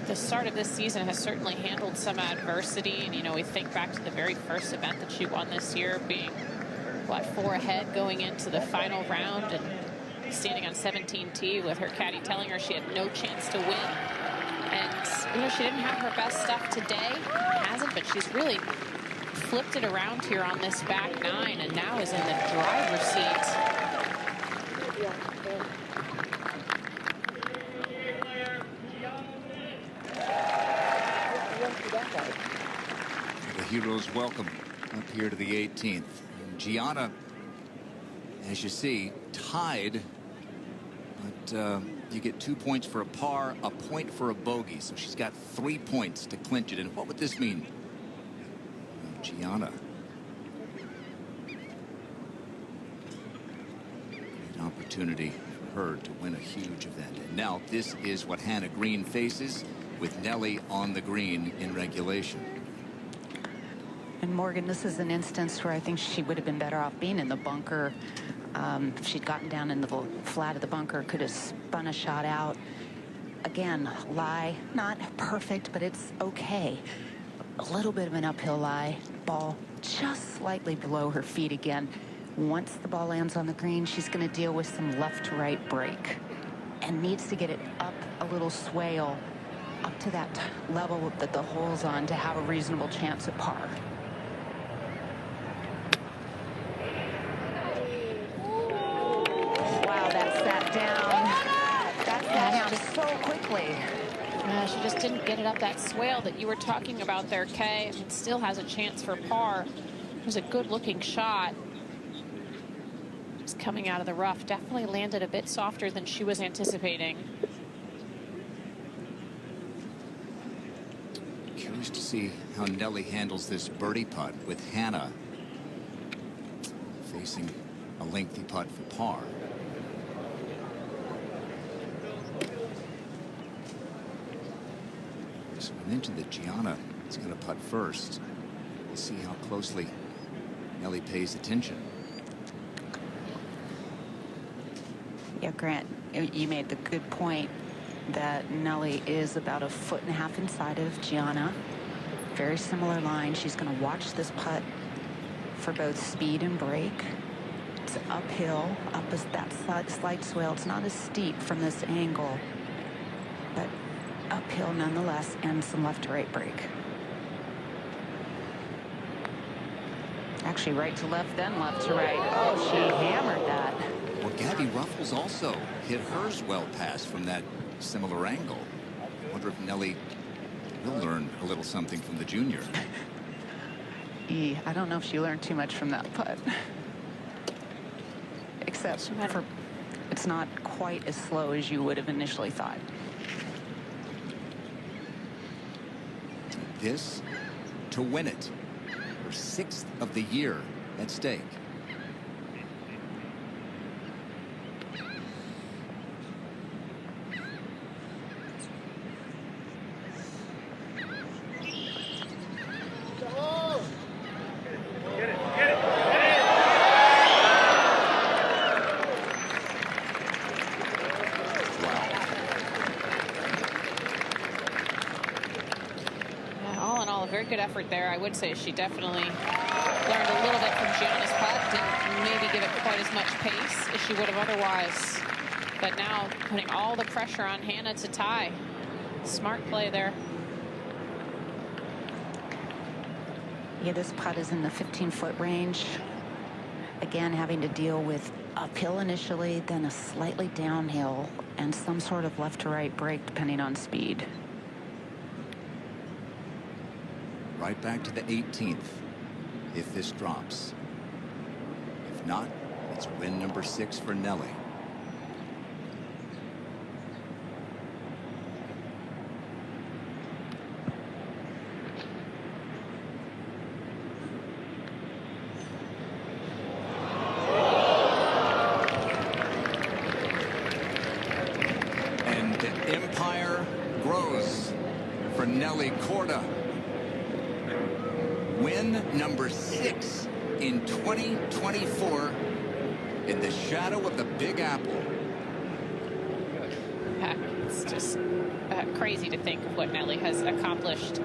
the start of this season has certainly handled some adversity. And, you know, we think back to the very first event that she won this year, being, what, 4 ahead going into the final round and standing on 17T with her caddy telling her she had no chance to win. And, you know, she didn't have her best stuff today. Hasn't, but she's really flipped it around here on this back 9 and now is in the driver's seat. The heroes welcome up here to the 18th. And Gianna, as you see, tied, but you get 2 points for a par, a point for a bogey, so she's got 3 points to clinch it. And what would this mean? Gianna. Great opportunity for her to win a huge event. And now this is what Hannah Green faces with Nelly on the green in regulation. And Morgan, this is an instance where I think she would have been better off being in the bunker. If she'd gotten down in the flat of the bunker, could have spun a shot out. Again, lie, not perfect, but it's okay. A little bit of an uphill lie. Ball just slightly below her feet again. Once the ball lands on the green, she's going to deal with some left to right break and needs to get it up a little swale up to that level that the hole's on to have a reasonable chance at par. Wow, that sat down. That sat down so quickly. She just didn't get it up that swale that you were talking about there, Kay. It still has a chance for par. It was a good-looking shot. Just coming out of the rough, definitely landed a bit softer than she was anticipating. Curious to see how Nelly handles this birdie putt with Hannah facing a lengthy putt for par. So I mentioned that Gianna is going to putt first. We'll see how closely Nelly pays attention. Yeah, Grant, you made the good point that Nelly is about 1.5 foot inside of Gianna. Very similar line. She's going to watch this putt for both speed and break. It's uphill, up as that slight swale. It's not as steep from this angle, but uphill nonetheless, and some left to right break. Actually, right to left, then left to right. Oh, she hammered that. Well, Gabby Ruffles also hit hers well past from that similar angle. I wonder if Nelly will learn a little something from the junior. I don't know if she learned too much from that putt. Except for it's not quite as slow as you would have initially thought. This to win it. Her 6th of the year at stake. Good effort there. I would say she definitely learned a little bit from Gianna's putt. Didn't maybe give it quite as much pace as she would have otherwise. But now putting all the pressure on Hannah to tie. Smart play there. Yeah, this putt is in the 15-foot range. Again, having to deal with uphill initially, then a slightly downhill, and some sort of left to right break depending on speed. Right back to the 18th if this drops. If not, it's win number 6 for Nelly. And the empire grows for Nelly Korda. Win number 6 in 2024 in the shadow of the Big Apple. It's just crazy to think of what Nelly has accomplished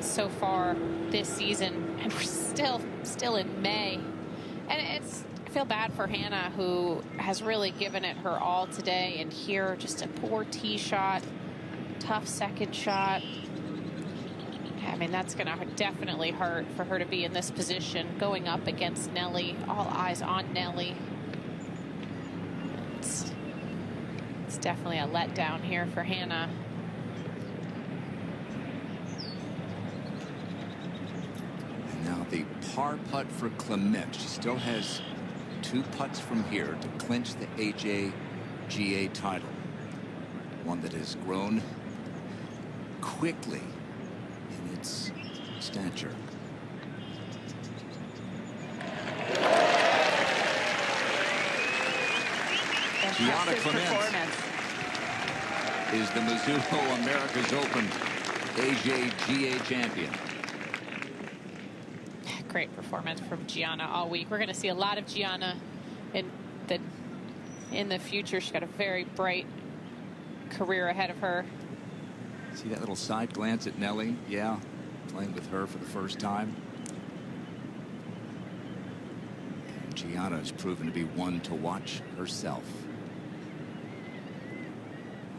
so far this season, and we're still in May. And I feel bad for Hannah, who has really given it her all today, and here just a poor tee shot, tough second shot. I mean, that's going to definitely hurt for her to be in this position going up against Nelly. All eyes on Nelly. It's definitely a letdown here for Hannah. And now the par putt for Clement. She still has 2 putts from here to clinch the LPGA title. One that has grown quickly in its stature. Gianna Clement is the Mizuho America's Open LPGA champion. Great performance from Gianna all week. We're going to see a lot of Gianna in the future. She's got a very bright career ahead of her. See that little side glance at Nelly? Yeah, playing with her for the first time. And Gianna has proven to be one to watch herself.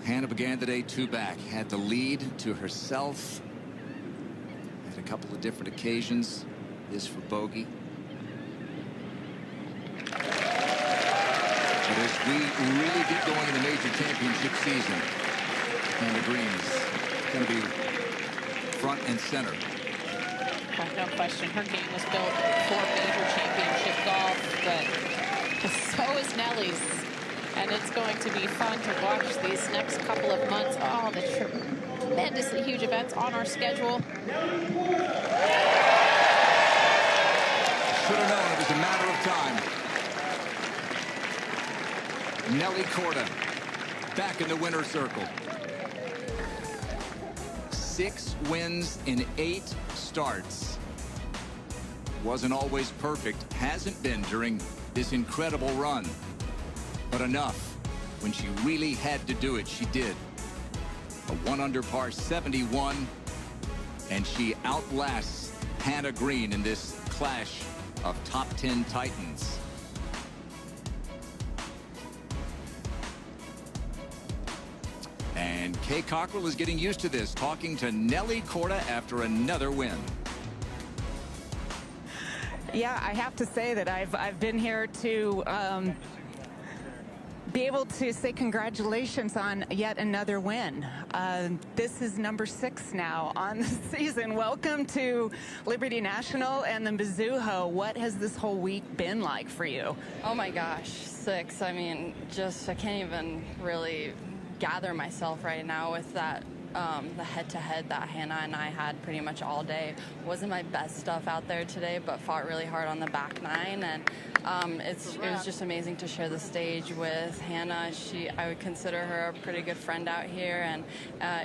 Hannah began the day 2 back, had the lead to herself. Had a couple of different occasions. This for bogey. But as we really get going in the major championship season, Hannah Green is going to be front and center. Oh, no question, her game was built for major championship golf, but so is Nelly's. And it's going to be fun to watch these next couple of months. Oh, the tremendously huge events on our schedule. Should have known it was a matter of time. Nelly Corda back in the winner's circle. 6 wins in 8 starts. Wasn't always perfect, hasn't been during this incredible run. But enough. When she really had to do it, she did. A 1 under par 71, and she outlasts Hannah Green in this clash of top 10 titans. And Kay Cockrell is getting used to this, talking to Nelly Corda after another win. Yeah, I have to say that I've been here to be able to say congratulations on yet another win. This is number 6 now on the season. Welcome to Liberty National and the Mizuho. What has this whole week been like for you? Oh my gosh, 6. I mean, I can't even really gather myself right now with that. The head-to-head that Hannah and I had pretty much all day. Wasn't my best stuff out there today, but fought really hard on the back 9, and it was just amazing to share the stage with Hannah. I would consider her a pretty good friend out here, and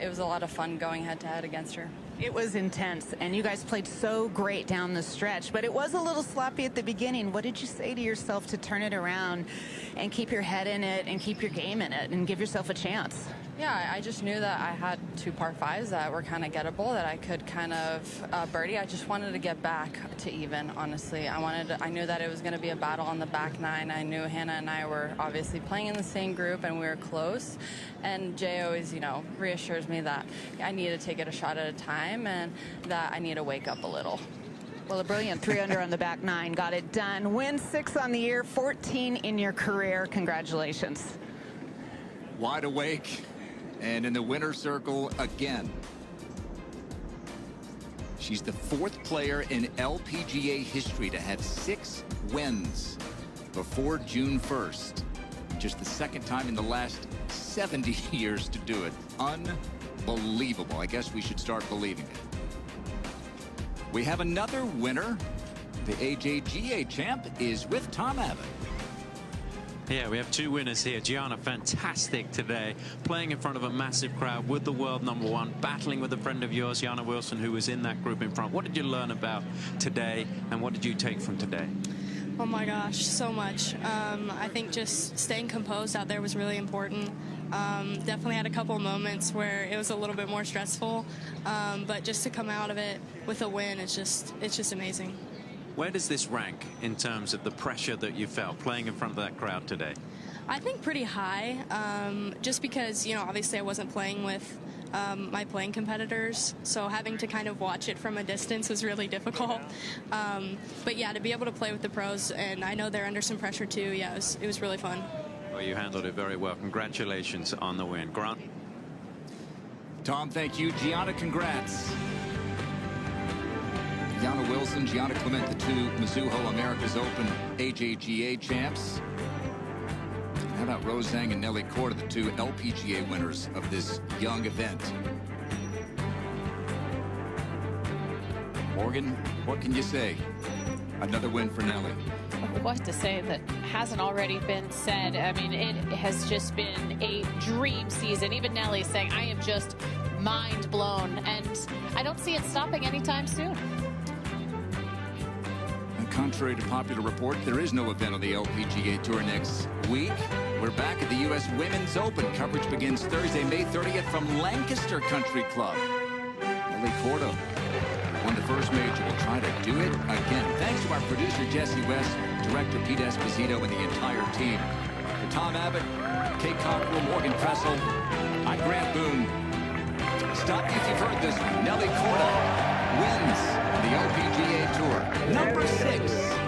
it was a lot of fun going head-to-head against her. It was intense, and you guys played so great down the stretch, but it was a little sloppy at the beginning. What did you say to yourself to turn it around and keep your head in it and keep your game in it and give yourself a chance? Yeah, I just knew that I had 2 par 5s that were kind of gettable, that I could kind of birdie. I just wanted to get back to even, honestly. I knew that it was going to be a battle on the back 9. I knew Hannah and I were obviously playing in the same group, and we were close. And Jay always, reassures me that I need to take it a shot at a time and that I need to wake up a little. Well, a brilliant 3 under on the back 9. Got it done. Win 6 on the year, 14 in your career. Congratulations. Wide awake and in the winner's circle again. She's the 4th player in LPGA history to have 6 wins before June 1st. Just the 2nd time in the last 70 years to do it. Unbelievable. I guess we should start believing it. We have another winner. The AJGA champ is with Tom Abbott. Yeah, we have 2 winners here. Gianna, fantastic today, playing in front of a massive crowd with the world #1, battling with a friend of yours, Gianna Wilson, who was in that group in front. What did you learn about today, and what did you take from today? Oh my gosh, so much. I think just staying composed out there was really important. Definitely had a couple of moments where it was a little bit more stressful, but just to come out of it with a win, it's just amazing. Where does this rank in terms of the pressure that you felt playing in front of that crowd today? I think pretty high, just because, obviously I wasn't playing with my playing competitors, so having to kind of watch it from a distance was really difficult. But yeah, to be able to play with the pros, and I know they're under some pressure too, yeah, it was really fun. Well, you handled it very well. Congratulations on the win. Grant? Tom, thank you. Gianna, congrats. Gianna Wilson, Gianna Clement, the 2 Mizuho America's Open AJGA champs. How about Rose Zhang and Nelly Korda, the 2 LPGA winners of this young event? Morgan, what can you say? Another win for Nelly. What to say that hasn't already been said? I mean, it has just been a dream season. Even Nelly saying, I am just mind blown, and I don't see it stopping anytime soon. Contrary to popular report, there is no event on the LPGA Tour next week. We're back at the U.S. Women's Open. Coverage begins Thursday, May 30th from Lancaster Country Club. Nelly Corda won the first major. Will try to do it again. Thanks to our producer, Jesse West, director Pete Esposito, and the entire team. For Tom Abbott, Kate Cockrell, Morgan Kressel, I'm Grant Boone. Stop me if you've heard this one. Nelly Korda wins the LPGA Tour. Number 6.